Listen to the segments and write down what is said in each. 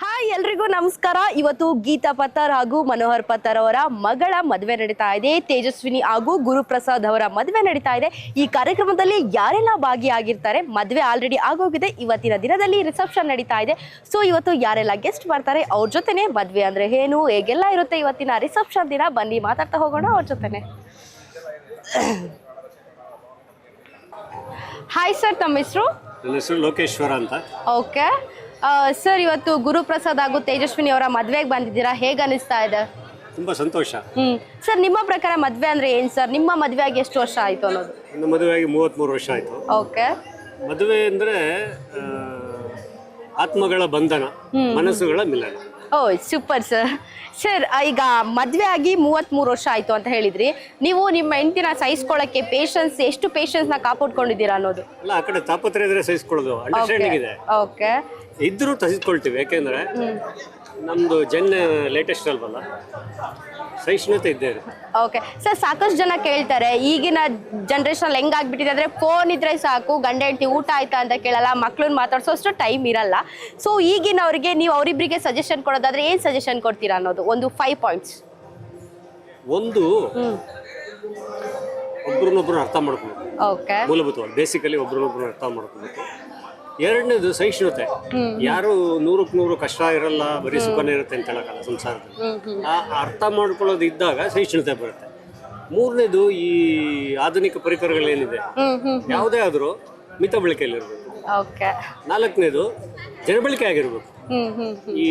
Hi ಎಲ್ರಿಗೂ ನಮಸ್ಕಾರ. ಇವತ್ತು ಗೀತಾ ಪತ್ತಾರ್ ಹಾಗೂ ಮನೋಹರ್ ಪತ್ತಾರ್ ಅವರ ಮಗಳ ಮದುವೆ ನಡೀತಾ ಇದೆ. ತೇಜಸ್ವಿನಿ ಹಾಗೂ ಗುರುಪ್ರಸಾದ್ ಅವರ ಮದುವೆ ನಡೀತಾ ಇದೆ. ಈ ಕಾರ್ಯಕ್ರಮದಲ್ಲಿ ಯಾರೆಲ್ಲ ಭಾಗಿಯಾಗಿರ್ತಾರೆ, ಮದುವೆ ಆಲ್ರೆಡಿ ಆಗೋಗಿದೆ, ಇವತ್ತಿನ ದಿನದಲ್ಲಿ ರಿಸೆಪ್ಷನ್ ನಡೀತಾ ಇದೆ. ಸೊ ಇವತ್ತು ಯಾರೆಲ್ಲ ಗೆಸ್ಟ್ ಬರ್ತಾರೆ, ಅವ್ರ ಜೊತೆನೆ ಮದುವೆ ಅಂದ್ರೆ ಏನು, ಹೇಗೆಲ್ಲ ಇರುತ್ತೆ ಇವತ್ತಿನ ರಿಸೆಪ್ಷನ್ ದಿನ, ಬನ್ನಿ ಮಾತಾಡ್ತಾ ಹೋಗೋಣ ಅವ್ರ ಜೊತೆನೆ. ಹಾಯ್ ಸರ್, ತಮ್ಮ ಹೆಸರು? ನನ್ನ ಹೆಸರು ಲೋಕೇಶ್ವರ ಅಂತ. ಓಕೆ ಸರ್, ಇವತ್ತು ಗುರುಪ್ರಸಾದ್ ಹಾಗೂ ತೇಜಸ್ವಿನಿ ಅವರ ಮದ್ವೆಗೆ ಬಂದಿದ್ದೀರಾ, ಹೇಗೆ ಅನಿಸ್ತಾ ಇದೆ? ತುಂಬಾ ಸಂತೋಷ. ಸರ್, ನಿಮ್ಮ ಪ್ರಕಾರ ಮದ್ವೆ ಅಂದ್ರೆ ಏನ್ ಸರ್? ನಿಮ್ಮ ಮದ್ವೆ ಆಗಿ ಎಷ್ಟು ವರ್ಷ ಆಯ್ತು ಅನ್ನೋದು? ನನ್ನ ಮದುವೆಯಾಗಿ 33 ವರ್ಷ ಆಯ್ತು. ಓಕೆ. ಮದುವೆ ಅಂದ್ರೆ ಆತ್ಮಗಳ ಬಂಧನ, ಮನಸ್ಸುಗಳ ಮಿಲನ. ಓ ಸೂಪರ್ ಸರ್. ಸರ್, ಈಗ ಮದ್ವೆ ಆಗಿ 33 ವರ್ಷ ಆಯ್ತು ಅಂತ ಹೇಳಿದ್ರಿ. ನೀವು ನಿಮ್ಮ ಹೆಂಡತಿನ ಸಹಿಸ್ಕೊಳ್ಳಕ್ಕೆ ಎಷ್ಟು ಪೇಷನ್ಸ್ ನ ಕಾಪಾಡ್ಕೊಂಡಿದ್ದೀರಾ ಅನ್ನೋದು? ಅಲ್ಲ, ಆ ಕಡೆ ತಾಪತ್ರೆ ಇದ್ರೆ ಸಹಿಸ್ಕೊಳ್ಳೋದು, ಅಂಡರ್ಸ್ಟ್ಯಾಂಡಿಂಗ್ ಇದೆ. ಓಕೆ. ಇದ್ರೂ ಸಹಿಸ್ಕೊಳ್ತೀವಿ, ಯಾಕೆಂದ್ರೆ ನಮ್ದು ಲೇಟೆಸ್ಟ್ ಅಲ್ವಲ್ಲ, ಸಹಿಷ್ಣುತೆ ಇದ್ದೇ ಇರುತ್ತೆ. ಓಕೆ ಸರ್, ಸಾಕಷ್ಟು ಜನ ಕೇಳ್ತಾರೆ ಈಗಿನ ಜನ್ರೇಷನ್ ಹೆಂಗಾಗ್ಬಿಟ್ಟಿದೆ ಅಂದ್ರೆ ಫೋನ್ ಇದ್ರೆ ಸಾಕು, ಗಂಡ ಹೆಂಡತಿ ಊಟ ಆಯ್ತಾ ಅಂತ ಕೇಳಲ್ಲ, ಮಕ್ಳನ್ನ ಮಾತಾಡ್ಸೋಷ್ಟು ಟೈಮ್ ಇರಲ್ಲ. ಸೊ ಈಗಿನವ್ರಿಗೆ ನೀವು ಅವರಿಬ್ಬರಿಗೆ ಸಜೆಷನ್ ಕೊಡೋದಾದ್ರೆ ಏನ್ ಸಜೆಷನ್ ಕೊಡ್ತೀರಾ ಅನ್ನೋದು ಒಂದು 5 ಪಾಯಿಂಟ್ಸ್. ಒಂದು, ಒಬ್ರನ್ನೊಬ್ರು ಅರ್ಥ ಮಾಡ್ಕೋಬೇಕು. ಓಕೆ. ಮೂಲಭೂತವಾಗಿ ಬೇಸಿಕಲಿ ಒಬ್ರನ್ನೊಬ್ರು ಅರ್ಥ ಮಾಡ್ಕೋಬೇಕು. ಎರಡನೇದು ಸಹಿಷ್ಣುತೆ. ಯಾರು 100ಕ್ಕೆ 100 ಕಷ್ಟ ಇರಲ್ಲ, ಬರೀ ಸುಖನೇ ಇರುತ್ತೆ ಅಂತ ಹೇಳಕ್ಕಲ್ಲ ಸಂಸಾರದಲ್ಲಿ. ಆ ಅರ್ಥ ಮಾಡ್ಕೊಳ್ಳೋದು ಇದ್ದಾಗ ಸಹಿಷ್ಣುತೆ ಬರುತ್ತೆ. ಮೂರನೇದು, ಈ ಆಧುನಿಕ ಪರಿಕರಗಳೇನಿದೆ ಯಾವುದೇ ಆದ್ರೂ ಮಿತ ಬಳಕೆಯಲ್ಲಿರ್ಬೇಕು. ನಾಲ್ಕನೇದು ಜನಬಳಕೆ ಆಗಿರ್ಬೇಕು. ಈ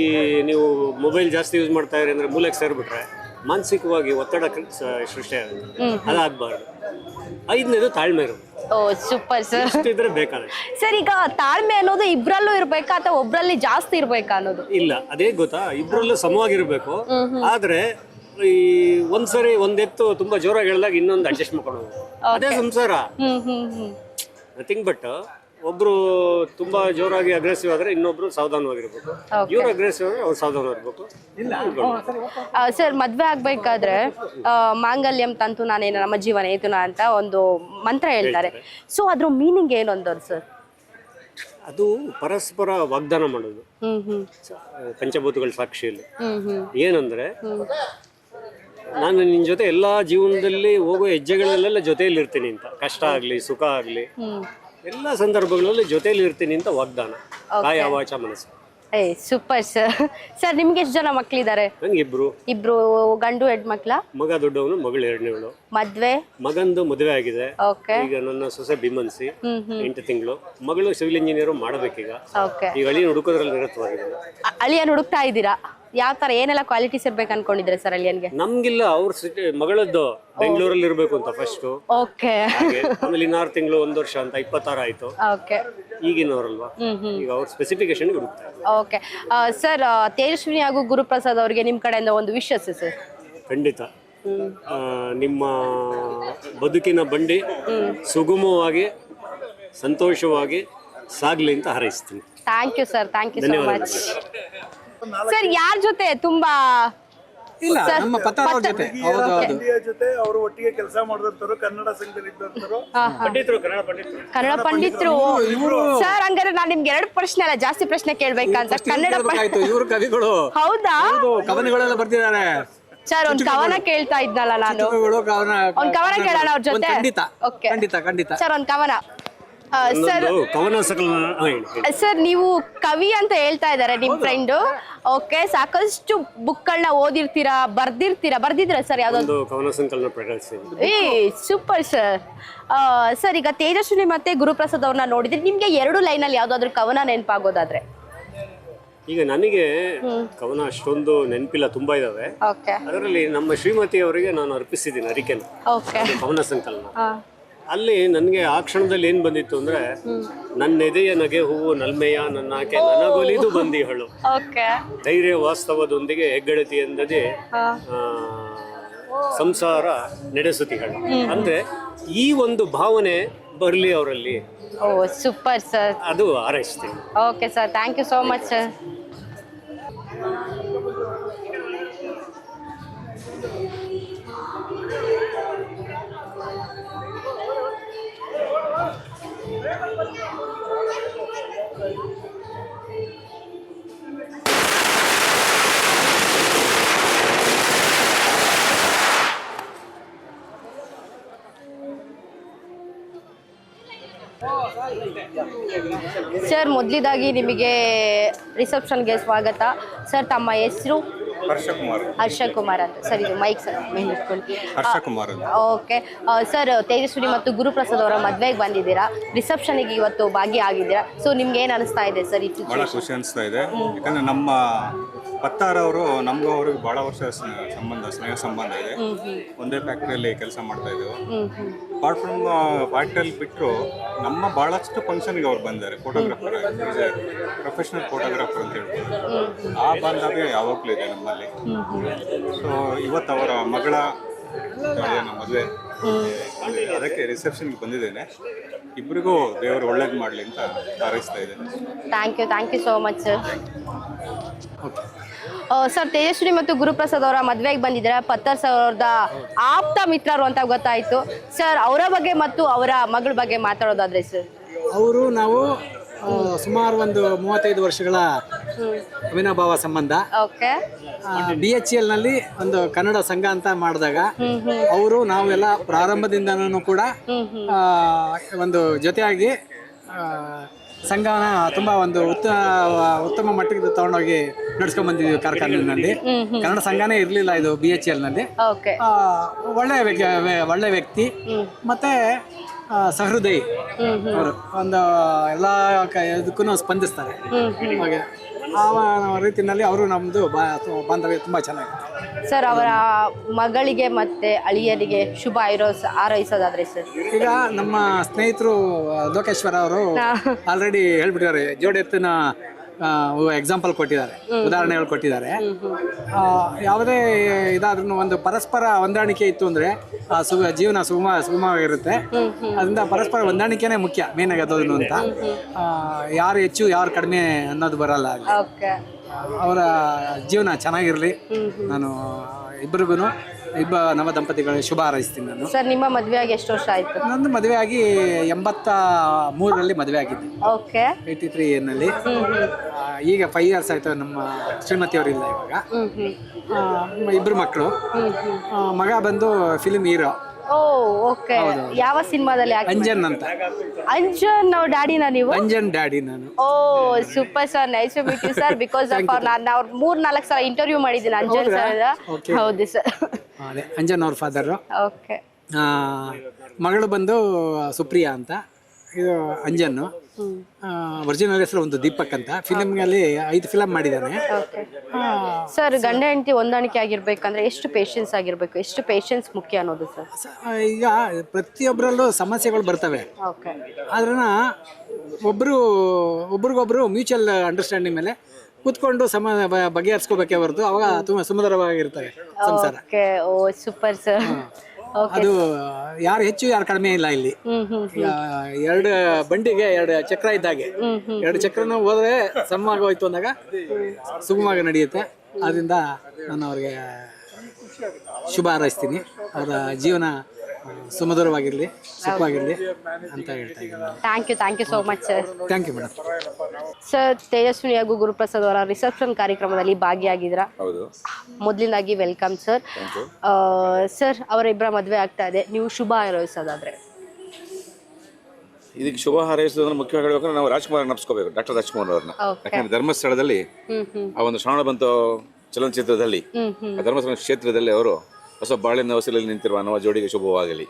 ನೀವು ಮೊಬೈಲ್ ಜಾಸ್ತಿ ಯೂಸ್ ಮಾಡ್ತಾ ಇರಿ ಅಂದ್ರೆ ಮೂಲಕ್ಕೆ ಸೇರ್ಬಿಟ್ರೆ ಮಾನಸಿಕವಾಗಿ ಒತ್ತಡ ಸೃಷ್ಟಿಯಾಗುತ್ತೆ, ಅದಾಗಬಾರ್ದು. ಐದನೇದು ತಾಳ್ಮೆ ಇರಬೇಕು. ಓ ಸೂಪರ್ ಸರ್. ಇದ್ರೆ ಬೇಕಾದ್ರೆ ಸರ್, ಈಗ ತಾಳ್ಮೆ ಅನ್ನೋದು ಇಬ್ರಲ್ಲೂ ಇರ್ಬೇಕಾ ಅಥವಾ ಒಬ್ರಲ್ಲಿ ಜಾಸ್ತಿ ಇರ್ಬೇಕಾ ಅನ್ನೋದು? ಇಲ್ಲ, ಅದೇ ಗೊತ್ತಾ, ಇಬ್ರಲ್ಲೂ ಸಮವಾಗಿರ್ಬೇಕು. ಆದ್ರೆ ಈ ಒಂದ್ಸರಿ ಒಂದೆತ್ತು ತುಂಬಾ ಜೋರಾಗಿ ಹೇಳಿದಾಗ ಇನ್ನೊಂದು ಅಡ್ಜಸ್ಟ್ ಮಾಡ್ಕೊಂಡು ಅದೇ ಸಂಸಾರ. ನಥಿಂಗ್ ಬಟ್ ಒಬ್ರು ತುಂಬಾ ಜೋರಾಗಿ ಅಗ್ರೆಸಿವ್ ಆದ್ರೆ ಇನ್ನೊಬ್ರು ಸಾವಧಾನವಾಗಿರ್ಬೇಕು. ಇವ್ರು ಅಗ್ರೆಸಿವ್ ಆದ್ರೆ ಅವ್ರು ಸಾವಧಾನವಾಗಿರ್ಬೇಕು. ಸರ್, ಮದ್ವೆ ಆಗ್ಬೇಕಾದ್ರೆ ಮಾಂಗಲ್ಯಂ ತಂತು ನಾನೇನು ನಮ್ಮ ಜೀವನ ಏತುನ ಅಂತ ಒಂದು ಮಂತ್ರ ಹೇಳ್ತಾರೆ. ಸೊ ಅದ್ರ ಮೀನಿಂಗ್ ಏನು ಅಂದವ್ರು ಸರ್? ಅದು ಪರಸ್ಪರ ವಾಗ್ದಾನ ಮಾಡೋದು, ಪಂಚಭೂತಗಳ ಸಾಕ್ಷಿಯಲ್ಲಿ. ಏನಂದ್ರೆ, ನಾನು ನಿನ್ ಜೊತೆ ಎಲ್ಲಾ ಜೀವನದಲ್ಲಿ ಹೋಗೋ ಹೆಜ್ಜೆಗಳಲ್ಲೆಲ್ಲ ಜೊತೆಯಲ್ಲಿ ಇರ್ತೀನಿ ಅಂತ, ಕಷ್ಟ ಆಗ್ಲಿ ಸುಖ ಆಗ್ಲಿ ಎಲ್ಲ ಸಂದರ್ಭಗಳಲ್ಲಿ ಜೊತೆಯಲ್ಲಿ ಇರ್ತೀನಿ ಅಂತ ವಾಗ್ದಾನ, ಕಾಯ ವಾಚ ಮನಸ್ಸು. Super sir. ಸರ್, ನಿಮ್ಗೆ ಎಷ್ಟು ಜನ ಮಕ್ಳಿದ್ದಾರೆ? ನಂಗೆ ಇಬ್ರು ಗಂಡು ಹೆಣ್ಮಕ್ಳ? ಮಗ ದೊಡ್ಡವನು, ಮಗಳು ಎರಡನೇವಳು. ಮದ್ವೆ? ಮಗಂದು ಮದುವೆ ಆಗಿದೆ. ಈಗ ನನ್ನ ಸೊಸೆ ಬಿಮನ್ಸಿ 8 ತಿಂಗಳು. ಮಗಳು ಸಿವಿಲ್ ಇಂಜಿನಿಯರ್ ಮಾಡಬೇಕೀಗ. ಈಗ ಅಳಿಯನ್ ಹುಡುಕೋದ್ರಲ್ಲಿ ನಿರತವಾಗಿದ್ದಾರೆ. ಅಳಿಯನ್ ಹುಡುಕ್ತಾ ಇದ್ದೀರಾ? ಯಾವ ತರ ಏನೆಲ್ಲ ಕ್ವಾಲಿಟೀಸ್ ಇರ್ಬೇಕು ಅನ್ಕೊಂಡಿದ್ರೆ ಸರ್ ಅಳಿಯನ್ಗೆ? ನಮ್ಗಿಲ್ಲ, ಅವ್ರ ಮಗಳದ್ದು ಬೆಂಗಳೂರಲ್ಲಿ ಇರ್ಬೇಕು ಅಂತ ಫಸ್ಟ್. ಓಕೆ. ಆಮೇಲೆ 6 ತಿಂಗಳು 1 ವರ್ಷ ಅಂತ 26 ಆಯ್ತು. ಓಕೆ. ಈಗಿನವರಲ್ವಾ, ಈಗ ಅವ್ರ ಸ್ಪೆಸಿಫಿಕೇಶನ್ ಹುಡುಕ್ತಾರೆ. ಓಕೆ ಸರ್, ತೇಜಸ್ವಿನಿ ಹಾಗೂ ಗುರುಪ್ರಸಾದ್ ಅವರಿಗೆ ನಿಮ್ ಕಡೆಯಿಂದ ಒಂದು ವಿಶಸ್ ಸರ್. ಖಂಡಿತ. ನಿಮ್ಮ ಬದುಕಿನ ಬಂಡಿ ಸುಗಮವಾಗಿ ಸಂತೋಷವಾಗಿ ಸಾಗ್ಲಿ ಅಂತ ಹಾರೈಸ್ತೀನಿ. Thank you sir, thank you so much. Sir, ಯಾರ ಜೊತೆ ತುಂಬಾ? ಇಲ್ಲ, ನಮ್ಮ ಪತ್ತಾರ್ ಜೊತೆ. ಜೊತೆ ಅವರು ಒಟ್ಟಿಗೆ ಕೆಲಸ ಮಾಡಿದವರು, ಕನ್ನಡ ಸಂಘದಲ್ಲಿ ಇದ್ದವರು, ಕನ್ನಡ ಪಂಡಿತರು ಸರ್. ಹಂಗಾರೆ ನಾನು ನಿಮ್ಗೆ 2 ಪ್ರಶ್ನೆ ಅಲ್ಲ, ಜಾಸ್ತಿ ಪ್ರಶ್ನೆ ಕೇಳ್ಬೇಕಂತ. ಕನ್ನಡ ಇವರು ಕವಿಗಳು. ಹೌದಾ? ಕವನಗಳೆಲ್ಲ ಬರ್ತಿದ್ದಾರೆ ಸರ್. ಒಂದ್ ಕವನ ಕೇಳ್ತಾ ಇದ್ನಲ್ಲ ನಾನು, ಒಂದ್ ಕವನ ಕೇಳೋಣ ಅವ್ರ ಜೊತೆ? ಖಂಡಿತ ಸರ್, ಒಂದ್ ಕವನ. ಸರ್, ನೀವು ಕವಿ ಅಂತ ಹೇಳ್ತಾ ಇದಾರೆ ನಿಮ್ ಫ್ರೆಂಡು. ಓಕೆ, ಸಾಕಷ್ಟು ಬುಕ್ಗಳನ್ನ ಓದಿರ್ತೀರಾ, ಬರ್ದಿದ್ದೀರಾ ಸರ್? ಯಾವ್ದೊಂದು ಕವನ ಸಂಕಲನ ಪ್ರಕಟಿಸಿ. Super sir. ಸರ್, ಈಗ ತೇಜಸ್ವಿನಿ ಮತ್ತೆ ಗುರುಪ್ರಸಾದ್ ಅವ್ರನ್ನ ನೋಡಿದ್ರೆ ನಿಮ್ಗೆ 2 ಲೈನಲ್ಲಿ ಯಾವ್ದಾದ್ರು ಕವನ ನೆನಪಾಗೋದಾದ್ರೆ? ಈಗ ನನಗೆ ಕವನ ಅಷ್ಟೊಂದು ನೆನಪಿಲ್ಲ, ತುಂಬಾ ಇದಾವೆ. ಅದರಲ್ಲಿ ನಮ್ಮ ಶ್ರೀಮತಿ ಅವರಿಗೆ ನಾನು ಅರ್ಪಿಸಿದ್ದೀನಿ ಅರಿಕೆನ, ಕವನ ಸಂಕಲನ. ಅಲ್ಲಿ ನನಗೆ ಆ ಕ್ಷಣದಲ್ಲಿ ಏನ್ ಬಂದಿತ್ತು ಅಂದ್ರೆ, ನನ್ನ ಎದೆಯ ನಗೆ ಹೂವು ನಲ್ಮೆಯ ನನ್ನಾಕೆ ನನಗೊಲಿದು ಬಂದಿಹಳು, ಧೈರ್ಯ ವಾಸ್ತವದೊಂದಿಗೆ ಹೆಗ್ಗಡತಿ ಎಂದದೇ ಸಂಸಾರ ನಡೆಸುತ್ತಿಗಳು. ಅಂದ್ರೆ ಈ ಒಂದು ಭಾವನೆ ಬರ್ಲಿ ಅವರಲ್ಲಿ. ಓ ಸೂಪರ್ ಸರ್, ಅದು ಹಾರೈಸ್ತೀನಿ. Okay sir, thank you so much sir. Sir ಮೊದಲಿದಾಗಿ ನಿಮಗೆ ರಿಸೆಪ್ಷನ್ಗೆ ಸ್ವಾಗತ. ಸರ್ ತಮ್ಮ ಹೆಸರು? ಹರ್ಷಕುಮಾರ್ ಅಂತ. ಸರ್ ಇದು ಮೈಕ್ ಸರ್ ಮೇಲೆ ಇಟ್ಕೊಳ್ಳಿ. ಓಕೆ ಸರ್, ತೇಜಸ್ವಿನಿ ಮತ್ತು ಗುರುಪ್ರಸಾದ್ ಅವರ ಮದುವೆಗೆ ಬಂದಿದ್ದೀರಾ, ರಿಸೆಪ್ಷನ್ಗೆ ಇವತ್ತು ಭಾಗಿಯಾಗಿದ್ದೀರಾ. ಸೊ ನಿಮ್ಗೆ ಏನು ಅನಿಸ್ತಾ ಇದೆ ಸರ್? ಭಾಳ ಖುಷಿ ಅನಿಸ್ತಾ ಇದೆ. ಯಾಕಂದರೆ ನಮ್ಮ ಪತ್ತಾರ್ ಅವರು ನಮಗೂ ಅವ್ರಿಗೆ ಭಾಳ ವರ್ಷ ಸ್ನೇಹ ಸಂಬಂಧ ಇದೆ. ಒಂದೇ ಫ್ಯಾಕ್ಟ್ರಿಯಲ್ಲಿ ಕೆಲಸ ಮಾಡ್ತಾ ಇದ್ದೆವು. ಅಪಾರ್ಟ್ ಫ್ರಮ್ ಫ್ಯಾಕ್ಟ್ರಿಯಲ್ಲಿ ಬಿಟ್ಟರು ನಮ್ಮ ಭಾಳಷ್ಟು ಫಂಕ್ಷನ್ಗೆ ಅವ್ರು ಬಂದಿದ್ದಾರೆ. ಫೋಟೋಗ್ರಾಫರ್, ಪ್ರೊಫೆಷನಲ್ ಫೋಟೋಗ್ರಾಫರ್ ಅಂತ ಹೇಳ್ಬೋದು. ಆ ಬಾಂಧವ್ಯ ಯಾವಾಗಲೂ ಇದೆ ನಮ್ಮಲ್ಲಿ. ಸೊ ಇವತ್ತು ಅವರ ಮಗಳ ಮದುವೆ, ಅದಕ್ಕೆ ರಿಸೆಪ್ಷನ್ಗೆ ಬಂದಿದ್ದೇನೆ. ಇಬ್ಬರಿಗೂ ದೇವರು ಒಳ್ಳೇದು ಮಾಡಲಿ ಅಂತ ಹಾರೈಸ್ತಾ ಇದ್ದೇನೆ. Thank you so much sir. Sir, Tejaswini ಮತ್ತು ಗುರುಪ್ರಸಾದ್ ಅವರ ಮದುವೆಗೆ ಬಂದಿದ್ದಾರೆ. ಪತ್ತರ್ ಸರ್ ಅವ್ರದ ಆಪ್ತ ಮಿತ್ರರು ಅಂತ ಗೊತ್ತಾಯ್ತು. ಸರ್, ಅವರ ಬಗ್ಗೆ ಮತ್ತು ಅವರ ಮಗಳ ಬಗ್ಗೆ ಮಾತಾಡೋದಾದ್ರೆ ಸರ್? ಅವರು ನಾವು ಸುಮಾರು ಒಂದು 35 ವರ್ಷಗಳ ಅವಿನಾಭಾವ ಸಂಬಂಧ. ಓಕೆ. DHL ನಲ್ಲಿ ಒಂದು ಕನ್ನಡ ಸಂಘ ಅಂತ ಮಾಡಿದಾಗ ಅವರು ನಾವೆಲ್ಲ ಪ್ರಾರಂಭದಿಂದನೂ ಕೂಡ ಒಂದು ಜೊತೆಯಾಗಿ ಸಂಘನ ತುಂಬ ಒಂದು ಉತ್ತಮ ಮಟ್ಟಿಗೆ ತಗೊಂಡೋಗಿ ನಡ್ಸ್ಕೊಂಡ್ ಬಂದಿದ್ದೀವಿ ಕಾರ್ಖಾನೆಯಲ್ಲಿ. ಕನ್ನಡ ಸಂಘನೇ ಇರಲಿಲ್ಲ ಇದು BHL ನಲ್ಲಿ. ಒಳ್ಳೆ ವ್ಯಕ್ತಿ ಮತ್ತೆ ಸಹೃದಯಿ ಅವರು. ಒಂದು ಎಲ್ಲ ಇದಕ್ಕೂ ಸ್ಪಂದಿಸ್ತಾರೆ. ಹಾಗೆ ಆ ರೀತಿಯಲ್ಲಿ ಅವರು ನಮ್ಮದು ಬಾಂಧವ್ಯ ತುಂಬ ಚೆನ್ನಾಗಿದೆ. ಸರ್, ಅವರ ಮಗಳಿಗೆ ಮತ್ತೆ ಅಳಿಯರಿಗೆ ಶುಭ ಹಾರೈಸೋದಾದ್ರೆ ಸರ್? ಈಗ ನಮ್ಮ ಸ್ನೇಹಿತರು ಲೋಕೇಶ್ವರ ಅವರು ಆಲ್ರೆಡಿ ಹೇಳ್ಬಿಟ್ಟಿದ್ದಾರೆ. ಜೋಡೆತ್ತಿನ ಎಕ್ಸಾಂಪಲ್ ಕೊಟ್ಟಿದ್ದಾರೆ, ಉದಾಹರಣೆಗಳು ಕೊಟ್ಟಿದ್ದಾರೆ. ಯಾವುದೇ ಇದಾದ್ರೂ ಒಂದು ಪರಸ್ಪರ ಹೊಂದಾಣಿಕೆ ಇತ್ತು ಅಂದ್ರೆ ಜೀವನ ಸುಗಮವಾಗಿರುತ್ತೆ. ಅದರಿಂದ ಪರಸ್ಪರ ಹೊಂದಾಣಿಕೆನೇ ಮುಖ್ಯ, ಮೇನ್ ಆಗೋದು ಅಂತ. ಯಾರು ಹೆಚ್ಚು ಯಾರು ಕಡಿಮೆ ಅನ್ನೋದು ಬರಲ್ಲ. ಅವರ ಜೀವನ ಚೆನ್ನಾಗಿರ್ಲಿ. ನಾನು ಇಬ್ಬರಿಗೂ ನವ ದಂಪತಿಗಳಿಗೆ ಶುಭ ಹಾರೈಸ್ತೀನಿ. ನಾನು ಸರ್, ನಿಮ್ಮ ಮದುವೆ ಆಗಿ ಎಷ್ಟು ವರ್ಷ ಆಯ್ತು? ನಂದು ಮದುವೆ ಆಗಿ 83ರಲ್ಲಿ ಮದುವೆ ಆಗಿದ್ದೆ. ಓಕೆ. 83 ನಲ್ಲಿ. ಈಗ 5 years ಆಯ್ತು. ನಮ್ಮ ಶ್ರೀಮತಿಯವರಿಲ್ಲ ಇವಾಗ. ಇಬ್ರು ಮಕ್ಕಳು. ಮಗ ಬಂದು ಫಿಲ್ಮ್ ಹೀರೋ. ಓ, ಓಕೆ. ಯಾವ ಸಿನಿಮಾದಲ್ಲಿ? ಅಂಜನ್ ಅಂತ. ಅಂಜನ್ ನಾವು ಡ್ಯಾಡಿನಾ ನೀವು? ಅಂಜನ್ ಡ್ಯಾಡಿ ನಾನು. Oh, super sir, nice to meet you sir. Because ನಾನು ಅವ್ರ 3-4 ಸಲ ಇಂಟರ್ವ್ಯೂ ಮಾಡಿದ್ದೀನಿ ಅಂಜನ್ ಸರ್. ಹೌದು ಸರ್. ಅದೇ ಅಂಜನ್ ಅವ್ರ ಫಾದರ್. ಓಕೆ. ಮಗಳು ಬಂದು ಸುಪ್ರಿಯಾ ಅಂತ. ಇದು ಅಂಜನ್ನು. ಒರಿಜಿನಲ್ ಹೆಸರು ಒಂದು ದೀಪಕ್ ಅಂತ. ಫಿಲ್ಮ್ನಲ್ಲಿ 5 ಫಿಲಮ್ ಮಾಡಿದ್ದಾನೆ. ಸರ್, ಗಂಡ ಹೆಂಡತಿ ಹೊಂದಾಣಿಕೆ ಆಗಿರ್ಬೇಕಂದ್ರೆ ಎಷ್ಟು ಪೇಷನ್ಸ್ ಆಗಿರ್ಬೇಕು, ಎಷ್ಟು ಪೇಷನ್ಸ್ ಮುಖ್ಯ ಅನ್ನೋದು ಸರ್? ಈಗ ಪ್ರತಿಯೊಬ್ಬರಲ್ಲೂ ಸಮಸ್ಯೆಗಳು ಬರ್ತವೆ. ಆದ್ರನ್ನ ಒಬ್ರಿಗೊಬ್ರು ಮ್ಯೂಚುವಲ್ ಅಂಡರ್ಸ್ಟ್ಯಾಂಡಿಂಗ್ ಮೇಲೆ ಕೂತ್ಕೊಂಡು ಬಗೆಹರಿಸ್ಕೋಬೇಕೇ ಹೊರತು ಅವಾಗ ತುಂಬಾ ಸುಮಧುರವಾಗಿರ್ತವೆ ಸಂಸಾರ. ಓ, ಸೂಪರ್ ಸರ್. ಅದು ಯಾರು ಹೆಚ್ಚು ಯಾರು ಕಡಿಮೆ ಇಲ್ಲ ಇಲ್ಲಿ. 2 ಬಂಡಿಗೆ 2 ಚಕ್ರ ಇದ್ದಾಗೆ. 2 ಚಕ್ರನೂ ಹೋದ್ರೆ ಸಮವಾಗೋಯ್ತು ಅಂದಾಗ ಸುಗಮವಾಗಿ ನಡೆಯುತ್ತೆ. ಅದರಿಂದ ನಾನು ಅವ್ರಿಗೆ ಶುಭ ಹಾರೈಸ್ತೀನಿ. ಅವರ ಜೀವನ ಸುಮಧುರವಾಗಿರಲಿ, ಸುಖವಾಗಿರಲಿ ಅಂತ ಹೇಳ್ತಾ ಇದ್ದೀನಿ. Thank you so much sir. Thank you madam. Sir, Tejaswini ಹಾಗೂ ಗುರುಪ್ರಸಾದ್ ಅವರ ರಿಸೆಪ್ಷನ್ ಕಾರ್ಯಕ್ರಮದಲ್ಲಿ ಭಾಗಿಯಾಗಿದ್ದೀರಾ. ಹೌದು. ಮೊದಲಿನಾಗಿ ವೆಲ್ಕಮ್ ಸರ್. ಸರ್, ಅವರಿಬ್ಬರ ಮದುವೆ ಆಗ್ತಾ ಇದೆ, ನೀವು ಶುಭ ಹಾರೈಸೋದಾದ್ರೆ? ಇದಕ್ಕೆ ಶುಭ ಹಾರೈಸೋದ್ರೆ ಮುಖ್ಯವಾಗಿ ಹೇಳ್ಬೇಕಂದ್ರೆ ನಾವು ರಾಜ್ಕುಮಾರ್ ನೆನಪಿಸ್ಕೋಬೇಕು, ಡಾಕ್ಟರ್ ರಾಜ್ಕುಮಾರ್ ಅವ್ರನ್ನ. ಯಾಕಂದ್ರೆ ಧರ್ಮಸ್ಥಳದಲ್ಲಿ ಆ ಒಂದು ಶ್ರವಣ ಬಂತು ಚಲನಚಿತ್ರದಲ್ಲಿ, ಧರ್ಮಸ್ಥಳ ಕ್ಷೇತ್ರದಲ್ಲಿ ಅವರು ಹೊಸ ಬಾಳಿನ ಹೊಸಲಲ್ಲಿ ನಿಂತಿರುವ ನವ ಜೋಡಿಗೆ ಶುಭವಾಗಲಿ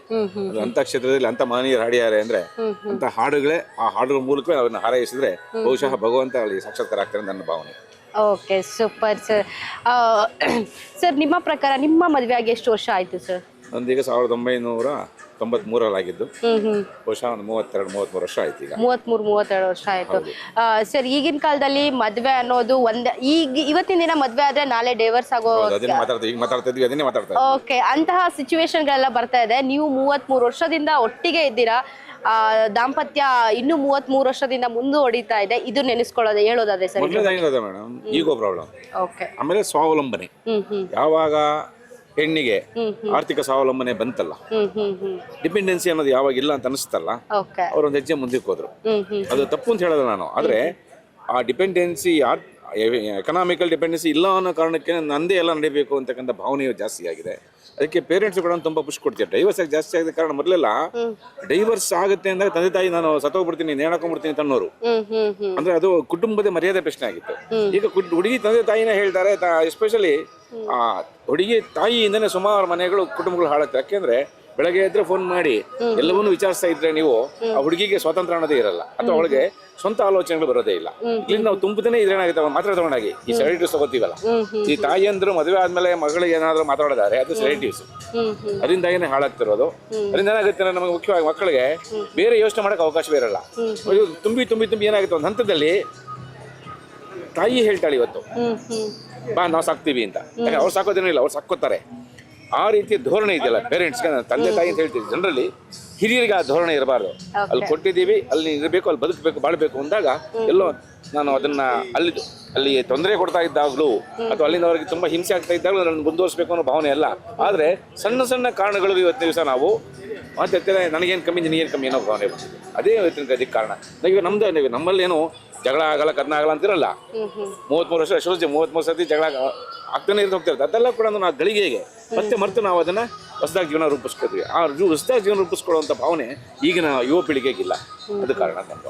ಅಂತ ಕ್ಷೇತ್ರದಲ್ಲಿ ಅಂತ ಮಹನೀಯರು ಹಾಡಿದ್ದಾರೆ ಅಂದ್ರೆ ಅಂತ ಹಾಡುಗಳೇ, ಆ ಹಾಡುಗಳ ಮೂಲಕವೇ ಅವ್ರನ್ನ ಹಾರೈಸಿದ್ರೆ ಬಹುಶಃ ಭಗವಂತ ಅಲ್ಲಿ ಸಾಕ್ಷಾತ್ಕಾರ ಆಗ್ತಾರೆ ನನ್ನ ಭಾವನೆ. Okay, super sir. ಸರ್, ನಿಮ್ಮ ಪ್ರಕಾರ ನಿಮ್ಮ ಮದುವೆ ಆಗಿ ಎಷ್ಟು ವರ್ಷ ಆಯ್ತು ಸರ್? ನಂದೀಗ 1993 ಆಗಿದ್ದು, ಬಹುಶಃ ಒಂದು 32-33 ವರ್ಷ ಆಯ್ತು. ಈಗ 33-32 ವರ್ಷ ಆಯ್ತು. ಸರ್, ಈಗಿನ ಕಾಲದಲ್ಲಿ ಮದ್ವೆ ಅನ್ನೋದು ಇವತ್ತಿನ ದಿನ ಮದ್ವೆ ಆದ್ರೆ ನಾಳೆ ಡೈವರ್ಸ್ ಆಗೋ, ಓಕೆ, ಅಂತಹ ಸಿಚುವೇಶನ್ಗಳೆಲ್ಲ ಬರ್ತಾ ಇದೆ. ನೀವು 33 ವರ್ಷದಿಂದ ಒಟ್ಟಿಗೆ ಇದ್ದೀರಾ. ದಾಂಪತ್ಯ ಇನ್ನು 33 ವರ್ಷದಿಂದ ಮುಂದುವರಿತಾ ಇದೆ. ಇದು ನೆನೆಸ್ಕೊಳ್ಳೋದು ಹೇಳೋದಾದ್ರೆ ಸರ್? ಮೇಡಮ್, ಈಗೋ ಪ್ರಾಬ್ಲಮ್. ಓಕೆ. ಆಮೇಲೆ ಸ್ವಾವಲಂಬನೆ. ಯಾವಾಗ ಹೆಣ್ಣಿಗೆ ಆರ್ಥಿಕ ಸ್ವಾವಲಂಬನೆ ಬಂತಲ್ಲ, ಡಿಪೆಂಡೆನ್ಸಿ ಅನ್ನೋದು ಯಾವಾಗ ಇಲ್ಲ ಅಂತ ಅನಿಸ್ತಲ್ಲ, ಅವ್ರೊಂದು ಹೆಜ್ಜೆ ಮುಂದಕ್ಕೆ ಹೋದ್ರು. ಅದು ತಪ್ಪು ಅಂತ ಹೇಳಲ್ಲ ನಾನು. ಆದ್ರೆ ಆ ಡಿಪೆಂಡೆನ್ಸಿ ಎಕನಾಮಿಕಲ್ ಡಿಪೆಂಡೆನ್ಸಿ ಇಲ್ಲ ಅನ್ನೋ ಕಾರಣಕ್ಕೆ ನಂದೇ ಎಲ್ಲ ನಡಿಬೇಕು ಅಂತಕ್ಕಂಥ ಭಾವನೆಯು ಜಾಸ್ತಿ ಆಗಿದೆ. ಅದಕ್ಕೆ ಪೇರೆಂಟ್ಸ್ ಕೂಡ ತುಂಬ ಪುಷ್ ಕೊಡ್ತಾರೆ. ಡೈವರ್ಸ್ ಆಗಿ ಜಾಸ್ತಿ ಆಗಿದ ಕಾರಣ ಮೊದಲೆಲ್ಲ ಡೈವರ್ಸ್ ಆಗುತ್ತೆ ಅಂದಾಗ ತಂದೆ ತಾಯಿ ನಾನು ಸತ್ತೋಗ್ಬಿಡ್ತೀನಿ ನೇಣಾಕೊಂಡ್ಬಿಡ್ತೀನಿ ತನ್ನೋರು, ಅಂದ್ರೆ ಅದು ಕುಟುಂಬದ ಮರ್ಯಾದೆ ಪ್ರಶ್ನೆ ಆಗಿತ್ತು. ಈಗ ಹುಡುಗಿ ತಂದೆ ತಾಯಿನೇ ಹೇಳ್ತಾರೆ, ಎಸ್ಪೆಷಲಿ ಹುಡುಗಿ ತಾಯಿಯಿಂದನೇ ಸುಮಾರು ಮನೆಗಳು ಕುಟುಂಬಗಳು ಹಾಳಾಗ್ತವೆ. ಯಾಕೆಂದ್ರೆ ಬೆಳಗ್ಗೆ ಎದ್ರೆ ಫೋನ್ ಮಾಡಿ ಎಲ್ಲವನ್ನೂ ವಿಚಾರಿಸ್ತಾ ಇದ್ರೆ ನೀವು ಆ ಹುಡುಗಿಗೆ ಸ್ವಾತಂತ್ರ್ಯ ಅನ್ನೋದೇ ಇರಲ್ಲ, ಅಥವಾ ಅವಳಿಗೆ ಸ್ವಂತ ಆಲೋಚನೆಗಳು ಬರೋದೇ ಇಲ್ಲ. ಇಲ್ಲಿ ನಾವು ತುಂಬುತ್ತೇನೆ ಇದ್ರೇನಾಗುತ್ತೆ, ಮಾತ್ರ ತಗೊಂಡಾಗಿ ಈ ಸೆಲೆಟಿವ್ಸ್ ತಗೋತೀವಲ್ಲ, ಈ ತಾಯಿಯಂದ್ರು ಮದುವೆ ಆದ್ಮೇಲೆ ಮಗಳಿಗೆ ಏನಾದ್ರು ಮಾತಾಡಿದಾರೆ ಅದು ಸೆಲೆಟಿವ್ಸ್, ಅದರಿಂದ ಏನೇ ಹಾಳಾಗ್ತಿರೋದು. ಅದರಿಂದ ಏನಾಗುತ್ತೆ ನಮಗೆ ಮುಖ್ಯವಾಗಿ ಮಕ್ಕಳಿಗೆ ಬೇರೆ ಯೋಚನೆ ಮಾಡಕ್ಕೆ ಅವಕಾಶವೇ ಇರಲ್ಲ. ತುಂಬಿ ತುಂಬಿ ತುಂಬಿ ಏನಾಗುತ್ತೆ, ಒಂದು ಹಂತದಲ್ಲಿ ತಾಯಿ ಹೇಳ್ತಾಳೆ ಇವತ್ತು ಬಾ ನಾವು ಸಾಕ್ತೀವಿ ಅಂತ. ಯಾಕಂದ್ರೆ ಅವ್ರು ಸಾಕೋದೇನಿಲ್ಲ, ಅವ್ರು ಸಾಕೋತಾರೆ. ಆ ರೀತಿಯ ಧೋರಣೆ ಇದೆಯಲ್ಲ ಪೇರೆಂಟ್ಸ್ಗೆ, ತಂದೆ ತಾಯಿ ಅಂತ ಹೇಳ್ತೀವಿ. ಜನರಲಿ ಹಿರಿಯರಿಗೆ ಆ ಧೋರಣೆ ಇರಬಾರ್ದು. ಅಲ್ಲಿ ಕೊಟ್ಟಿದ್ದೀವಿ, ಅಲ್ಲಿ ಇರಬೇಕು, ಅಲ್ಲಿ ಬದುಕಬೇಕು, ಬಾಳ್ಬೇಕು ಅಂದಾಗ ಎಲ್ಲೋ ನಾನು ಅದನ್ನ ಅಲ್ಲಿ ತೊಂದರೆ ಕೊಡ್ತಾ ಇದ್ದಾಗಲೂ ಅಥವಾ ಅಲ್ಲಿಂದ ಅವರಿಗೆ ತುಂಬಾ ಹಿಂಸೆ ಆಗ್ತಾ ಇದ್ದಾಗಲೂ ಅದನ್ನು ಮುಂದುವರಿಸಬೇಕು ಅನ್ನೋ ಭಾವನೆ ಅಲ್ಲ. ಆದರೆ ಸಣ್ಣ ಸಣ್ಣ ಕಾರಣಗಳು ಇವತ್ತಿನ ದಿವಸ ನಾವು ಮತ್ತೆ ನನಗೇನು ಕಮ್ಮಿ ನಿನಗೇನು ಕಮ್ಮಿ ಅನ್ನೋ ಭಾವನೆ ಬಂದಿದೆ. ಅದೇ ಇವತ್ತಿನ ಅದಕ್ಕೆ ಕಾರಣ. ಈಗ ನಮ್ಮಲ್ಲಿ ಏನು ಜಗಳ ಆಗಲ್ಲ, ಕದನ ಆಗಲ್ಲ ಅಂತಿರಲ್ಲ. 33 ವರ್ಷ ಅಶೋಜಿ 33 ಸರ್ತಿ ಜಗಳ ಆಗ್ತಾನೆ ಇರ್ತಾ ಹೋಗ್ತಿರುತ್ತೆ. ಅದೆಲ್ಲ ಕೂಡ ನಾವು ಗಳಿಗೆಗೆ ಮತ್ತೆ ಮರೆತು ನಾವು ಅದನ್ನ ಹೊಸದಾಗಿ ಜೀವನ ರೂಪಿಸ್ಕೊತೀವಿ. ಆ ಹೊಸದಾಗಿ ಜೀವನ ರೂಪಿಸ್ಕೊಳ್ಳುವಂಥ ಭಾವನೆ ಈಗಿನ ಯುವ ಪೀಳಿಗೆಗಿಲ್ಲ. ಅದು ಕಾರಣ ಅಂತ.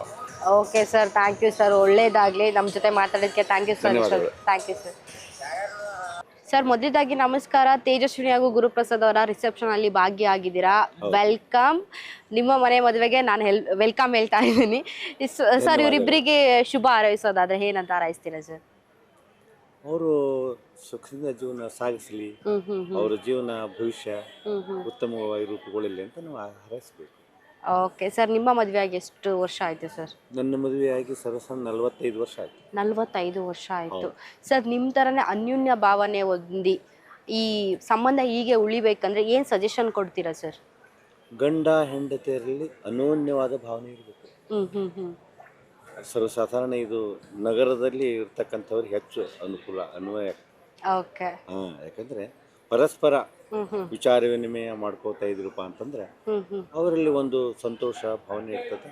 Okay sir, thank you sir, ಒಳ್ಳೇದಾಗ್ಲಿ. ನಮ್ಮ ಜೊತೆ ಮಾತಾಡೋದಕ್ಕೆ thank you sir. Thank you sir. Sir, ಮೊದಲದಾಗಿ ನಮಸ್ಕಾರ. ತೇಜಸ್ವಿನಿ ಹಾಗೂ ಗುರುಪ್ರಸಾದ್ ಅವರ ರಿಸೆಪ್ಷನ್ ಅಲ್ಲಿ ಭಾಗಿಯಾಗಿದ್ದೀರಾ, ವೆಲ್ಕಮ್. ನಿಮ್ಮ ಮನೆ ಮದುವೆಗೆ ನಾನು ವೆಲ್ಕಮ್ ಹೇಳ್ತಾ ಇದ್ದೀನಿ ಸರ್. ಇವರಿಬ್ಬರಿಗೆ ಶುಭ ಹಾರೈಸೋದಾದ್ರೆ ಏನಂತ ಹಾರೈಸ್ತೀರಾ ಸರ್? ಅವರು ಸುಖದಿಂದ ಜೀವನ ಸಾಗಿಸಲಿ, ಅವರ ಜೀವನ ಭವಿಷ್ಯ ಉತ್ತಮವಾಗಿ ರೂಪುಗೊಳ್ಳಲಿ ಅಂತ ನಾವು ಹಾರೈಸಬೇಕು. ಓಕೆ ಸರ್, ನಿಮ್ಮ ಮದುವೆಯಾಗಿ ಎಷ್ಟು ವರ್ಷ ಆಯಿತು ಸರ್? ನನ್ನ ಮದುವೆಯಾಗಿ ಸರಸನ 45 ವರ್ಷ ಆಯಿತು. 45 ವರ್ಷ ಆಯಿತು ಸರ್. ನಿಮ್ಮ ಥರನೇ ಅನ್ಯೋನ್ಯ ಭಾವನೆ ಹೊಂದಿ ಈ ಸಂಬಂಧ ಹೀಗೆ ಉಳಿಬೇಕಂದ್ರೆ ಏನು ಸಜೆಷನ್ ಕೊಡ್ತೀರಾ ಸರ್? ಗಂಡ ಹೆಂಡತಿಯರಲ್ಲಿ ಅನೋನ್ಯವಾದ ಭಾವನೆ ಇರಬೇಕು. ಸರ್ವಸಾಧಾರಣ ಇದು ನಗರದಲ್ಲಿ ಇರ್ತಕ್ಕಂಥವ್ರಿಗೆ ಹೆಚ್ಚು ಅನುಕೂಲ ಅನ್ವಯ. ಓಕೆ. ಯಾಕಂದ್ರೆ ಪರಸ್ಪರ ವಿಚಾರ ವಿನಿಮಯ ಮಾಡ್ಕೋತಾ ಇದ್ರಪ್ಪ ಅಂತಂದ್ರೆ ಅವರಲ್ಲಿ ಒಂದು ಸಂತೋಷ ಭಾವನೆ ಇರ್ತದೆ.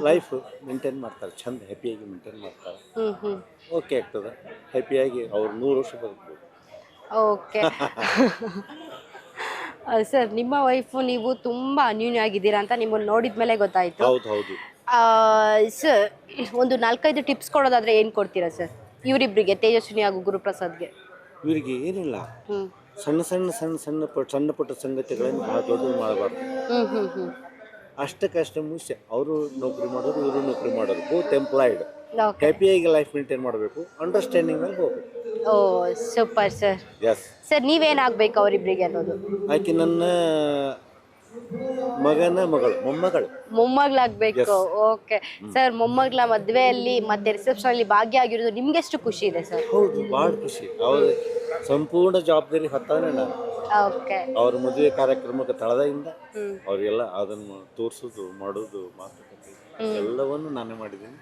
ಲೈಫ್ ಮೇಂಟೈನ್ ಮಾಡ್ತಾರೆ, ಚಂದ ಹ್ಯಾಪಿಯಾಗಿ ಮೇಂಟೈನ್ ಮಾಡ್ತಾರೆ. ಓಕೆ ಆಗ್ತದೆ, ಹ್ಯಾಪಿಯಾಗಿ ಅವ್ರು 100 ವರ್ಷ ಬದುಕ್ಬೋದು. ಓಕೆ ಸರ್, ನಿಮ್ಮ ವೈಫು ನೀವು ತುಂಬಾ ಅನ್ಯೂನ್ಯ ಆಗಿದ್ದೀರಾ ಅಂತ ನಿಮ್ಮನ್ನು ನೋಡಿದ ಮೇಲೆ ಗೊತ್ತಾಯ್ತು. ಹೌದು. ಸರ್, ಒಂದು 4-5 ಟಿಪ್ಸ್ ಕೊಡೋದಾದ್ರೆ ಏನು ಕೊಡ್ತೀರಾ ಸರ್ ಇವರಿಬ್ಬರಿಗೆ, ತೇಜಸ್ವಿನಿ ಹಾಗೂ ಗುರುಪ್ರಸಾದ್ಗೆ? ಇವರಿಗೆ ಏನಿಲ್ಲ, ಸಣ್ಣ ಪುಟ್ಟ ಸಂಗತಿಗಳನ್ನು ಭಾಳ ದೊಡ್ಡದು ಮಾಡಬಾರ್ದು. ಅಷ್ಟಕ್ಕಷ್ಟೇ ಮುಖ್ಯ. ಅವರು ನೌಕರಿ ಮಾಡೋರು, ಇವರು ನೌಕರಿ ಮಾಡೋರು, ಬೋತ್ ಎಂಪ್ಲಾಯ್ಡ್. ಹ್ಯಾಪಿಯಾಗಿ ಲೈಫ್ ಮೇಂಟೈನ್ ಮಾಡಬೇಕು, ಅಂಡರ್ಸ್ಟ್ಯಾಂಡಿಂಗ್ ಮೇಲೆ ಹೋಗ್ಬೇಕು. ಓ ಸೂಪರ್ ಸರ್. ಎಸ್ ಸರ್, ನೀವೇನಾಗಬೇಕು ಅವರಿಬ್ಬರಿಗೆ ಅನ್ನೋದು? ಆಕೆ ನನ್ನ ಮಗನ ಮಗಳು, ಮೊಮ್ಮಗಳಾಗಬೇಕು. ಓಕೆ ಸರ್, ಮೊಮ್ಮಗಳ ಮದುವೆಯಲ್ಲಿ ಮತ್ತೆ ರಿಸೆಪ್ಷನ್ ಅಲ್ಲಿ ಭಾಗಿಯಾಗಿರೋದು ನಿಮ್ಗೆ ಎಷ್ಟು ಖುಷಿ ಇದೆ ಸರ್? ಹೌದು, ಭಾಳ ಖುಷಿ. ಅವ್ರ ಸಂಪೂರ್ಣ ಜವಾಬ್ದಾರಿ ಹೊತ್ತಾನೆ ನಾನು. ಓಕೆ. ಅವ್ರ ಮದುವೆ ಕಾರ್ಯಕ್ರಮಕ್ಕೆ ತಳದಿಂದ ಅವ್ರಿಗೆಲ್ಲ ಅದನ್ನು ತೋರಿಸೋದು, ಮಾಡೋದು, ಮಾತುಕತೆ ಎಲ್ಲವನ್ನು ನಾನೇ ಮಾಡಿದ್ದೀನಿ.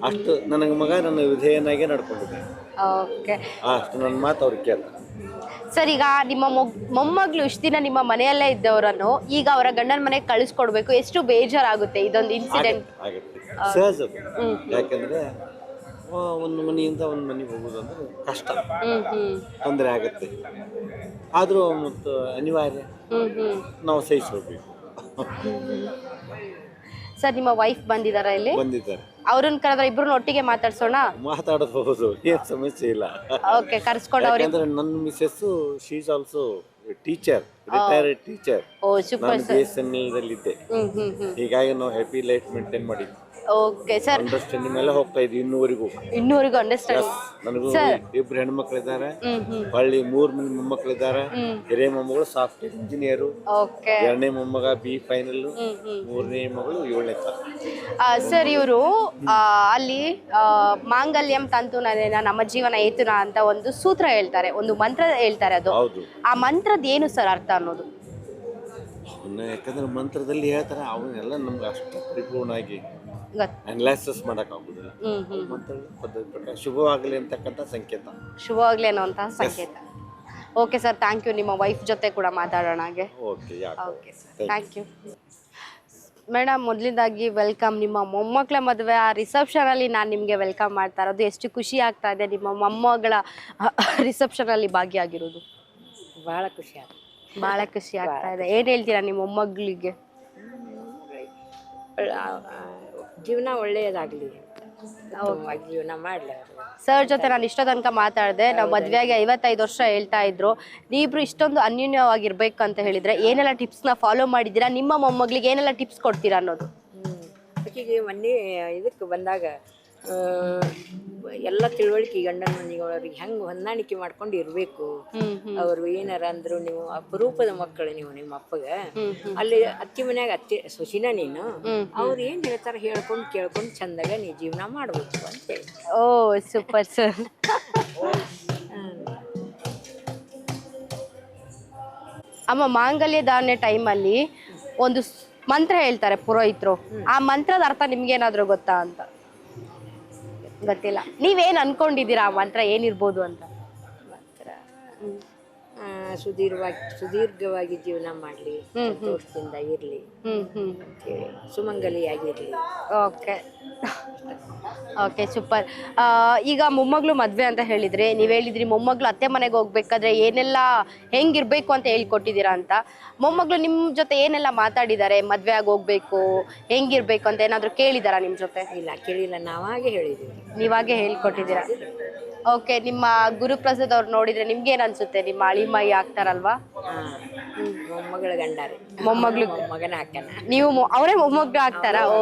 ಅಷ್ಟು ನನಗೆ ಮಗ ನನ್ನ ವಿಧೇಯನಾಗೆ ನಡ್ಕೊಂಡಿದ್ದೇನೆ. ಓಕೆ. ಅಷ್ಟು ನನ್ನ ಮಾತು ಅವ್ರಿಗೆ ಕೇಳ್ತಾರೆ. ಸರ್, ಈಗ ನಿಮ್ಮ ಮೊಮ್ಮಗಳು ಇಷ್ಟು ದಿನ ನಿಮ್ಮ ಮನೆಯಲ್ಲೇ ಇದ್ದವರನ್ನು ಈಗ ಅವರ ಗಂಡನ ಮನೆಗೆ ಕಳಿಸ್ಕೊಡ್ಬೇಕು, ಎಷ್ಟು ಬೇಜಾರಾಗುತ್ತೆ ಇದೊಂದು ಇನ್ಸಿಡೆಂಟ್? ಆಗುತ್ತೆ, ಸಹಜ. ಯಾಕಂದ್ರೆ ಒಂದು ಮನೆಯಿಂದ ಒಂದು ಮನೆಗೆ ಹೋಗೋದು ಅಂದ್ರೆ ಕಷ್ಟ, ತೊಂದರೆ ಆಗುತ್ತೆ. ಆದರೂ ಮತ್ತು ಅನಿವಾರ್ಯ, ನಾವು ಸಹಿಸಬೇಕು. ಸರ್, ನಿಮ್ಮ ವೈಫ್ ಬಂದಿದಾರ ಇಲ್ಲಿ? ಬಂದಿದ್ದಾರೆ. ಅವ್ರನ್ನ ಕರೆದ್ರೆ ಇಬ್ರು ಒಟ್ಟಿಗೆ ಮಾತಾಡ್ಸೋಣ? ಮಾತಾಡಬಹುದು, ಏನು ಸಮಸ್ಯೆ ಇಲ್ಲ. ಓಕೆ, ಕರ್ಸ್ಕೊಂಡು ಅವ್ರಿಗೆ. ಯಾಕಂದ್ರೆ ನನ್ನ missus she is also teacher, retired teacher. Oh super sir. BSNL ಇದ್ದೆ. ಹೀಗಾಗಿ ನಾವು ಹ್ಯಾಪಿ ಲೈಫ್ ಮೇಂಟೈನ್ ಮಾಡಿದ್ವಿ. Okay sir. ಅಂಡರ್ಸ್ಟ್ಯಾಂಡಿಂಗ್ ಮೇಲೆ ಹೋಗ್ತಾ ಇದ್ವಿ ಇನ್ನೂವರೆಗೂ ಅಂಡರ್ಸ್ಟ್ಯಾಂಡಿಂಗ್. ನನಗೂ 2 ಹೆಣ್ಮಕ್ಳಿದ್ದಾರೆ, ಹೊಳ್ಳಿ 3 ಮೊಮ್ಮಕ್ಳಿದ್ದಾರೆ. ಹಿರಿಯ ಮೊಮ್ಮಗಳು ಸಾಫ್ಟ್ವೇರ್ ಇಂಜಿನಿಯರು, ಓಕೆ. 2ನೇ ಮೊಮ್ಮಗ B ಫೈನಲ್, 3ನೇ ಮಗಳು 7ನೇ ಕ್ಲಾಸ್. ಸರ್, ಇವರು ಅಲ್ಲಿ ಮಾಂಗಲ್ಯಂ ತಂತು ನಮ್ಮ ಜೀವನ ಏತುನ ಅಂತ ಒಂದು ಸೂತ್ರ ಹೇಳ್ತಾರೆ, ಒಂದು ಮಂತ್ರ ಹೇಳ್ತಾರೆ. ಅದು ಆ ಮಂತ್ರದ ಏನು ಸರ್ ಅರ್ಥ ಅನ್ನೋದು? ಯಾಕಂದ್ರೆ ಮಂತ್ರದಲ್ಲಿ ಹೇಳ್ತಾರೆ, ಅವನ್ನೆಲ್ಲ ನಮ್ಗೆ ಅಷ್ಟು ಪರಿಪೂರ್ಣವಾಗಿ ಅನಲೈಸಿಸ್ ಮಾಡೋಕ್ಕಾಗೋದಿಲ್ಲ. ಮಂತ್ರದ ಪದ್ಧತಿ ಪ್ರಕಾರ ಶುಭವಾಗಲಿ ಅಂತಕ್ಕಂಥ ಸಂಕೇತ, ಶುಭವಾಗಲಿ ಅನ್ನುವಂತಹ ಸಂಕೇತ. Okay sir, thank you. ನಿಮ್ಮ ವೈಫ್ ಜೊತೆ ಕೂಡ ಮಾತಾಡೋಣ ಹಾಗೆ. Okay okay sir, thank you. Madam ಮೊದಲಿಂದಾಗಿ ವೆಲ್ಕಮ್. ನಿಮ್ಮ ಮೊಮ್ಮಕ್ಕಳ ಮದುವೆ ಆ ರಿಸೆಪ್ಷನಲ್ಲಿ ನಾನು ನಿಮಗೆ ವೆಲ್ಕಮ್ ಮಾಡ್ತಾ ಇರೋದು. ಎಷ್ಟು ಖುಷಿ ಆಗ್ತಾ ಇದೆ ನಿಮ್ಮ ಮೊಮ್ಮಗಳ ರಿಸೆಪ್ಷನಲ್ಲಿ ಭಾಗಿಯಾಗಿರೋದು. ಭಾಳ ಖುಷಿ ಆಯ್ತು. ಭಾಳ ಖುಷಿ ಆಗ್ತಾ ಇದೆ. ಏನು ಹೇಳ್ತೀರಾ ನಿಮ್ಮ ಮೊಮ್ಮಗಳಿಗೆ? ಜೀವನ ಒಳ್ಳೆಯದಾಗಲಿ, ಜೀವನ ಮಾಡಲಿ. ಸರ್ ಜೊತೆ ನಾನು ಇಷ್ಟ ತನಕ ಮಾತಾಡಿದೆ. ನಾವು ಮದುವೆಗೆ 55 ವರ್ಷ ಹೇಳ್ತಾ ಇದ್ರು. ನೀವಿಬ್ರು ಇಷ್ಟೊಂದು ಅನ್ಯೂನ್ಯವಾಗಿರ್ಬೇಕು ಅಂತ ಹೇಳಿದ್ರೆ ಏನೆಲ್ಲ ಟಿಪ್ಸ್ನ ಫಾಲೋ ಮಾಡಿದ್ದೀರಾ? ನಿಮ್ಮ ಮೊಮ್ಮಗಳಿಗೆ ಏನೆಲ್ಲ ಟಿಪ್ಸ್ ಕೊಡ್ತೀರಾ ಅನ್ನೋದು? ಆಕೆಗೆ ಮೊನ್ನೆ ಇದಕ್ಕೆ ಬಂದಾಗ ಎಲ್ಲ ತಿಳುವಳಿಕೆ ಗಂಡನ ಮನೆಗಳವ್ರಿಗೆ ಹೆಂಗೆ ಹೊಂದಾಣಿಕೆ ಮಾಡ್ಕೊಂಡು ಇರಬೇಕು. ಅವರು ಏನಾರ ಅಂದ್ರು ನೀವು ಅಪರೂಪದ ಮಕ್ಕಳು ನೀವು ನಿಮ್ಮ ಅಪ್ಪಗೆ. ಅಲ್ಲಿ ಅತ್ತಿ ಮನ್ಯಾಗ ಅತ್ತಿ ಸೊಸಿನ ನೀನು, ಅವ್ರು ಏನು ಹೇಳ್ತಾರೆ ಹೇಳ್ಕೊಂಡು ಕೇಳ್ಕೊಂಡು ಚಂದಾಗ ನೀ ಜೀವನ ಮಾಡ್ಬೇಕು ಅಂತೇಳಿ. ಓ ಸೂಪರ್ ಸರ್. ಅಮ್ಮ, ಮಾಂಗಲ್ಯ ಧಾರಣೆ ಟೈಮಲ್ಲಿ ಒಂದು ಮಂತ್ರ ಹೇಳ್ತಾರೆ ಪುರೋಹಿತರು. ಆ ಮಂತ್ರದ ಅರ್ಥ ನಿಮ್ಗೇನಾದ್ರೂ ಗೊತ್ತಾ ಅಂತ? ಗೊತ್ತಿಲ್ಲ. ನೀವೇನ್ ಅನ್ಕೊಂಡಿದ್ದೀರಾ ಆ ಮಂತ್ರ ಏನಿರ್ಬೋದು ಅಂತ? ಸುದೀರ್ಘವಾಗಿ ಜೀವನ ಮಾಡಲಿ, ಸಂತೋಷದಿಂದ ಇರಲಿ ಅಂತೇಳಿ, ಸುಮಂಗಲಿಯಾಗಿರಲಿ. Okay okay super. ಈಗ ಮೊಮ್ಮಗಳು ಮದ್ವೆ ಅಂತ ಹೇಳಿದ್ರಿ, ನೀವ್ ಹೇಳಿದ್ರಿ ಮೊಮ್ಮಗಳು ಅತ್ತೆ ಮನೆಗೆ ಹೋಗ್ಬೇಕಾದ್ರೆ ಏನೆಲ್ಲ ಹೆಂಗಿರ್ಬೇಕು ಅಂತ ಹೇಳ್ಕೊಟ್ಟಿದ್ದೀರಾ ಅಂತ. ಮೊಮ್ಮಗಳು ನಿಮ್ ಜೊತೆ ಏನೆಲ್ಲ ಮಾತಾಡಿದ್ದಾರೆ? ಮದ್ವೆ ಆಗಿ ಹೋಗ್ಬೇಕು, ಹೆಂಗಿರ್ಬೇಕು ಅಂತ ಏನಾದ್ರು ಕೇಳಿದಾರ ನಿಮ್ ಜೊತೆ? ಇಲ್ಲ, ಕೇಳಿಲ್ಲ, ನಾವಾಗೆ ಹೇಳಿದ್ದೀವಿ. ನೀವಾಗೆ ಹೇಳ್ಕೊಟ್ಟಿದ್ದೀರಾ. ಓಕೆ. ನಿಮ್ಮ ಗುರುಪ್ರಸಾದ್ ಅವ್ರು ನೋಡಿದ್ರೆ ನಿಮ್ಗೆ ಏನ್ ಅನ್ಸುತ್ತೆ? ನಿಮ್ಮ ಅಳಿಮೈ ಆಗ್ತಾರಲ್ವಾ? ಮೊಮ್ಮಗಳ ಗಂಡಾರೆ, ಮೊಮ್ಮಗಳು ಮಗನ ಹಾಕನ, ನೀವು ಅವರೇ ಮೊಮ್ಮಗಳು ಆಗ್ತಾರಾ? ಓ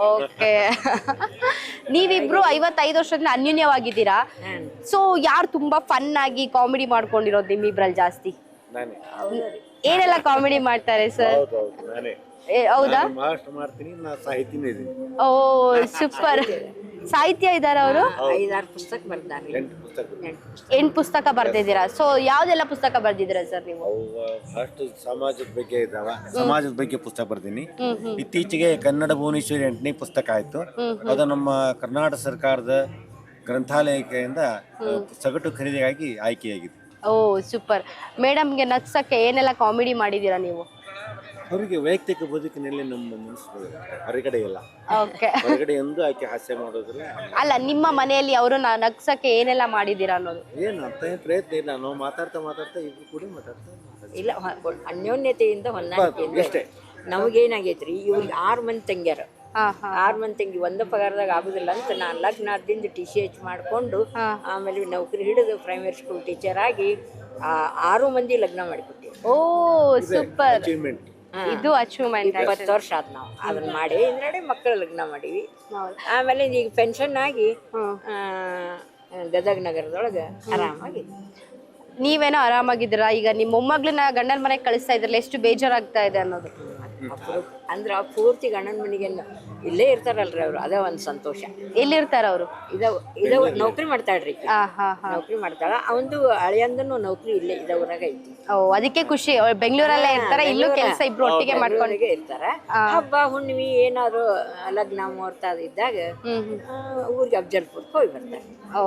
ಓಕೆ. ನೀವಿಬ್ರು 55 ವರ್ಷದಿಂದ ಅನ್ಯೂನ್ಯವಾಗಿದ್ದೀರಾ. ಸೊ ಯಾರು ತುಂಬಾ ಫನ್ ಆಗಿ ಕಾಮಿಡಿ ಮಾಡ್ಕೊಂಡಿರೋದು ನಿಮ್ಮಿಬ್ರಲ್ಲಿ ಜಾಸ್ತಿ? ಏನೆಲ್ಲ ಕಾಮಿಡಿ ಮಾಡ್ತಾರೆ ಸರ್? ಹೌದಾ? ಮಾಡ್ತೀನಿ, ನಾ ಸಾಹಿತಿನೂ ಇದೀನಿ. ಓ ಸೂಪರ್. ಸಾಹಿತ್ಯ ಇದಾರ ಅವರು? 5-6 ಪುಸ್ತಕ ಬರ್ತಾರೆ. 8 ಪುಸ್ತಕ ಬರ್ದಿದ್ದೀರಾ. ಸೊ ಯಾವ್ದೆಲ್ಲ ಪುಸ್ತಕ ಬರ್ದಿದ್ದೀರಾ ಸರ್ ನೀವು? ಬಹಳಷ್ಟು ಸಮಾಜದ ಬಗ್ಗೆ ಇದಾವ. ಸಮಾಜದ ಬಗ್ಗೆ ಪುಸ್ತಕ ಬರ್ತೀನಿ. ಇತ್ತೀಚೆಗೆ ಕನ್ನಡ ಭುವನೇಶ್ವರಿ 8ನೇ ಪುಸ್ತಕ ಆಯ್ತು. ಅದು ನಮ್ಮ ಕರ್ನಾಟಕ ಸರ್ಕಾರದ ಗ್ರಂಥಾಲಯದಿಂದ ಸಗಟು ಖರೀದಿಗಾಗಿ ಆಯ್ಕೆಯಾಗಿದೆ. ಓ ಸೂಪರ್. ಮೇಡಮ್ಗೆ ನಗ್ಸಕ್ಕೆ ಏನೆಲ್ಲ ಕಾಮಿಡಿ ಮಾಡಿದ್ದೀರಾ ನೀವು? ಅವರಿಗೆ ವೈಯಕ್ತಿಕ ಬದುಕಿನಲ್ಲಿ ನಮ್ಮ ಮನಸ್ಸು ಹೊರಗಡೆ ಇಲ್ಲ. ಓಕೆ. ಹೊರಗಡೆ ಎಂದು ಆಕೆ ಹಾಸ್ಯ ಮಾಡೋದಿಲ್ಲ. ಅಲ್ಲ, ನಿಮ್ಮ ಮನೆಯಲ್ಲಿ ಅವರು ನಗ್ಸಕ್ಕೆ ಏನೆಲ್ಲ ಮಾಡಿದ್ದೀರಾ ಅನ್ನೋದು? ಏನು ಅಂತ ಪ್ರಯತ್ನ ಇಲ್ಲ. ನಾವು ಮಾತಾಡ್ತಾ ಇಬ್ರು ಕೂಡ ಮಾತಾಡ್ತಾ ಇಲ್ಲ, ಅನ್ಯೋನ್ಯತೆಯಿಂದ ಹೊಂದಾಣಿಕೆಯಿಂದ ಅಷ್ಟೇ. ನಮಗೇನಾಗೈತ್ರಿ, ಇವ್ರಿಗೆ 6 ಮಂದಿ ತಂಗ್ಯಾರ. 6 ಮಂದಿ ತಂಗಿ ಒಂದೇ ಪಗಾರದಾಗ ಆಗುದಿಲ್ಲ ಅಂತ ನಾನು ಲಗ್ನದಿಂದ TCH ಮಾಡಿಕೊಂಡು ಆಮೇಲೆ ನೌಕರಿ ಹಿಡಿದು ಪ್ರೈಮರಿ ಸ್ಕೂಲ್ ಟೀಚರ್ ಆಗಿ 6 ಮಂದಿ ಲಗ್ನ ಮಾಡಿಕೊಟ್ಟಿವಿ. ಓ ಸೂಪರ್. ಅಚೀವ್ಮೆಂಟ್. ಇದು ಅಚೀವ್ಮೆಂಟ್. 20 ವರ್ಷ ಆದ್ ನಾವು ಅದನ್ನ ಮಾಡಿ ಇಂದ್ರಡೆ ಮಕ್ಕಳ ಲಗ್ನ ಮಾಡೀವಿ. ಆಮೇಲೆ ಈಗ ಪೆನ್ಷನ್ ಆಗಿ ಗದಗ ನಗರದೊಳಗೆ ಆರಾಮಾಗಿ. ನೀವೇನೋ ಆರಾಮಾಗಿದ್ದೀರಾ? ಈಗ ನಿಮ್ಮ ಮೊಮ್ಮಗಳನ್ನ ಗಂಡನ ಮನೆಗೆ ಕಳಿಸ್ತಾ ಇದ್ರಲ್ಲ, ಎಷ್ಟು ಬೇಜಾರಾಗ್ತಾ ಇದೆ ಅನ್ನೋದು? ಅಂದ್ರೆ ಪೂರ್ತಿ ಗಂಡನ ಮನೆಗೆ ಇಲ್ಲೇ ಇರ್ತಾರಲ್ರಿ ಅವ್ರು, ಅದೇ ಒಂದು ಸಂತೋಷ. ಎಲ್ಲಿರ್ತಾರ ಅವರು? ಇದ ನೌಕರಿ ಮಾಡ್ತಾಳ್ರಿ, ನೌಕರಿ ಮಾಡ್ತಾಳ. ಅವಂದು ಹಳೆಯಂದನು ನೌಕರಿ ಇಲ್ಲೇ ಇದ ಊರಾಗ ಐತಿ. ಓ, ಅದಕ್ಕೆ ಖುಷಿ. ಬೆಂಗಳೂರಲ್ಲೇ ಇರ್ತಾರೆ, ಇಲ್ಲೂ ಕೆಲಸ ಇಬ್ರು ಒಟ್ಟಿಗೆ ಮಾಡ್ಕೊಂಡು ಇರ್ತಾರ. ಹಬ್ಬ ಹುಣ್ಣಿಮೆ ಏನಾದ್ರು ಲಗ್ನ ಮುಹೂರ್ತ ಇದ್ದಾಗ ಊರಿಗೆ ಅಫ್ಜಲ್ಪುರಕ್ಕೆ ಹೋಗಿ ಬರ್ತಾರೆ. ಓ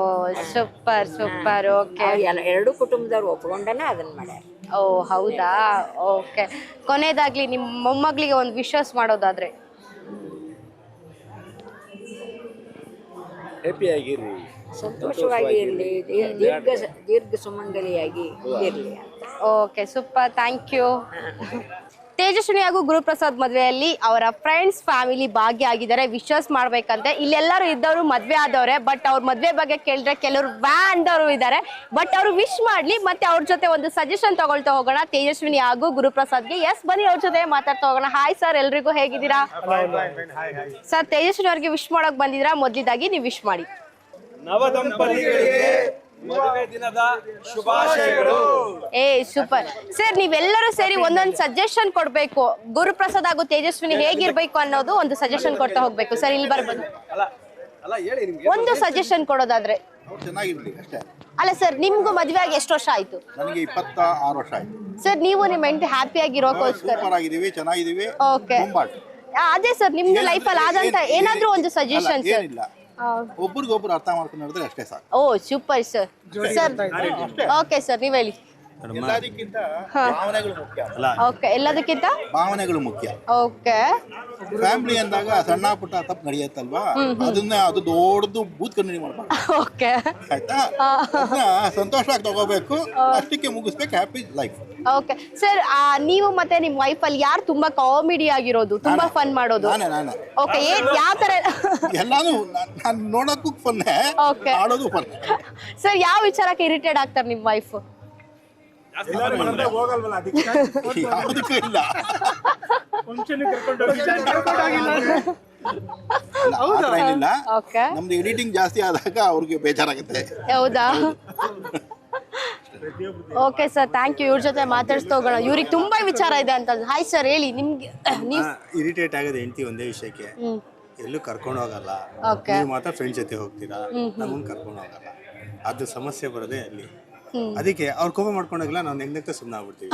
ಸೂಪರ್ ಸೂಪರ್. ಓಕೆ. 2 ಕುಟುಂಬದವ್ರು ಒಪ್ಕೊಂಡನ ಅದನ್ನ ಮಾಡ್ಯಾರ. ಓ ಹೌದಾ? ಓಕೆ. ಕೊನೆಯದಾಗ್ಲಿ ನಿಮ್ಮ ಮೊಮ್ಮಗಳಿಗೆ ಒಂದು ವಿಶ್ವಾಸ ಮಾಡೋದಾದ್ರೆ? ಹ್ಯಾಪಿ ಆಗಿರ್ರಿ, ಸಂತೋಷವಾಗಿ ಇರಲಿ, ದೀರ್ಘ ಸುಮಂಗಲಿಯಾಗಿ ಇರಲಿ. Okay super, thank you. Tejaswini ಹಾಗೂ ಗುರುಪ್ರಸಾದ್ ಮದುವೆಯಲ್ಲಿ ಅವರ ಫ್ರೆಂಡ್ಸ್ ಫ್ಯಾಮಿಲಿ ಭಾಗಿಯಾಗಿದ್ದಾರೆ. ವಿಶ್ವಾಸ ಮಾಡ್ಬೇಕಂತೆ ಇಲ್ಲೆಲ್ಲರೂ ಇದ್ದವರು ಮದ್ವೆ ಆದವ್ರೆ. ಬಟ್ ಅವ್ರ ಮದ್ವೆ ಬಗ್ಗೆ ಕೇಳಿದ್ರೆ ಕೆಲವರು ವ್ಯಾಂಡವರು ಇದ್ದಾರೆ. ಬಟ್ ಅವರು ವಿಶ್ ಮಾಡ್ಲಿ, ಮತ್ತೆ ಅವ್ರ ಜೊತೆ ಒಂದು ಸಜೆಷನ್ ತಗೊಳ್ತಾ ಹೋಗೋಣ ತೇಜಸ್ವಿನಿ ಹಾಗೂ ಗುರುಪ್ರಸಾದ್ಗೆ. ಎಸ್ ಬನ್ನಿ, ಅವ್ರ ಜೊತೆ ಮಾತಾಡ್ತಾ ಹೋಗೋಣ. ಹಾಯ್ ಸರ್, ಎಲ್ರಿಗೂ ಹೇಗಿದ್ದೀರಾ ಸರ್? ತೇಜಸ್ವಿನಿ ಅವ್ರಿಗೆ ವಿಶ್ ಮಾಡೋಕ್ ಬಂದಿದ್ದೀರಾ? ಮೊದಲಿದಾಗಿ ನೀವು ವಿಶ್ ಮಾಡಿ. ನವದಂಪತಿಗಳಿಗೆ ಮದುವೆ ದಿನದ ಶುಭಾಶಯಗಳು. ಏ ಸೂಪರ್ ಸರ್. ನೀವೆಲ್ಲರೂ ಸೇರಿ ಒಂದೊಂದು ಸಜೆಷನ್ ಕೊಡ್ಬೇಕು. ಗುರುಪ್ರಸಾದ್ ಹಾಗೂ ತೇಜಸ್ವಿನಿ ಹೇಗಿರ್ಬೇಕು ಅನ್ನೋದು ಒಂದು ಸಜೆಷನ್ ಕೊಡ್ತಾ ಹೋಗ್ಬೇಕು. ಸರ್ ಇಲ್ಲಿ ಬರ್ಬೋದು. ಒಂದು ಸಜೆಷನ್ ಕೊಡೋದಾದ್ರೆ? ಚೆನ್ನಾಗಿರ್ಲಿ ಅಷ್ಟೇ. ಅಲ್ಲ ಸರ್, ನಿಮ್ಗೂ ಮದುವೆ ಆಗಿ ಎಷ್ಟು ವರ್ಷ ಆಯ್ತು? ನನಗೆ 26 ವರ್ಷ ಆಯ್ತು ಸರ್. ನೀವು ನಿಮ್ಮ ಹೆಂಡತಿ ಹ್ಯಾಪಿ ಆಗಿರೋಕೋಸ್ಕರ? ಸೂಪರ್ ಆಗಿದೀವಿ, ಚೆನ್ನಾಗಿದೀವಿ. ಓಕೆ. ಅದೇ ಸರ್, ನಿಮ್ದು ಲೈಫಲ್ಲಿ ಆದಂತ ಏನಾದ್ರೂ ಒಂದು ಸಜೆಷನ್ ಸರ್? ಒಬ್ರಿಗೊಬ್ರು ಅರ್ಥ ಮಾಡ್ಕೊಂಡು ನಡೆದ್ರೆ ಅಷ್ಟೇ ಸಾಕು. Oh super sir. Sir okay sir, ನೀವು ಹೇಳಿ. ಎಲ್ಲದಕ್ಕಿಂತ ಭಾವನೆಗಳು ಮುಖ್ಯ ಅಲ್ಲ, ಓಕೆ, ಎಲ್ಲದಕ್ಕಿಂತ ಭಾವನೆಗಳು ಮುಖ್ಯ. ಓಕೆ. ಫ್ಯಾಮಿಲಿ ಅಂದಾಗ ಸಣ್ಣ ಪುಟ್ಟ ತಪ್ಪು ನಡೆಯುತ್ತಲ್ವಾ, ಅದು ದೊಡ್ಡದು ಬೂತ್ ಕಂಡು ಮಾಡ್ಬಾರ್ದು. ಓಕೆ, ಆಯ್ತಾ? ಅದನ್ನ ಸಂತೋಷವಾಗಿ ತಗೋಬೇಕು, ಅಷ್ಟಕ್ಕೆ ಮುಗಿಸ್ಬೇಕು. Happy life. ಓಕೆ ಸರ್, ನೀವು ಮತ್ತೆ ನಿಮ್ ವೈಫ್ ಅಲ್ಲಿ ಯಾರು ತುಂಬಾ ಕಾಮಿಡಿ ಆಗಿರೋದು, ತುಂಬಾ ಫನ್ ಮಾಡೋದು? ನಾನೇ ಓಕೆ, ಯಾವ ತರ? ಎಲ್ಲಾನು ನಾನು ನೋಡೋಕ್ಕೂ ಫನ್ನೇ, Okay. ಆಡೋದು ಫನ್ನೇ. ಸರ್, ಯಾವ ವಿಚಾರಕ್ಕೆ ಇರಿಟೇಟ್ ಆಗ್ತಾರೆ ನಿಮ್ ವೈಫ್? ಹೋಗಲ್ವಲ್ಲ ಅದಕ್ಕೆ ಯಾವುದಕ್ಕೂ ಇಲ್ಲ. ಫಂಕ್ಷನ್ ಕರ್ಕೊಂಡು ಆ ಥರ ಏನಿಲ್ಲ. ಓಕೆ, ನಮ್ದು ಎಡಿಟಿಂಗ್ ಜಾಸ್ತಿ ಆದಾಗ ಅವ್ರಿಗೆ ಬೇಜಾರಾಗುತ್ತೆ. ಹೌದಾ? Okay sir, thank you. ಇವ್ರ ಜೊತೆ ಮಾತಾಡ್ಸ್ತಾ ಹೋಗೋಣ. ಇವ್ರಿಗೆ ತುಂಬಾ ವಿಚಾರ ಇದೆ ಅಂತ. ಹಾಯ್ ಸರ್, ಹೇಳಿ. ನಿಮ್ಗೆ ನೀವು ಇರಿಟೇಟ್ ಆಗೋದು ಹೆಂಡತಿ ಒಂದೇ ವಿಷಯಕ್ಕೆ, ಎಲ್ಲೂ ಕರ್ಕೊಂಡು ಹೋಗಲ್ಲ. Okay. ನೀವು ಮಾತ್ರ ಫ್ರೆಂಡ್ಸ್ ಜೊತೆ ಹೋಗ್ತೀರಾ, ನಮ್ಮನ್ನ ಕರ್ಕೊಂಡು ಹೋಗಲ್ಲ. ಅದು ಸಮಸ್ಯೆ ಬರೋದೇ ಅಲ್ಲಿ. ಅದಕ್ಕೆ ಅವ್ರು ಕೋಪ ಮಾಡ್ಕೊಂಡಾಗಲ್ಲ ನಾವು ನೆಗ್ನಗ್ತಾ ಸುಮ್ಮನೆ ಆಗ್ಬಿಡ್ತೀವಿ.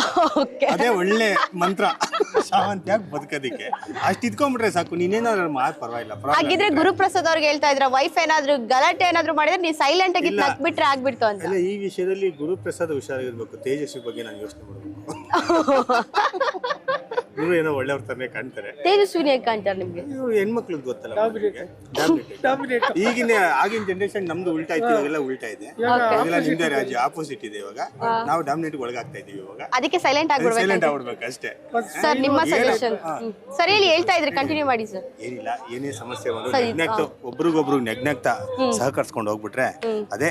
ಅದೇ ಒಳ್ಳೆ ಮಂತ್ರ ಶಾಂತಿಯಾಗಿ ಬದುಕೋದಿಕ್ಕೆ. ಅಷ್ಟು ಇದ್ಕೊಂಡ್ಬಿಟ್ರೆ ಸಾಕು, ನೀನೇನಾದ್ರು ಮಾತು ಪರವಾಗಿಲ್ಲ. ಹಾಗಿದ್ರೆ ಗುರುಪ್ರಸಾದ್ ಅವ್ರಿಗೆ ಹೇಳ್ತಾ ಇದ್ರ, ವೈಫ್ ಏನಾದ್ರು ಗಲಾಟೆ ಏನಾದ್ರು ಮಾಡಿದ್ರೆ ನೀವು ಸೈಲೆಂಟ್ ಆಗಿ ನಕ್ಬಿಟ್ರೆ ಆಗ್ಬಿಡ್ತು ಅಂತ. ಅಲ್ಲ, ಈ ವಿಷಯದಲ್ಲಿ ಗುರುಪ್ರಸಾದ್ ಹುಷಾರಾಗಿರ್ಬೇಕು. ತೇಜಸ್ವಿ ಬಗ್ಗೆ ನಾನು ಯೋಚನೆ ಮಾಡಬೇಕು. ಇವರು ಏನೋ ಒಳ್ಳೆಯವ್ರ ತರನೇ ಕಾಣ್ತಾರೆ. ತೇಜಸ್ವಿನಿ ಹೇಗೆ ಕಾಣ್ತಾರೆ ನಿಮ್ಗೆ? ಇವ್ರು ಹೆಣ್ಮಕ್ಳದ್ದು ಗೊತ್ತಲ್ಲ, ಆಗಿನ ಜನರೇಷನ್ ನಮ್ದು ಉಲ್ಟಾ ಇತ್ತು, ಇವಾಗೆಲ್ಲ ಉಲ್ಟಾ ಇದೆ. ಇವಾಗೆಲ್ಲ ನಿಮ್ದೇ ರಾಜ್ಯ ಆಪೋಸಿಟ್ ಇದೆ. ಇವಾಗ ನಾವು ಡಾಮಿನೇಟ್ ಒಳಗಾಗ್ತಾ ಇದೀವಿ. ಇವಾಗ ಅದಕ್ಕೆ ಸೈಲೆಂಟ್ ಸೈಲೆಂಟ್ ಆಗ್ಬಿಡ್ಬೇಕು ಅಷ್ಟೇ. ಸರ್, ನಿಮ್ಮ ಸಜೆಷನ್ ಸರ್ ಹೇಳಿ, ಹೇಳ್ತಾ ಇದ್ರೆ ಕಂಟಿನ್ಯೂ ಮಾಡಿ ಸರ್. ಏನಿಲ್ಲ, ಏನೇ ಸಮಸ್ಯೆ ಬಂದ್ರು ನೆಗ್ನಾಗ್ತಾ ಒಬ್ರಿಗೊಬ್ರು ನೆಗ್ನಾಗ್ತಾ ಸಹಕರಿಸ್ಕೊಂಡು ಹೋಗ್ಬಿಟ್ರೆ ಅದೇ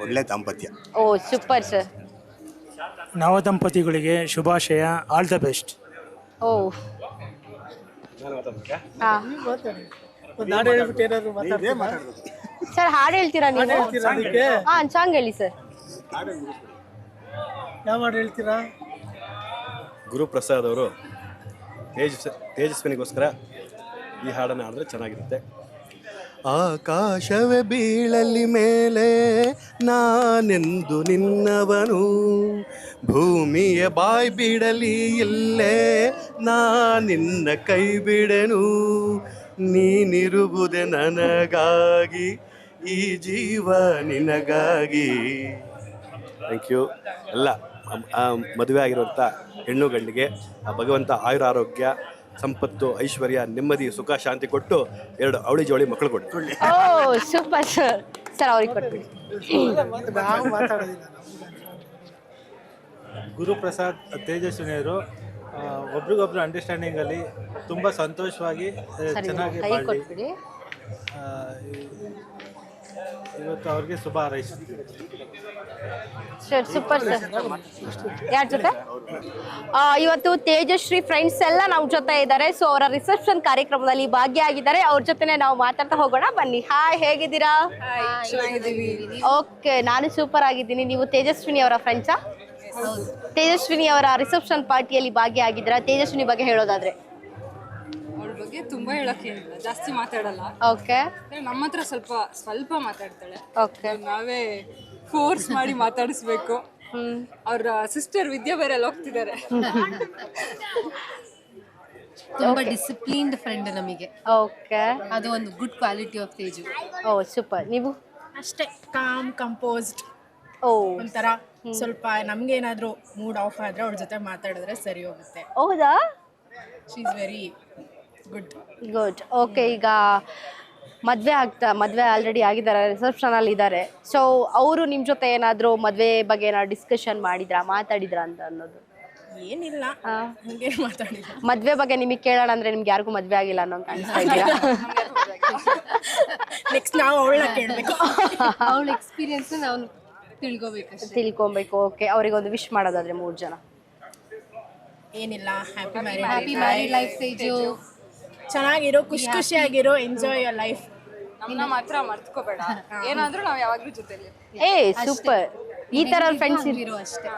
ಒಳ್ಳೆ ದಾಂಪತ್ಯ. Oh, super sir. ನವ ದಂಪತಿಗಳಿಗೆ ಶುಭಾಶಯ. All the best. Oh, sir ಹಾಡು ಹೇಳ್ತೀರಾ ನೀವು? ಹಾ, ಸಾಂಗ್ ಹೇಳಿ ಸರ್. ಯಾವ ಹಾಡು ಹೇಳ್ತೀರಾ? ಗುರುಪ್ರಸಾದ್ ಅವರು ತೇಜಸ್ವಿನಿಗೋಸ್ಕರ ಈ ಹಾಡನ್ನು ಹಾಡಿದ್ರೆ ಚೆನ್ನಾಗಿರುತ್ತೆ. ಆಕಾಶವೇ ಬೀಳಲಿ ಮೇಲೆ ನಾನೆಂದು ನಿನ್ನವನು, ಭೂಮಿಯ ಬಾಯ್ ಬಿಡಲಿ ಇಲ್ಲೇ ನಿನ್ನ ಕೈ ಬಿಡೆನು, ನೀನಿರುವುದೇ ನನಗಾಗಿ, ಈ ಜೀವ ನಿನಗಾಗಿ. Thank you. ಎಲ್ಲ ಮದುವೆ ಆಗಿರುವಂಥ ಹೆಣ್ಣು ಗಂಡಿಗೆ ಆ ಭಗವಂತ ಆಯುರ ಆರೋಗ್ಯ ಸಂಪತ್ತು ಐಶ್ವರ್ಯ ನೆಮ್ಮದಿ ಸುಖ ಶಾಂತಿ ಕೊಟ್ಟು 2 ಅವಳಿ ಜೋಳಿ ಮಕ್ಕಳು ಕೊಟ್ಟು. ಓ, ಸೂಪರ್ ಸರ್. ಸರ್ ಅವ್ರಿಗೆ ಕೊಟ್ಬಿಡಿ. ಗುರುಪ್ರಸಾದ್ ತೇಜಸ್ವಿನಿಯವರು ಒಬ್ರಿಗೊಬ್ರು ಅಂಡರ್ಸ್ಟ್ಯಾಂಡಿಂಗ್ ಅಲ್ಲಿ ತುಂಬಾ ಸಂತೋಷವಾಗಿ ಚೆನ್ನಾಗಿ ಬಾಳಿ. ಇವತ್ತು ಅವ್ರಿಗೆ ಶುಭ ಹಾರೈಸ್ತೀವಿ. Super sir. ಯಾರ ಜೊತೆ? ಇವತ್ತು ತೇಜಶ್ರೀ ಫ್ರೆಂಡ್ಸ್ ಎಲ್ಲ ನಮ್ಮ ಜೊತೆ ಇದ್ದಾರೆ. ಸೊ ಅವರ ರಿಸೆಪ್ಷನ್ ಕಾರ್ಯಕ್ರಮದಲ್ಲಿ ಭಾಗಿಯಾಗಿದ್ದಾರೆ. ಅವ್ರ ಜೊತೆನೆ ನಾವು ಮಾತಾಡ್ತಾ ಹೋಗೋಣ, ಬನ್ನಿ. ಹಾಯ್, ಹೇಗಿದ್ದೀರಾ? ಓಕೆ, ನಾನು ಸೂಪರ್ ಆಗಿದ್ದೀನಿ. ನೀವು ತೇಜಸ್ವಿನಿ ಅವರ ಫ್ರೆಂಡ್ಸಾ? ತೇಜಸ್ವಿನಿ ಅವರ ರಿಸೆಪ್ಷನ್ ಪಾರ್ಟಿಯಲ್ಲಿ ಭಾಗಿಯಾಗಿದ್ದೀರಾ? ತೇಜಸ್ವಿನಿ ಬಗ್ಗೆ ಹೇಳೋದಾದ್ರೆ? ಅವಳ ಬಗ್ಗೆ ತುಂಬಾ ಹೇಳೋಕ್ಕೇನಿಲ್ಲ, ಜಾಸ್ತಿ ಮಾತಾಡಲ್ಲ. ಓಕೆ, ನಮ್ಮ ಹತ್ರ ಸ್ವಲ್ಪ ಮಾತಾಡ್ತಾಳೆ. ಓಕೆ, ನಾವೇ ಫೋರ್ಸ್ ಮಾಡಿ ಮಾತಾಡಿಸ್ಬೇಕು. ಅವ್ರ ಸಿಸ್ಟರ್ ವಿದ್ಯಾ ಬೇರೆ ಅಲ್ಲಿ ಹೋಗ್ತಿದ್ದಾರೆ. ತುಂಬಾ ಡಿಸಿಪ್ಲಿನ್ಡ್ ಫ್ರೆಂಡ್ ನಮಗೆ. ಓಕೆ, ಅದು ಒಂದು good quality of Teju. Oh, super. ನೀವು? ಅಷ್ಟೇ, ಕಾಮ್ ಕಂಪೋಸ್ಡ್. ಓ, ಒಂಥರ ಸ್ವಲ್ಪ ನಮ್ಗೆ ಏನಾದ್ರು ಮೂಡ್ ಆಫ್ ಆದ್ರೆ ಅವ್ರ ಜೊತೆ ಮಾತಾಡಿದ್ರೆ ಸರಿ ಹೋಗುತ್ತೆ. ಹೌದಾ? She is very good. Good. Okay, ಈಗ ಮದುವೆ ಆಲ್ರೆಡಿ ಆಗಿದ್ದಾರೆ, ರಿಸೆಪ್ಷನ್ ಅಲ್ಲಿ ಇದ್ದಾರೆ. ಸೊ ಅವರು ನಿಮ್ಮ ಜೊತೆ ಏನಾದರೂ ಮದುವೆ ಬಗ್ಗೆ ಏನಾದ್ರು ಡಿಸ್ಕಷನ್ ಮಾತಾಡಿದ್ರಾ ಅಂತ ಅನ್ನೋದು? ಏನಿಲ್ಲ, ಹಂಗೆ ಮಾತಾಡಿಲ್ಲ. ಮದುವೆ ಬಗ್ಗೆ ನಿಮಗೆ ಕೇಳೋಣ ಅಂದ್ರೆ ನಿಮ್ಗೆ ಯಾರಿಗೂ ಮದುವೆ ಆಗಿಲ್ಲ ಅನ್ನೋ ಕಾಣಿಸ್ತಾ ಇದೆಯಾ? ನೆಕ್ಸ್ಟ್ ನಾವು ಅವಳನ್ನ ಕೇಳಬೇಕು. ಅವಳ ಎಕ್ಸ್ಪೀರಿಯನ್ಸ್ ನಾವು ತಿಳ್ಕೊಬೇಕು. ಓಕೆ, ಅವರಿಗೊಂದು ವಿಶ್ ಮಾಡೋದಾದ್ರೆ 3 ಜನ? ಏನಿಲ್ಲ, ಹ್ಯಾಪಿ ಮ್ಯಾರಿಡ್ ಲೈಫ್ ತೇಜು. ಚೆನ್ನಾಗಿರೋ, ಖುಷಿಯಾಗಿರೋ, ಎಂಜಾಯ್ ಯೋರ್ ಲೈಫ್. ನಮ್ಮನ್ನ ಮಾತ್ರ ಮರ್ತ್ಕೋಬೇಡ, ಏನಾದ್ರೂ ನಾವು ಯಾವಾಗ್ಲೂ ಜೊತೆಲಿ. ಏ, ಸೂಪರ್. ಈ ತರ ಫ್ರೆಂಡ್ಸ್ ಇರೋ ಅಷ್ಟೇ.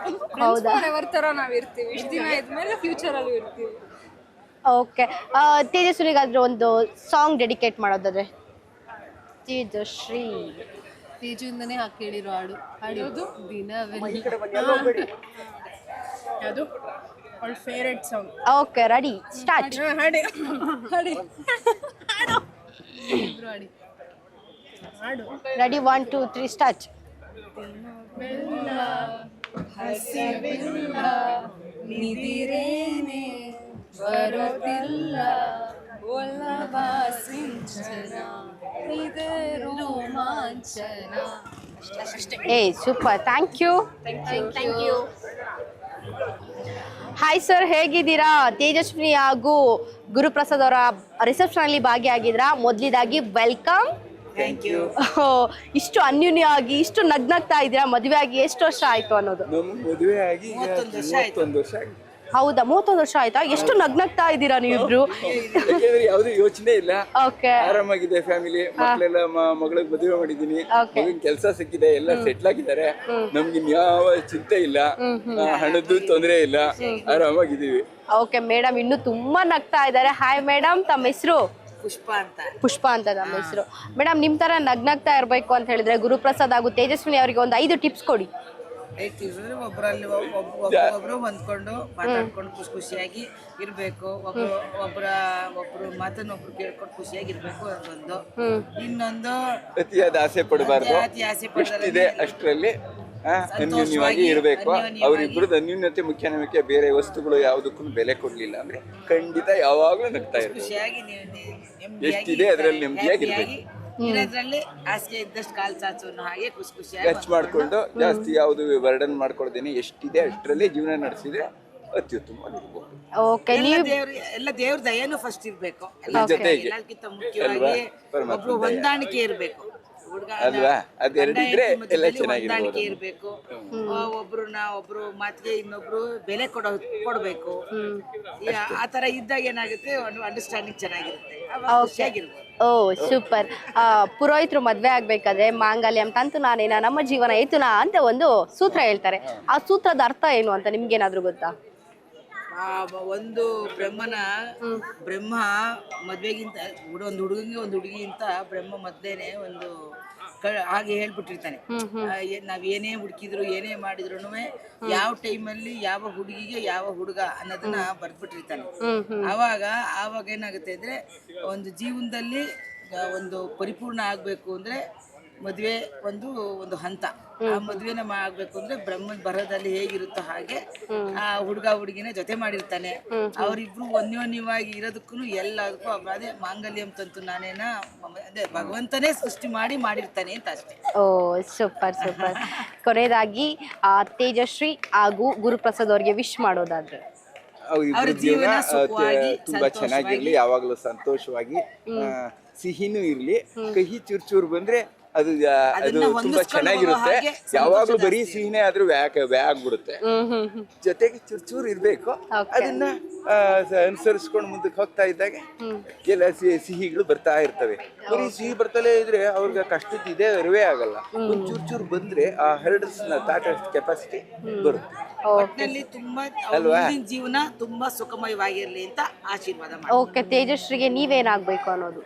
ಹೌದಾ? ತರ ನಾವ್ ಇರ್ತೀವಿ, ಇಷ್ಟು ದಿನ ಇದ್ಮೇಲೆ ಫ್ಯೂಚರ್ ಅಲ್ಲಿ ಇರ್ತೀವಿ. ಓಕೆ, ತೇಜಸ್ವಿನಿಗಾದ್ರೆ ಒಂದು ಸಾಂಗ್ ಡೆಡಿಕೇಟ್ ಮಾಡೋದಾದ್ರೆ? ತೇಜಶ್ರೀ ತೇಜುಯಿಂದನೇ ಕೇಳಿರೋ ಹಾಡು. ಹಾಡೋದು ದಿನವೆಲ್ಲ. ಅದು ಅವಳ favourite song. Okay, ready, start. ಹಾಡಿ ಹಾಡಿ ರೆಡಿ, 1 2 3 ಸ್ಟಾರ್ಟ್. ಹಸಿವಿಲ್ಲ ನಿದಿರೇನೆ ಬರೋದಿಲ್ಲ ಒಲವ ಸಿಂಚನ ಇದೆ ರೋಮಾಂಚನ. ಏ super, thank you. Thank you. Hi sir, ಹೇಗಿದ್ದೀರಾ? ತೇಜಸ್ವಿನಿ ಹಾಗೂ ಗುರುಪ್ರಸಾದ್ ಅವರ ರಿಸೆಪ್ಷನ್ ಅಲ್ಲಿ ಭಾಗಿಯಾಗಿದ್ರಾ? ಮೊದಲಿದಾಗಿ ವೆಲ್ಕಮ್. Thank you. ಇಷ್ಟು ಅನ್ಯೂನ್ಯವಾಗಿ ಇಷ್ಟು ನಗ್ನಗ್ತಾ ಇದ್ದೀರಾ. ಮದುವೆ ಆಗಿ ಎಷ್ಟು ವರ್ಷ ಆಯ್ತು ಅನ್ನೋದು? ಮದುವೆ ಆಗಿ 31 ವರ್ಷ ಆಗಿದೆ. ಹೌದಾ, 31 ವರ್ಷ ಆಯ್ತಾ? ಎಷ್ಟು ನಗ್ನಗ್ತಾ ಇದ್ದೀರಾ ನೀವಿಬ್ರು? ಯಾಕೆಂದ್ರೆ ಯಾವುದೇ ಯೋಚನೆ ಇಲ್ಲ, ಓಕೆ, ಆರಾಮಾಗಿದೆ ಫ್ಯಾಮಿಲಿ. ಮಕ್ಕಳೆಲ್ಲ ಮಗಳಿಗೆ ಮದುವೆ ಮಾಡಿದೀನಿ, ಕೆಲಸ ಸಿಕ್ಕಿದೆ, ಎಲ್ಲ ಸೆಟ್ಲ್ ಆಗಿದ್ದಾರೆ. ನಮ್ಗೆ ಯಾವ ಚಿಂತೆ ಇಲ್ಲ, ಹಣದ್ದು ತೊಂದರೆ ಇಲ್ಲ, ಆರಾಮಾಗಿದ್ದೀವಿ. ಓಕೆ ಮೇಡಮ್, ಇನ್ನು ತುಂಬಾ ನಗ್ತಾ ಇದ್ದಾರೆ. ಹಾಯ್ ಮೇಡಮ್, ತಮ್ಮ ಹೆಸರು? ಪುಷ್ಪ ಅಂತ ನಮ್ಮ ಹೆಸರು. ಮೇಡಮ್, ನಿಮ್ ತರ ನಗ್ನಗ್ತಾ ಇರ್ಬೇಕು ಅಂತ ಹೇಳಿದ್ರೆ ಗುರುಪ್ರಸಾದ್ ಹಾಗೂ ತೇಜಸ್ವಿನಿ ಅವರಿಗೆ ಒಂದು 5 ಟಿಪ್ಸ್ ಕೊಡಿ. ಒಬ್ಬರಲ್ಲಿ ಒಬ್ರು ಹೊಂದ್ಕೊಂಡು ಮಾತಾಡ್ಕೊಂಡು ಖುಷಿಯಾಗಿ ಇರ್ಬೇಕು. ಒಬ್ರು ಮಾತನ್ನ ಒಬ್ರು ಕೇಳ್ಕೊಂಡು ಖುಷಿಯಾಗಿ ಇರ್ಬೇಕು ಅನ್ನೊಂದು. ಇನ್ನೊಂದು ಅತಿಯಾದ ಆಸೆ ಪಡಬಾರ್ದು, ಎಷ್ಟಿದೆ ಅಷ್ಟರಲ್ಲಿ ಅನ್ಯೂನ್ಯವಾಗಿ ಇರಬೇಕು. ಅವರಿಬ್ಬರದ್ದು ಅನ್ಯೂನ್ಯತೆ ಮುಖ್ಯ. ಬೇರೆ ವಸ್ತುಗಳು ಯಾವುದಕ್ಕೂ ಬೆಲೆ ಕೊಡ್ಲಿಲ್ಲ ಅಂದ್ರೆ ಖಂಡಿತ ಯಾವಾಗ್ಲೂ ನಗ್ತಾ ಇರ್ಬೇಕು. ಎಷ್ಟಿದೆ ಅದರಲ್ಲಿ ನೆಮ್ಮದಿಯಾಗಿರ್ಬೇಕು. ಇರೋದ್ರಲ್ಲಿ ಹಾಸಿಗೆ ಇದ್ದಷ್ಟು ಕಾಲು ಚಾಚುವನ್ನು ಹಾಗೆ ಖುಷಿಯಾಗಿ ಖರ್ಚು ಮಾಡ್ಕೊಂಡು ಜಾಸ್ತಿ ಯಾವುದು ಬರ್ಡನ್ ಮಾಡ್ಕೊಳ್ದೇನೆ ಎಷ್ಟಿದೆ ಅಷ್ಟರಲ್ಲಿ ಜೀವನ ನಡೆಸಿದ್ರೆ ಅತ್ಯುತ್ತಮವಾಗಿರ್ಬೋದು. ಓಕೆ, ಎಲ್ಲ ದೇವ್ರ ದಯೆನೂ ಫಸ್ಟ್ ಇರ್ಬೇಕು. ಜೊತೆಗೆ ಎಲ್ಲಕ್ಕಿಂತ ಮುಖ್ಯವಾಗಿ ಒಬ್ರು ಹೊಂದಾಣಿಕೆ ಇರ್ಬೇಕು. ಅಲ್ವಾ, ಅದೆರಡಿದ್ರೆ ಎಲ್ಲ ಚೆನ್ನಾಗಿರ್ಬೋದು. ಇರ್ಬೇಕು. ಒಬ್ರು ಮಾತಿಗೆ ಇನ್ನೊಬ್ರು ಬೆಲೆ ಕೊಡ್ಬೇಕು. ಆತರ ಇದ್ದಾಗ ಏನಾಗುತ್ತೆ, ಒಂದು ಅಂಡರ್ಸ್ಟ್ಯಾಂಡಿಂಗ್ ಚೆನ್ನಾಗಿರುತ್ತೆ. ಓ ಸೂಪರ್. ಪುರೋಹಿತರು ಮದ್ವೆ ಆಗ್ಬೇಕಾದ್ರೆ ಮಾಂಗಲ್ಯಂ ತಂತು ನಾನೇನ ನಮ್ಮ ಜೀವನ ಏತುನ ಅಂತ ಒಂದು ಸೂತ್ರ ಹೇಳ್ತಾರೆ. ಆ ಸೂತ್ರದ ಅರ್ಥ ಏನು ಅಂತ ನಿಮ್ಗೇನಾದ್ರೂ ಗೊತ್ತಾ? ಒಂದು ಬ್ರಹ್ಮ ಮದ್ವೆಗಿಂತ ಒಂದು ಹುಡುಗಂಗೆ ಒಂದು ಹುಡುಗಿಗಿಂತ ಬ್ರಹ್ಮ ಮೊದ್ಲೇನೆ ಒಂದು ಹಾಗೆ ಹೇಳ್ಬಿಟ್ಟಿರ್ತಾನೆ. ನಾವ್ ಏನೇ ಹುಡುಕಿದ್ರು ಏನೇ ಮಾಡಿದ್ರು ಯಾವ ಟೈಮಲ್ಲಿ ಯಾವ ಹುಡುಗಿಗೆ ಯಾವ ಹುಡುಗ ಅನ್ನೋದನ್ನ ಬರ್ದ್ಬಿಟ್ಟಿರ್ತಾನೆ. ಆವಾಗ ಏನಾಗುತ್ತೆ ಅಂದ್ರೆ ಒಂದು ಜೀವನದಲ್ಲಿ ಒಂದು ಪರಿಪೂರ್ಣ ಆಗ್ಬೇಕು ಅಂದ್ರೆ ಮದುವೆ ಒಂದು ಹಂತ. ಆ ಮದ್ವೆನ ಆಗ್ಬೇಕು ಅಂದ್ರೆ ಬ್ರಹ್ಮನ ಬರದಲ್ಲಿ ಹೇಗಿರುತ್ತೋ ಹಾಗೆ ಆ ಹುಡುಗ ಹುಡುಗಿನ ಜೊತೆ ಮಾಡಿರ್ತಾನೆ. ಅವರಿಬ್ರು ಅನ್ಯೋನ್ಯವಾಗಿ ಇರೋದಕ್ಕೂ ಎಲ್ಲದಕ್ಕೂ ಅದೇ ಮಾಂಗಲ್ಯಂ ತಂತು ನಾನೇನ ಅದೇ ಭಗವಂತನೇ ಸೃಷ್ಟಿ ಮಾಡಿರ್ತಾನೆ ಅಂತ ಅಷ್ಟೇ. ಓ ಸೂಪರ್ ಸೂಪರ್. ಕೊನೆಯದಾಗಿ ತೇಜಶ್ರೀ ಹಾಗೂ ಗುರುಪ್ರಸಾದ್ ಅವ್ರಿಗೆ ವಿಶ್ ಮಾಡೋದಾದ್ರೆ? ಅವ್ರ ಜೀವನ ತುಂಬಾ ಚೆನ್ನಾಗಿರ್ಲಿ, ಯಾವಾಗ್ಲೂ ಸಂತೋಷವಾಗಿ, ಸಿಹಿನೂ ಇರ್ಲಿ. ಕಹಿ ಚೂರ್ ಬಂದ್ರೆ ಅದು ತುಂಬಾ ಚೆನ್ನಾಗಿರುತ್ತೆ. ಯಾವಾಗ್ಲೂ ಬರೀ ಸಿಹಿನೇ ಆದ್ರೂ ಆಗ್ಬಿಡುತ್ತೆ. ಜೊತೆಗೆ ಚೂರ್ ಇರ್ಬೇಕು. ಅದನ್ನ ಅನುಸರಿಸ್ಕೊಂಡು ಮುಂದಕ್ಕೆ ಹೋಗ್ತಾ ಇದ್ದಾಗ ಕೆಲ ಸಿಹಿಗಳು ಬರ್ತಾ ಇರ್ತವೆ. ಬರೀ ಸಿಹಿ ಬರ್ತಲೇ ಇದ್ರೆ ಅವ್ರಿಗೆ ಕಷ್ಟದ ಇದೆ ಅರಿವೇ ಆಗಲ್ಲ. ಒಂದ್ ಚೂರ್ ಬಂದ್ರೆ ಆ ಹರಡಿನ ತಾಟಷ್ಟು ಕೆಪಾಸಿಟಿ ಬರುತ್ತೆ. ಒಟ್ಟಿನಲ್ಲಿ ತುಂಬಾ ಜೀವನ ತುಂಬಾ ಸುಖಮಯವಾಗಿರ್ಲಿ ಅಂತ ಆಶೀರ್ವಾದ ಮಾಡಿ. ಓಕೆ, ತೇಜಶ್ರೀಗೆ ನೀವೇನಾಗ್ಬೇಕು ಅನ್ನೋದು?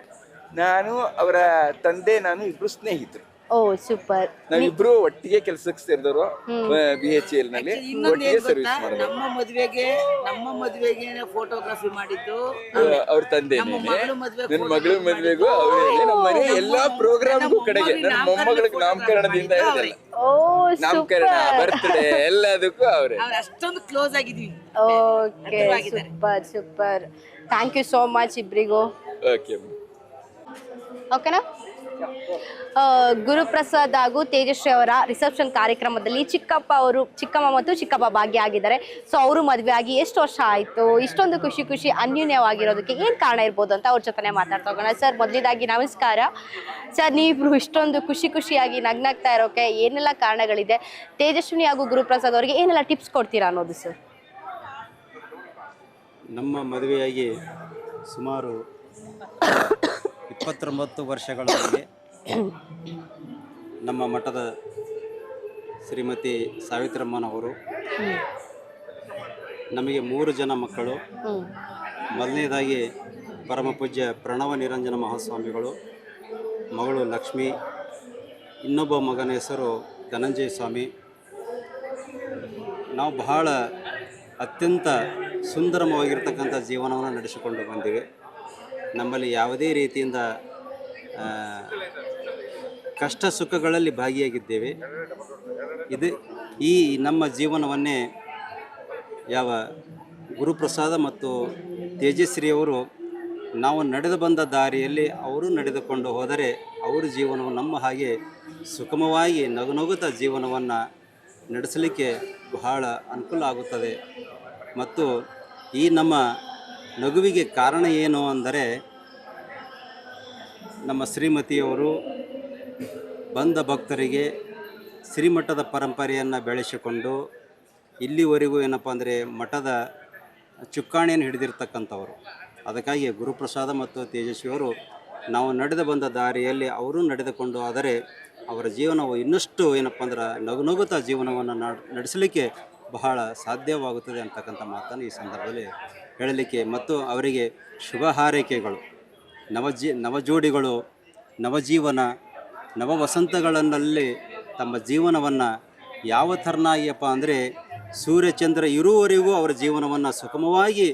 ನಾನು ಅವರ ತಂದೆ, ನಾನು ಇಬ್ರು ಸ್ನೇಹಿತರು. ಓ ಸೂಪರ್. ನಾವಿಬ್ರು ಒಟ್ಟಿಗೆ ಕೆಲಸಕ್ಕೆ ಸೇರಿದವರು BHEL ನಲ್ಲಿ ಒಟ್ಟಿಗೆ ಸರ್ವಿಸ್ ಮಾಡಿದ್ರು. ನಮ್ಮ ಮದುವೆಗೆ ಫೋಟೋಗ್ರಫಿ ಮಾಡಿದ್ದು ಅವ್ರ ತಂದೆ. ನನ್ನ ಮಗಳ ಮದುವೆಗೂ ಅವರೇ, ನಮ್ಮ ಮನೆ ಎಲ್ಲಾ ಪ್ರೋಗ್ರಾಮ್ಗೂ ಕಡೆಗೆ ನನ್ನ ಮೊಮ್ಮಗಳಿಗೆ ನಾಮಕರಣದಿಂದ ಹಿಡಿದಲ್ಲ, ನಾಮಕರಣ, ಬರ್ತ್ಡೇ ಎಲ್ಲದಕ್ಕೂ ಅವರೇ. ಅಷ್ಟೊಂದು ಕ್ಲೋಸ್ ಆಗಿದ್ವಿ. Okay super super. Thank you so much ಇಬ್ರಿಗೂ. ಓಕೆ ಓಕೆನಾ? ಗುರುಪ್ರಸಾದ್ ಹಾಗೂ ತೇಜಶ್ರೀ ಅವರ ರಿಸೆಪ್ಷನ್ ಕಾರ್ಯಕ್ರಮದಲ್ಲಿ ಚಿಕ್ಕಮ್ಮ ಮತ್ತು ಚಿಕ್ಕಪ್ಪ ಭಾಗಿಯಾಗಿದ್ದಾರೆ. ಸೊ ಅವರು ಮದುವೆ ಆಗಿ ಎಷ್ಟು ವರ್ಷ ಆಯಿತು, ಇಷ್ಟೊಂದು ಖುಷಿ ಅನ್ಯೂನ್ಯವಾಗಿರೋದಕ್ಕೆ ಏನು ಕಾರಣ ಇರ್ಬೋದು ಅಂತ ಅವ್ರ ಜೊತೆ ಮಾತಾಡ್ತಾ ಹೋಗೋಣ. ಸರ್, ಮೊದಲಿದಾಗಿ ನಮಸ್ಕಾರ ಸರ್. ನೀವಿಬ್ರು ಇಷ್ಟೊಂದು ಖುಷಿಯಾಗಿ ನಗ್ನಾಗ್ತಾ ಇರೋಕೆ ಏನೆಲ್ಲ ಕಾರಣಗಳಿದೆ? ತೇಜಸ್ವಿನಿ ಹಾಗೂ ಗುರುಪ್ರಸಾದ್ ಅವರಿಗೆ ಏನೆಲ್ಲ ಟಿಪ್ಸ್ ಕೊಡ್ತೀರಾ ಅನ್ನೋದು ಸರ್? ನಮ್ಮ ಮದುವೆಯಾಗಿ ಸುಮಾರು 29 ವರ್ಷಗಳಲ್ಲಿ ನಮ್ಮ ಮಠದ ಶ್ರೀಮತಿ ಸಾವಿತ್ರಮ್ಮನವರು ನಮಗೆ 3 ಜನ ಮಕ್ಕಳು. ಮೊದಲನೇದಾಗಿ ಪರಮ ಪೂಜ್ಯ ಪ್ರಣವ ನಿರಂಜನ ಮಹಾಸ್ವಾಮಿಗಳು, ಮಗಳು ಲಕ್ಷ್ಮಿ, ಇನ್ನೊಬ್ಬ ಮಗನ ಹೆಸರು ಧನಂಜಯ ಸ್ವಾಮಿ. ನಾವು ಬಹಳ ಅತ್ಯಂತ ಸುಂದರವಾಗಿರ್ತಕ್ಕಂಥ ಜೀವನವನ್ನು ನಡೆಸಿಕೊಂಡು ಬಂದಿವೆ. ನಮ್ಮಲ್ಲಿ ಯಾವುದೇ ರೀತಿಯಿಂದ ಕಷ್ಟ ಸುಖಗಳಲ್ಲಿ ಭಾಗಿಯಾಗಿದ್ದೇವೆ. ಈ ನಮ್ಮ ಜೀವನವನ್ನೇ ಯಾವ ಗುರುಪ್ರಸಾದ ಮತ್ತು ತೇಜಸ್ವಿಯವರು ನಾವು ನಡೆದು ಬಂದ ದಾರಿಯಲ್ಲಿ ಅವರು ನಡೆದುಕೊಂಡು ಹೋದರೆ ಅವರ ಜೀವನವು ನಮ್ಮ ಹಾಗೆ ಸುಗಮವಾಗಿ ನಗುನಗುತ್ತಾ ಜೀವನವನ್ನು ನಡೆಸಲಿಕ್ಕೆ ಬಹಳ ಅನುಕೂಲ ಆಗುತ್ತದೆ. ಮತ್ತು ಈ ನಮ್ಮ ನಗುವಿಗೆ ಕಾರಣ ಏನು ಅಂದರೆ ನಮ್ಮ ಶ್ರೀಮತಿಯವರು ಬಂದ ಭಕ್ತರಿಗೆ ಶ್ರೀಮಠದ ಪರಂಪರೆಯನ್ನು ಬೆಳೆಸಿಕೊಂಡು ಇಲ್ಲಿವರೆಗೂ ಏನಪ್ಪ ಅಂದರೆ ಮಠದ ಚುಕ್ಕಾಣಿಯನ್ನು ಹಿಡಿದಿರ್ತಕ್ಕಂಥವರು. ಅದಕ್ಕಾಗಿ ಗುರುಪ್ರಸಾದ ಮತ್ತು ತೇಜಸ್ವಿಯವರು ನಾವು ನಡೆದು ಬಂದ ದಾರಿಯಲ್ಲಿ ಅವರು ನಡೆದುಕೊಂಡು ಆದರೆ ಅವರ ಜೀವನವು ಇನ್ನಷ್ಟು ಏನಪ್ಪ ಅಂದ್ರೆ ನಗುನಗುತ್ತಾ ಜೀವನವನ್ನು ನಡೆಸಲಿಕ್ಕೆ ಬಹಳ ಸಾಧ್ಯವಾಗುತ್ತದೆ ಅಂತಕ್ಕಂಥ ಮಾತನ್ನು ಈ ಸಂದರ್ಭದಲ್ಲಿ ಹೇಳಲಿಕ್ಕೆ ಮತ್ತು ಅವರಿಗೆ ಶುಭ ಹಾರೈಕೆಗಳು. ನವಜೋಡಿಗಳು ನವಜೀವನ ನವ ವಸಂತಗಳನ್ನಲ್ಲಿ ತಮ್ಮ ಜೀವನವನ್ನು ಯಾವ ಥರನಾಗಿಯಪ್ಪ ಅಂದರೆ ಸೂರ್ಯಚಂದ್ರ ಇರುವವರೆಗೂ ಅವರ ಜೀವನವನ್ನು ಸುಗಮವಾಗಿ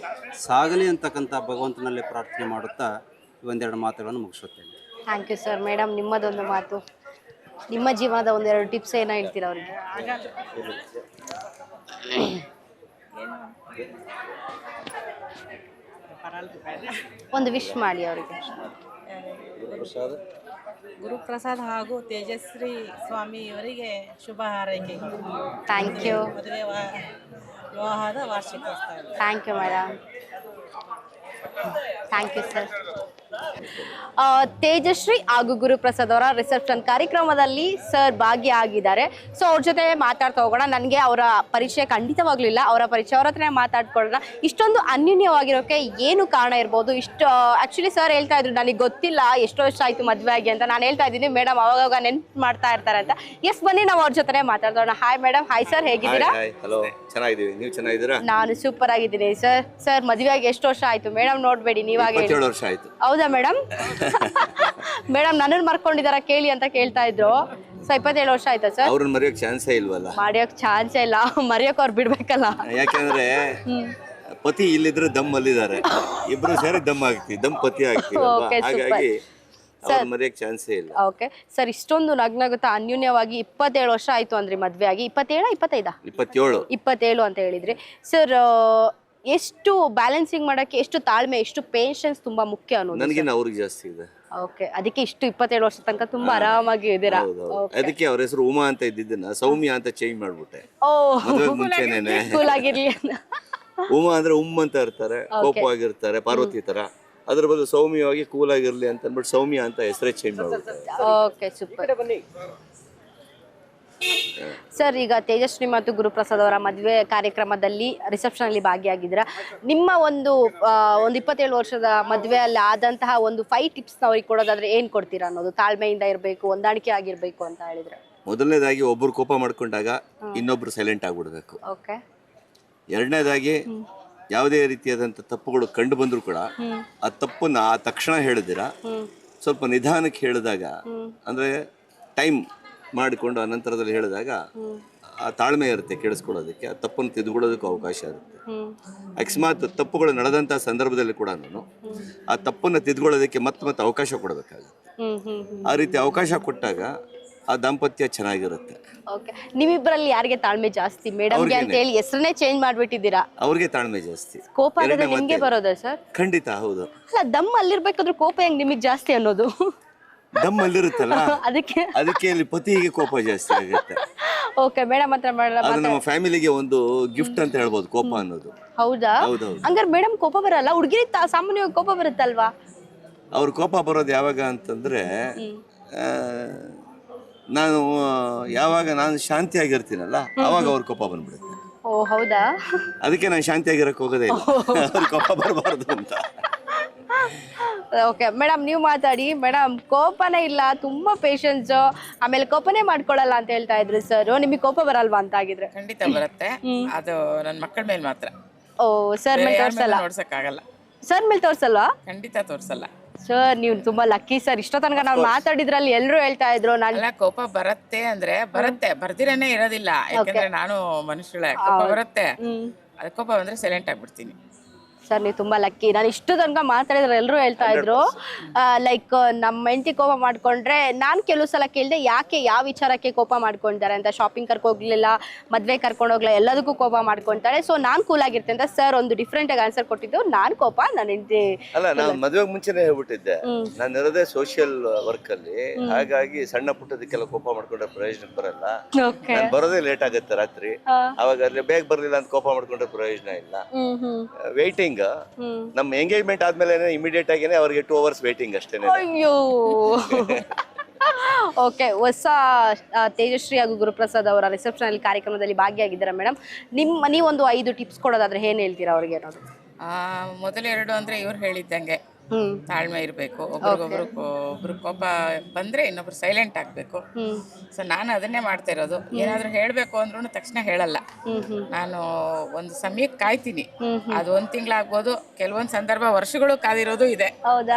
ಸಾಗಲಿ ಅಂತಕ್ಕಂಥ ಭಗವಂತನಲ್ಲಿ ಪ್ರಾರ್ಥನೆ ಮಾಡುತ್ತಾ ಒಂದೆರಡು ಮಾತುಗಳನ್ನು ಮುಗಿಸುತ್ತೇನೆ. Thank you sir. ಮೇಡಮ್, ನಿಮ್ಮದೊಂದು ಮಾತು, ನಿಮ್ಮ ಜೀವನದ ಒಂದೆರಡು ಟಿಪ್ಸ್ ಏನೋ ಹೇಳ್ತೀರಾ ಅವರಿಗೆ? ಒಂದು ವಿಶ್ ಮಾಡಿ ಅವರಿಗೆ. ಗುರುಪ್ರಸಾದ್ ಹಾಗೂ ತೇಜಸ್ವಿ ಸ್ವಾಮಿ ಇವರಿಗೆ ಶುಭ ಹಾರೈಕೆ. Thank you. ಮದುವೆ ವಿವಾಹದ ವಾರ್ಷಿಕೋತ್ಸವ. Thank you madam. Thank you sir. Tejashree ಹಾಗೂ ಗುರುಪ್ರಸಾದ್ ಅವರ ರಿಸೆಪ್ಷನ್ ಕಾರ್ಯಕ್ರಮದಲ್ಲಿ ಸರ್ ಭಾಗಿಯಾಗಿದ್ದಾರೆ. ಸೊ ಅವ್ರ ಜೊತೆ ಮಾತಾಡ್ತಾ ಹೋಗೋಣ. ನನಗೆ ಅವರ ಪರಿಚಯ ಖಂಡಿತವಾಗ್ಲಿಲ್ಲ, ಅವರ ಪರಿಚಯ ಅವ್ರ ಹತ್ರನೇ ಮಾತಾಡ್ಕೊಳ್ಳೋಣ. ಇಷ್ಟೊಂದು ಅನ್ಯೂನ್ಯವಾಗಿರೋಕೆ ಏನು ಕಾರಣ ಇರ್ಬೋದು? ಇಷ್ಟು ಆ್ಯಕ್ಚುಲಿ ಸರ್ ಹೇಳ್ತಾ ಇದ್ರು ನನಗೆ ಗೊತ್ತಿಲ್ಲ ಎಷ್ಟು ವರ್ಷ ಆಯಿತು ಮದುವೆ ಆಗಿ ಅಂತ. ನಾನು ಹೇಳ್ತಾ ಇದ್ದೀನಿ ಮೇಡಮ್ ಅವಾಗ ನೆನ್ಪು ಮಾಡ್ತಾ ಇರ್ತಾರೆ ಅಂತ. ಎಸ್, ಬನ್ನಿ ನಾವು ಅವ್ರ ಜೊತೆ ಮಾತಾಡೋಣ. Hi madam. ಹಾಯ್ ಸರ್, ಹೇಗಿದ್ದೀರಾ? ಹಲೋ, ಚೆನ್ನಾಗಿದ್ದೀವಿ. ನೀವು ಚೆನ್ನಾಗಿದ್ದೀರಾ? ನಾನು ಸೂಪರ್ ಆಗಿದ್ದೀನಿ ಸರ್. ಸರ್ ಮದುವೆ ಆಗಿ ಎಷ್ಟು ವರ್ಷ ಆಯಿತು? ಮೇಡಮ್ ನೋಡಬೇಡಿ, ನೀವಾಗ 27 ವರ್ಷ ಆಯಿತು. ಹೌದಾ ಮೇಡಮ್? ಮೇಡಮ್ ನನ್ನನ್ನು ಮರ್ಕೊಂಡಿದಾರ ಕೇಳಿ ಅಂತ ಕೇಳ್ತಾ ಇದ್ರು. ಸೊ 27 ವರ್ಷ ಆಯ್ತಾ ಸರ್? ಅವ್ರನ್ನ ಮರೆಯೋಕ್ ಚಾನ್ಸೇ ಇಲ್ವಲ್ಲ. ಮರೆಯೋಕ್ ಚಾನ್ಸೇ ಇಲ್ಲ, ಮರೆಯೋಕ್ ಅವ್ರು ಬಿಡ್ಬೇಕಲ್ಲ. ಯಾಕಂದ್ರೆ ಪತಿ ಇಲ್ಲಿದ್ರೆ ದಮ್ ಅಲ್ಲಿದ್ದಾರೆ, ಇಬ್ರು ಸೇರಿ ದಮ್ ಆಗ್ತೀವಿ, ದಮ್ ಪತಿ ಆಗ್ತೀವಿ. ಹಾಗಾಗಿ ಅವ್ರ ಮರೆಯೋಕ್ ಚಾನ್ಸೇ ಇಲ್ಲ. ಓಕೆ ಸರ್, ಇಷ್ಟೊಂದು ನಗ್ನಗುತ್ತಾ ಅನ್ಯೂನ್ಯವಾಗಿ 27 ವರ್ಷ ಆಯ್ತು ಅಂದ್ರಿ ಮದ್ವೆ ಆಗಿ. 27 ಅಂತ ಹೇಳಿದ್ರಿ ಸರ್. ಎಷ್ಟು ಬ್ಯಾಲೆನ್ಸಿಂಗ್ ಮಾಡಕ್ಕೆ ಎಷ್ಟು ತಾಳ್ಮೆ, ಎಷ್ಟು ಪೇಷನ್ಸ್ ತುಂಬಾ ಮುಖ್ಯ ಅನ್ನೋದು ನನಗಿನ್ನ ಅವ್ರಿಗೆ ಜಾಸ್ತಿ ಇದೆ. ಓಕೆ, ಅದಕ್ಕೆ ಇಷ್ಟು 27 ವರ್ಷ ತನಕ ತುಂಬಾ ಆರಾಮಾಗಿ ಇದ್ದೀರಾ. ಅದಕ್ಕೆ ಅವ್ರ ಹೆಸರು ಉಮಾ ಅಂತ ಇದ್ದಿದ್ದನ್ನ ಸೌಮ್ಯ ಅಂತ ಚೇಂಜ್ ಮಾಡ್ಬಿಟ್ಟೆ. ಮುಂಚೆನೇನೆ ಉಮಾ ಅಂದ್ರೆ ಅಂತ ಇರ್ತಾರೆ, ಕೋಪವಾಗಿರ್ತಾರೆ, ಪಾರ್ವತಿ ತರ. ಅದ್ರ ಬದಲು ಸೌಮ್ಯವಾಗಿ ಕೂಲ್ ಆಗಿರ್ಲಿ ಅಂತ ಅಂದ್ಬಿಟ್ಟು ಸೌಮ್ಯ ಅಂತ ಹೆಸರೇ ಚೇಂಜ್ ಮಾಡ್ಬಿಟ್ಟೆ. Okay, super sir. ಈಗ ತೇಜಸ್ವಿ ಮತ್ತು ಗುರುಪ್ರಸಾದ್ ಅವರ ಮದುವೆ ಕಾರ್ಯಕ್ರಮದಲ್ಲಿ ರಿಸೆಪ್ಷನ್ ಅಲ್ಲಿ ಭಾಗಿಯಾಗಿದ್ದೀರಾ. ನಿಮ್ಮ ಒಂದು 27 ವರ್ಷದ ಮದುವೆಯಲ್ಲಿ ಆದಂತಹ ಒಂದು 5 ಟಿಪ್ಸ್ ಅವ್ರಿಗೆ ಕೊಡೋದಾದ್ರೆ ಏನ್ ಕೊಡ್ತೀರಾ ಅನ್ನೋದು? ತಾಳ್ಮೆಯಿಂದ ಇರಬೇಕು, ಹೊಂದಾಣಿಕೆ ಆಗಿರ್ಬೇಕು ಅಂತ ಹೇಳಿದ್ರೆ. ಮೊದಲನೇದಾಗಿ ಒಬ್ರು ಕೋಪ ಮಾಡ್ಕೊಂಡಾಗ ಇನ್ನೊಬ್ರು ಸೈಲೆಂಟ್ ಆಗ್ಬಿಡ್ಬೇಕು. ಓಕೆ. ಎರಡನೇದಾಗಿ ಯಾವುದೇ ರೀತಿಯಾದಂಥ ತಪ್ಪುಗಳು ಕಂಡು ಬಂದ್ರು ಕೂಡ ಆ ತಪ್ಪನ್ನ ಆ ತಕ್ಷಣ ಹೇಳಿದಿರ ಸ್ವಲ್ಪ ನಿಧಾನಕ್ಕೆ ಹೇಳಿದಾಗ, ಅಂದ್ರೆ ಟೈಮ್ ಮಾಡಿಕೊಂಡು ಆ ನಂತರದಲ್ಲಿ ಹೇಳಿದಾಗ ಆ ತಾಳ್ಮೆ ಇರುತ್ತೆ ಕೇಳಿಸ್ಕೊಳ್ಳೋದಕ್ಕೆ, ಆ ತಪ್ಪನ್ನು ತಿದ್ದುಕೊಳ್ಳೋದಕ್ಕೂ ಅವಕಾಶ ಇರುತ್ತೆ. ಅಕಸ್ಮಾತ್ ತಪ್ಪುಗಳು ನಡೆದಂಥ ಸಂದರ್ಭದಲ್ಲಿ ಕೂಡ ಆ ತಪ್ಪನ್ನು ತಿದ್ದುಕೊಳ್ಳೋದಕ್ಕೆ ಮತ್ತೆ ಅವಕಾಶ ಕೊಡಬೇಕಾಗುತ್ತೆ. ಆ ರೀತಿ ಅವಕಾಶ ಕೊಟ್ಟಾಗ ಆ ದಾಂಪತ್ಯ ಚೆನ್ನಾಗಿರುತ್ತೆ. ಓಕೆ, ನಿಮ್ಮಿಬ್ಬರಲ್ಲಿ ಯಾರಿಗೆ ತಾಳ್ಮೆ ಜಾಸ್ತಿ? ಮೇಡಮ್ಗೆ ಅಂತ ಹೇಳಿ ಹೆಸರನ್ನೇ ಚೇಂಜ್ ಮಾಡ್ಬಿಟ್ಟಿದ್ದೀರಾ. ಅವ್ರಿಗೆ ತಾಳ್ಮೆ ಜಾಸ್ತಿ. ಕೋಪ ಅನ್ನೋದು ನಿಮ್ಗೆ ಬರೋದಾ ಸರ್? ಖಂಡಿತ ಹೌದು. ಅಲ್ಲ, ದಮ್ ಅಲ್ಲಿರ್ಬೇಕಾದ್ರೂ ಕೋಪ ಹೆಂಗ್ ನಿಮಗೆ ಜಾಸ್ತಿ ಅನ್ನೋದು? ದಮ್ ಅಲ್ಲಿರುತ್ತಲ್ಲ, ಅದಕ್ಕೆ ಇಲ್ಲಿ ಪತಿಗೆ ಕೋಪ ಜಾಸ್ತಿ ಆಗುತ್ತೆ. ಓಕೆ, ಮೇಡಮ್ ಹತ್ರ ಅದು ನಮ್ಮ ಫ್ಯಾಮಿಲಿಗೆ ಒಂದು ಗಿಫ್ಟ್ ಅಂತ ಹೇಳ್ಬೋದು ಕೋಪ ಅನ್ನೋದು. ಹೌದಾ? ಹಂಗಾರೆ ಮೇಡಮ್ ಕೋಪ ಬರಲ್ಲ? ಹುಡುಗಿರಿ ಸಾಮಾನ್ಯವಾಗಿ ಕೋಪ ಬರುತ್ತಲ್ವಾ? ಅವ್ರ ಕೋಪ ಬರೋದು ಯಾವಾಗ ಅಂತಂದ್ರೆ, ಯಾವಾಗ ನಾನು ಶಾಂತಿಯಾಗಿರ್ತೀನಲ್ಲ ಅವಾಗ ಅವ್ರ ಕೋಪ ಬಂದ್ಬಿಡುತ್ತೆ. ಓ ಹೌದಾ? ಅದಕ್ಕೆ ನಾನು ಶಾಂತಿಯಾಗಿರಕ್ಕೆ ಹೋಗೋದೇ ಇಲ್ಲ, ಅವ್ರ ಕೋಪ ಬರಬಾರ್ದು ಅಂತ. ಓಕೆ ಮೇಡಮ್, ನೀವು ಮಾತಾಡಿ. ಮೇಡಮ್ ಕೋಪನೇ ಇಲ್ಲ, ತುಂಬಾ ಪೇಷನ್ಸ್, ಆಮೇಲೆ ಕೋಪನೇ ಮಾಡ್ಕೊಳ್ಳಲ್ಲ ಅಂತ ಹೇಳ್ತಾ ಇದ್ರು ಸರ್. ನಿಮಗೆ ಕೋಪ ಬರಲ್ವಾ ಅಂತ ಆಗಿದ್ರೆ? ಖಂಡಿತ ಬರುತ್ತೆ, ಅದು ನನ್ನ ಮಕ್ಕಳ ಮೇಲೆ ಮಾತ್ರ. ಓ, ಸರ್ ಮೇಲೆ ತೋರ್ಸಲ್ಲ? ನೋಡ್ಸಕ್ಕಾಗಲ್ಲ. ಸರ್ ಮೇಲೆ ತೋರ್ಸಲ್ವಾ? ಖಂಡಿತ ತೋರ್ಸಲ್ಲ ಸರ್. ನೀವು ತುಂಬಾ ಲಕ್ಕಿ ಸರ್. ಇಷ್ಟೋ ತನಕ ನಾವು ಮಾತಾಡಿದ್ರಲ್ಲಿ ಎಲ್ಲರೂ ಹೇಳ್ತಾ ಇದ್ರು ಕೋಪ ಬರುತ್ತೆ ಅಂದ್ರೆ ಬರುತ್ತೆ, ಬರ್ದಿರನೇ ಇರೋದಿಲ್ಲ. ಯಾಕಂದ್ರೆ ನಾನು ಮನುಷ್ಯಳೆ, ಕೋಪ ಬರುತ್ತೆ. ಅದ ಕೋಪ ಬಂದ್ರೆ ಸೈಲೆಂಟ್ ಆಗ್ಬಿಡ್ತೀನಿ. ಸರ್ ನೀವು ತುಂಬಾ ಲಕ್ಕಿ. ನಾನು ಇಷ್ಟು ತನಕ ಮಾತಾಡಿದ್ರೆ ಎಲ್ಲರೂ ಹೇಳ್ತಾ ಇದ್ರು ಲೈಕ್ ನಮ್ಮ ಹೆಂಡತಿ ಕೋಪ ಮಾಡ್ಕೊಂಡ್ರೆ, ನಾನು ಕೆಲವು ಸಲ ಕೇಳಿದೆ ಯಾಕೆ ಯಾವ ವಿಚಾರಕ್ಕೆ ಕೋಪ ಮಾಡ್ಕೊಂತಾರೆ ಅಂತ. ಶಾಪಿಂಗ್ ಕರ್ಕೋಗ್ಲಿಲ್ಲ, ಮದ್ವೆ ಕರ್ಕೊಂಡು ಹೋಗ್ಲಿಲ್ಲ, ಎಲ್ಲದಕ್ಕೂ ಕೋಪ ಮಾಡ್ಕೊಂತಾರೆ. ಸೊ ನಾನು ಕೂಲ್ ಆಗಿರ್ತೇನೆ ಅಂತ ಸರ್ ಒಂದು ಡಿಫ್ರೆಂಟ್ ಆಗಿ ಆನ್ಸರ್ ಕೊಟ್ಟಿದ್ದು. ನಾನು ಕೋಪ ನನ್ನ ಹೆಂಡತಿ ಅಲ್ಲ, ನಾನು ಮದುವೆಗೆ ಮುಂಚೆನೆ ಹೇಳ್ಬಿಟ್ಟಿದ್ದೆ, ನಾನು ಇರೋದೇ ಸೋಷಿಯಲ್ ವರ್ಕ್ ಅಲ್ಲಿ, ಹಾಗಾಗಿ ಸಣ್ಣ ಪುಟ್ಟದಕ್ಕೆಲ್ಲ ಕೋಪ ಮಾಡ್ಕೊಂಡ್ರೆ ಪ್ರಯೋಜನ ಬರಲ್ಲ. ನಾನು ಬರೋದೇ ಲೇಟ್ ಆಗುತ್ತೆ ರಾತ್ರಿ, ಅವಾಗ ಅಲ್ಲಿ ಬೇಗ ಬರ್ಲಿಲ್ಲ ಅಂತ ಕೋಪ ಮಾಡ್ಕೊಂಡ್ರೆ ಪ್ರಯೋಜನ ಇಲ್ಲ. ವೇಟಿಂಗ್ ನಮ್ಮ ಎಂಗೇಜ್ಮೆಂಟ್ ಆದ್ಮೇಲೆ ಇಮಿಡಿಯೇಟ್ ಆಗೇನೆ ಅವ್ರಿಗೆ 2 hours ವೇಟಿಂಗ್ ಅಷ್ಟೇನೆ. ಅಯ್ಯೋ ಓಕೆ. ಹೊಸ ತೇಜಶ್ರೀ ಹಾಗೂ ಗುರುಪ್ರಸಾದ್ ಅವರ ರಿಸೆಪ್ಷನ್ ಅಲ್ಲಿ ಕಾರ್ಯಕ್ರಮದಲ್ಲಿ ಭಾಗಿಯಾಗಿದ್ದಾರೆ ಮೇಡಮ್. ನೀವೊಂದು 5 ಟಿಪ್ಸ್ ಕೊಡೋದಾದ್ರೆ ಏನ್ ಹೇಳ್ತೀರಾ ಅವ್ರಿಗೆ ಅನ್ನೋದು? ಮೊದಲೆರಡು ಅಂದ್ರೆ ಇವ್ರು ಹೇಳಿದ್ದಂಗೆ ತಾಳ್ಮೆ ಇರಬೇಕು, ಒಬ್ರು ಕೋಪ ಬಂದ್ರೆ ಇನ್ನೊಬ್ರು ಸೈಲೆಂಟ್ ಆಗ್ಬೇಕು. ಸೊ ನಾನು ಅದನ್ನೇ ಮಾಡ್ತಾ ಇರೋದು. ಏನಾದ್ರೂ ಹೇಳ್ಬೇಕು ಅಂದ್ರೂ ತಕ್ಷಣ ಹೇಳಲ್ಲ, ನಾನು ಒಂದು ಸಮಯಕ್ಕೆ ಕಾಯ್ತೀನಿ. ಅದು 1 ತಿಂಗಳಾಗ್ಬೋದು, ಕೆಲವೊಂದು ಸಂದರ್ಭ ವರ್ಷಗಳು ಕಾದಿರೋದು ಇದೆ.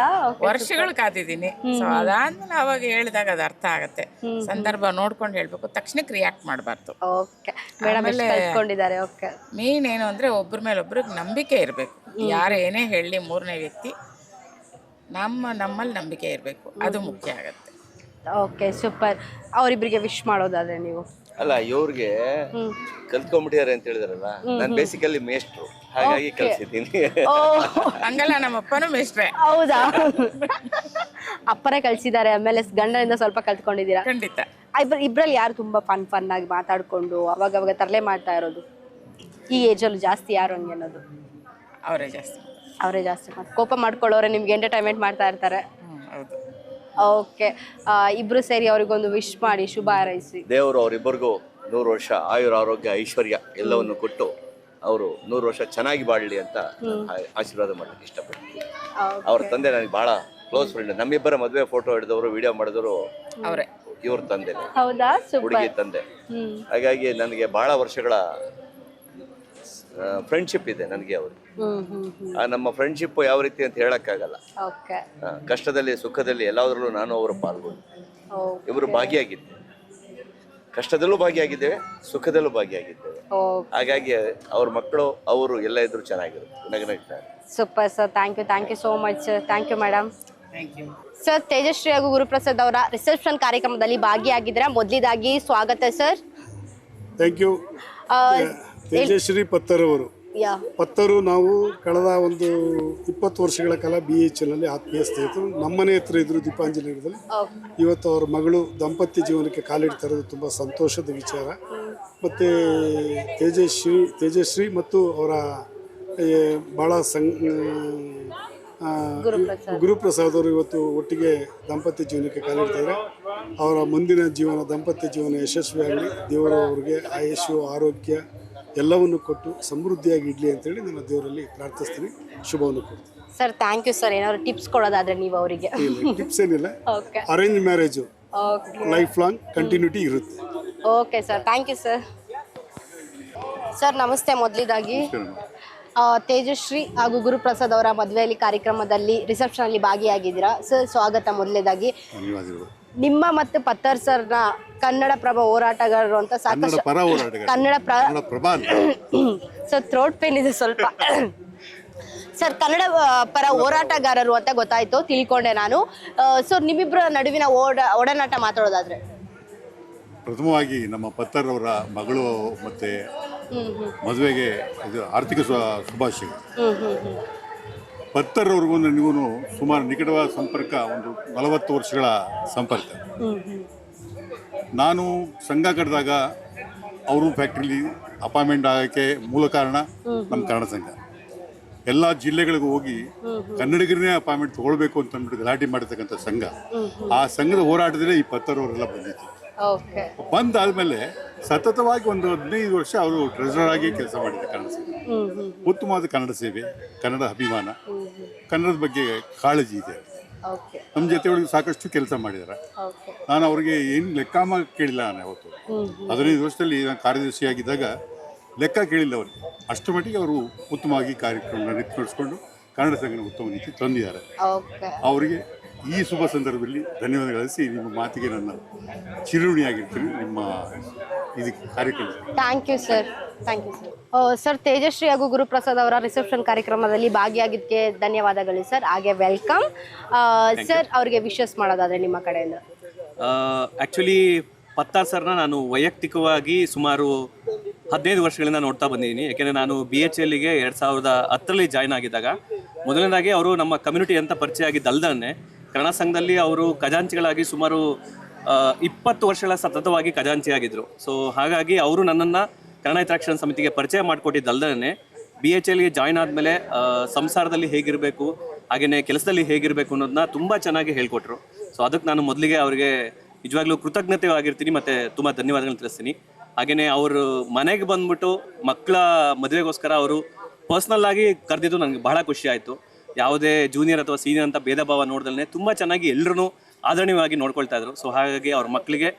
ವರ್ಷಗಳು ಕಾದಿದ್ದೀನಿ. ಸೊ ಅದಾದ್ಮೇಲೆ ಅವಾಗ ಹೇಳಿದಾಗ ಅದು ಅರ್ಥ ಆಗತ್ತೆ. ಸಂದರ್ಭ ನೋಡ್ಕೊಂಡು ಹೇಳ್ಬೇಕು, ತಕ್ಷಣಕ್ಕೆ ರಿಯಾಕ್ಟ್ ಮಾಡಬಾರ್ದು. ಆಮೇಲೆ ಮೇನ್ ಏನು ಅಂದ್ರೆ ಒಬ್ರ ಮೇಲೆ ಒಬ್ರಿಗೆ ನಂಬಿಕೆ ಇರಬೇಕು. ಯಾರು ಏನೇ ಹೇಳಿ ಮೂರನೇ ವ್ಯಕ್ತಿ ನಮ್ಮಲ್ಲಿ ನಂಬಿಕೆ ಇರಬೇಕು, ಅದು ಮುಖ್ಯ ಆಗತ್ತೆ. Okay, super. ಅವರಿಬ್ಬರಿಗೆ ವಿಶ್ ಮಾಡೋದಾದ್ರೆ ನೀವು? ಅಲ್ಲ, ಇವ್ರಿಗೆ ಕಲ್ತ್ಕೊಂಡ್ಬಿಟ್ಟಿದ್ದಾರೆ ಅಂತ ಹೇಳಿದ್ರಲ್ಲ, ನಾನು ಬೇಸಿಕಲಿ ಮೇಸ್ಟ್ರು, ಹಾಗಾಗಿ ಕಲ್ಸಿದ್ದೀನಿ. ಹಂಗಲ್ಲ, ನಮ್ಮ ಅಪ್ಪನೂ ಮೇಸ್ಟ್ರೆ. ಹೌದಾ? ಅಪ್ಪನೇ ಕಲ್ಸಿದ್ದಾರೆ, ಆಮೇಲೆ ಗಂಡನಿಂದ ಸ್ವಲ್ಪ ಕಲ್ತ್ಕೊಂಡಿದ್ದೀರಾ? ಖಂಡಿತ. ಇಬ್ರಲ್ಲಿ ಯಾರು ತುಂಬಾ ಫನ್ ಆಗಿ ಮಾತಾಡ್ಕೊಂಡು ಅವಾಗ ತರಲೆ ಮಾಡ್ತಾ ಇರೋದು ಈ ಏಜ್ ಅಲ್ಲಿ ಜಾಸ್ತಿ ಯಾರು ಹಂಗೆ ಅನ್ನೋದು? ಅವರೇ ಜಾಸ್ತಿ. ಕೋಪ ಮಾಡ್ಕೊಳ್ಳೋರೆ ನಿಮ್ಗೆ ಎಂಟರ್ಟೈನ್ಮೆಂಟ್ ಮಾಡ್ತಾ ಇರ್ತಾರೆ. ಓಕೆ, ಇಬ್ರು ಸೇರಿ ಅವ್ರಿಗೊಂದು ವಿಶ್ ಮಾಡಿ, ಶುಭ ಹಾರೈಸಿ. ದೇವರು ಅವರಿಬ್ಬರಿಗೂ 100 ವರ್ಷ ಆಯುರ ಆರೋಗ್ಯ ಐಶ್ವರ್ಯ ಎಲ್ಲವನ್ನು ಕೊಟ್ಟು ಅವರು 100 ವರ್ಷ ಚೆನ್ನಾಗಿ ಬಾಳಲಿ ಅಂತ ಆಶೀರ್ವಾದ ಮಾಡ್ಲಿಕ್ಕೆ ಇಷ್ಟಪಡ್ತೀನಿ. ಅವ್ರ ತಂದೆ ನನಗೆ ಬಹಳ ಕ್ಲೋಸ್ ಫ್ರೆಂಡ್. ನಮ್ಮಿಬ್ಬರ ಮದುವೆ ಫೋಟೋ ಹಿಡಿದವರು, ವಿಡಿಯೋ ಮಾಡಿದವರು ಅವರೇ, ಇವ್ರ ತಂದೆ, ಹುಡುಗಿ ತಂದೆ. ಹಾಗಾಗಿ ನನಗೆ ಬಹಳ ವರ್ಷಗಳ ಫ್ರೆಂಡ್ಶಿಪ್ ಇದೆ ನನಗೆ ಅವರು. ನಮ್ಮ ಫ್ರೆಂಡ್ಶಿಪ್ ಯಾವ ರೀತಿ ಅಂತ ಹೇಳಕ್ಕಾಗಲ್ಲ. ಕಷ್ಟದಲ್ಲಿ ಸುಖದಲ್ಲಿ ಎಲ್ಲದರಲ್ಲೂ ನಾನು ಅವರು ಪಾಲ್ಗೊಂಡು ಇವರು ಭಾಗಿಯಾಗಿದ್ದೆ. ಕಷ್ಟದಲ್ಲೂ ಭಾಗಿಯಾಗಿದ್ದೇವೆ, ಸುಖದಲ್ಲೂ ಭಾಗಿಯಾಗಿದ್ದೇವೆ. ಹಾಗಾಗಿ ಅವ್ರ ಮಕ್ಕಳು ಅವರು ಎಲ್ಲ ಇದ್ರು ಚೆನ್ನಾಗಿರುತ್ತೆ, ನಗನಗ್ತಾರೆ. Super sir, thank you so much sir. Thank you madam. Sir, Tejashree ಹಾಗೂ ಗುರುಪ್ರಸಾದ್ ಅವರ ರಿಸೆಪ್ಷನ್ ಕಾರ್ಯಕ್ರಮದಲ್ಲಿ ಭಾಗಿಯಾಗಿದ್ದೀರಾ. ಮೊದಲಿದಾಗಿ ಸ್ವಾಗತ sir. Thank you. Tejashree Pattar ಅವರು, ಪತ್ತರು ನಾವು ಕಳೆದ ಒಂದು 20 ವರ್ಷಗಳ ಕಾಲ BHL ಅಲ್ಲಿ ಆತ್ಮೀಯ ಸ್ನೇಹಿತರು. ನಮ್ಮನೆ ಹತ್ರ ಇದ್ರು ದೀಪಾಂಜಲಿಯಲ್ಲಿ. ಇವತ್ತು ಅವ್ರ ಮಗಳು ದಾಂಪತ್ಯ ಜೀವನಕ್ಕೆ ಕಾಲಿಡ್ತಾ ಇರೋದು ತುಂಬ ಸಂತೋಷದ ವಿಚಾರ. ಮತ್ತು ತೇಜಶ್ರೀ ಮತ್ತು ಅವರ ಭಾಳ ಗುರುಪ್ರಸಾದ್ ಅವರು ಇವತ್ತು ಒಟ್ಟಿಗೆ ದಾಂಪತ್ಯ ಜೀವನಕ್ಕೆ ಕಾಲಿಡ್ತಾರೆ. ಅವರ ಮುಂದಿನ ದಾಂಪತ್ಯ ಜೀವನ ಯಶಸ್ವಿಯಾಗಲಿ, ದೇವರು ಅವರಿಗೆ ಆಯುಷ್ಯ ಆರೋಗ್ಯ ಎಲ್ಲವನ್ನು ಕೊಟ್ಟು ಸಮೃದ್ಧಿಯಾಗಿ ಇಡ್ಲಿ ಅಂತೇಳಿ ನಾನು ದೇವರಲ್ಲಿ ಪ್ರಾರ್ಥಿಸ್ತೀನಿ, ಶುಭವನ್ನು ಕೊಡ್ತೀನಿ. Sir, thank you sir. ಏನಾದ್ರು ಟಿಪ್ಸ್ ಕೊಡೋದಾದ್ರೆ ನೀವು ಅವರಿಗೆ? ಟಿಪ್ಸ್ ಏನಿಲ್ಲ, arrange marriage life long continuity ಇರುತ್ತೆ. Okay sir, thank you sir. Sir ನಮಸ್ತೆ. ಮೊದಲಿದಾಗಿ ತೇಜಶ್ರೀ ಹಾಗೂ ಗುರುಪ್ರಸಾದ್ ಅವರ ಮದುವೆಯಲ್ಲಿ ಕಾರ್ಯಕ್ರಮದಲ್ಲಿ ರಿಸೆಪ್ಷನ್ ಅಲ್ಲಿ ಭಾಗಿಯಾಗಿದ್ದೀರಾ ಸರ್, ಸ್ವಾಗತ. ಮೊದಲನೇದಾಗಿ ನಿಮ್ಮ ಮತ್ತು ಪತ್ತರ್ ಸರ್ನ ಕನ್ನಡ ಪ್ರಭ ಹೋರಾಟಗಾರರು ಅಂತ ಸಾಕಷ್ಟು ಸರ್, ಥ್ರೋಟ್ ಪೇನ್ ಇದೆ ಸ್ವಲ್ಪ ಸರ್. ಕನ್ನಡ ಪರ ಹೋರಾಟಗಾರರು ಅಂತ ಗೊತ್ತಾಯ್ತು, ತಿಳ್ಕೊಂಡೆ ನಾನು. ಸೊ ನಿಮ್ಮಿಬ್ಬರ ನಡುವಿನ ಒಡನಾಟ ಮಾತಾಡೋದಾದ್ರೆ? ಪ್ರಥಮವಾಗಿ ನಮ್ಮ ಪತ್ತರ್ ಅವರ ಮಗಳು ಮತ್ತೆ ಮದುವೆಗೆ ಇದು ಆರ್ಥಿಕ ಶುಭಾಶಯಗಳು. ಪತ್ತರ್ ಅವ್ರಿಗೂ ನೀವು ಸುಮಾರು ನಿಕಟವಾದ ಸಂಪರ್ಕ, ಒಂದು 40 ವರ್ಷಗಳ ಸಂಪರ್ಕ. ನಾನು ಸಂಘ ಕಟ್ಟಿದಾಗ ಅವರು ಫ್ಯಾಕ್ಟ್ರಿಲಿ ಅಪಾಯಿಂಟ್ಮೆಂಟ್ ಆಗೋಕ್ಕೆ ಮೂಲ ಕಾರಣ ನಮ್ಮ ಕನ್ನಡ ಸಂಘ. ಎಲ್ಲ ಜಿಲ್ಲೆಗಳಿಗೂ ಹೋಗಿ ಕನ್ನಡಿಗರನ್ನೇ ಅಪಾಯಿಂಟ್ಮೆಂಟ್ ತೊಗೊಳ್ಬೇಕು ಅಂತ ಅಂದ್ಬಿಟ್ಟು ಗಲಾಟೆ ಮಾಡಿರ್ತಕ್ಕಂಥ ಸಂಘ. ಆ ಸಂಘದ ಹೋರಾಟದಲ್ಲೇ ಈ ಪತ್ತರ್ ಅವರೆಲ್ಲ ಬಂದಿತ್ತು. ಬಂದಾದ್ಮೇಲೆ ಸತತವಾಗಿ ಒಂದು 15 ವರ್ಷ ಅವರು ಟ್ರೆಸರರ್ ಆಗಿ ಕೆಲಸ ಮಾಡಿದ್ದಾರೆ ಕನ್ನಡ ಸಂಘ. ಉತ್ತಮವಾದ ಕನ್ನಡ ಸೇವೆ, ಕನ್ನಡ ಅಭಿಮಾನ, ಕನ್ನಡದ ಬಗ್ಗೆ ಕಾಳಜಿ ಇದೆ. ನಮ್ಮ ಜೊತೆ ಒಳಗೆ ಸಾಕಷ್ಟು ಕೆಲಸ ಮಾಡಿದ್ದಾರೆ. ನಾನು ಅವ್ರಿಗೆ ಏನು ಲೆಕ್ಕಾಮ ಕೇಳಿಲ್ಲ. ನಾನು ಯಾವತ್ತು 15 ವರ್ಷದಲ್ಲಿ ನಾನು ಕಾರ್ಯದರ್ಶಿಯಾಗಿದ್ದಾಗ ಲೆಕ್ಕ ಕೇಳಿಲ್ಲ ಅವ್ರಿಗೆ. ಅಷ್ಟು ಮಟ್ಟಿಗೆ ಅವರು ಉತ್ತಮವಾಗಿ ಕಾರ್ಯಕ್ರಮ ನಡೆಸ್ಕೊಂಡು ಕನ್ನಡ ಸಂಘನ ಉತ್ತಮ ರೀತಿ ತಂದಿದ್ದಾರೆ. ಅವರಿಗೆ ಈ ಶುಭ ಸಂದರ್ಭದಲ್ಲಿ ಧನ್ಯವಾದ ಗಳಿಸಿ ನಿಮ್ಮ ಮಾತಿಗೆ ನನ್ನ ಚಿರುಣಿಯಾಗಿರ್ತೀನಿ ನಿಮ್ಮ ಇದಕ್ಕೆ ಕಾರ್ಯಕ್ರಮ. Thank you sir. Thank you sir. Sir, Tejashree ಹಾಗೂ ಗುರುಪ್ರಸಾದ್ ಅವರ ರಿಸೆಪ್ಷನ್ ಕಾರ್ಯಕ್ರಮದಲ್ಲಿ ಭಾಗಿಯಾಗಿದ್ದಕ್ಕೆ ಧನ್ಯವಾದಗಳು ಸರ್. ಹಾಗೆ ವೆಲ್ಕಮ್ ಸರ್. ಅವ್ರಿಗೆ ವಿಶಸ್ ಮಾಡೋದಾದ್ರೆ ನಿಮ್ಮ ಕಡೆಯಿಂದ. ಆ್ಯಕ್ಚುಲಿ ಪತ್ತಾರ್ ಸರ್ನ ನಾನು ವೈಯಕ್ತಿಕವಾಗಿ ಸುಮಾರು 15 ವರ್ಷಗಳಿಂದ ನೋಡ್ತಾ ಬಂದಿದ್ದೀನಿ. ಯಾಕೆಂದರೆ ನಾನು BHLಗೆ 2010ರಲ್ಲಿ ಜಾಯ್ನ್ ಆಗಿದ್ದಾಗ ಮೊದಲನೇದಾಗಿ ಅವರು ನಮ್ಮ ಕಮ್ಯುನಿಟಿ ಅಂತ ಪರಿಚಯ ಆಗಿದ್ದಲ್ದೇ ಕನ್ನಡ ಸಂಘದಲ್ಲಿ ಅವರು ಖಜಾಂಚಿಗಳಾಗಿ ಸುಮಾರು 20 ವರ್ಷಗಳ ಸತತವಾಗಿ ಖಜಾಂಚಿ ಆಗಿದ್ದರು. ಸೊ ಹಾಗಾಗಿ ಅವರು ನನ್ನನ್ನು ಕನ್ನಡ ಹಿತರಕ್ಷಣಾ ಸಮಿತಿಗೆ ಪರಿಚಯ ಮಾಡಿಕೊಟ್ಟಿದ್ದಲ್ದೇ BHLಗೆ ಜಾಯ್ನ್ ಆದಮೇಲೆ ಸಂಸಾರದಲ್ಲಿ ಹೇಗಿರಬೇಕು, ಹಾಗೆಯೇ ಕೆಲಸದಲ್ಲಿ ಹೇಗಿರಬೇಕು ಅನ್ನೋದನ್ನ ತುಂಬ ಚೆನ್ನಾಗಿ ಹೇಳ್ಕೊಟ್ರು. ಸೊ ಅದಕ್ಕೆ ನಾನು ಮೊದಲಿಗೆ ಅವರಿಗೆ ನಿಜವಾಗ್ಲೂ ಕೃತಜ್ಞತೆಯಾಗಿರ್ತೀನಿ ಮತ್ತು ತುಂಬ ಧನ್ಯವಾದಗಳನ್ನ ತಿಳಿಸ್ತೀನಿ. ಹಾಗೆಯೇ ಅವರು ಮನೆಗೆ ಬಂದ್ಬಿಟ್ಟು ಮಕ್ಕಳ ಮದುವೆಗೋಸ್ಕರ ಅವರು ಪರ್ಸ್ನಲ್ ಆಗಿ ಕರೆದಿದ್ದು ನನಗೆ ಬಹಳ ಖುಷಿ ಆಯಿತು. ಯಾವುದೇ ಜೂನಿಯರ್ ಅಥವಾ ಸೀನಿಯರ್ ಅಂತ ಭೇದ ಭಾವ ನೋಡ್ದಲ್ಲೇ ತುಂಬ ಚೆನ್ನಾಗಿ ಎಲ್ಲರೂ ಆದರಣೀಯವಾಗಿ ನೋಡ್ಕೊಳ್ತಾ ಇದ್ರು. ಸೊ ಹಾಗಾಗಿ ಅವ್ರ ಮಕ್ಕಳಿಗೆ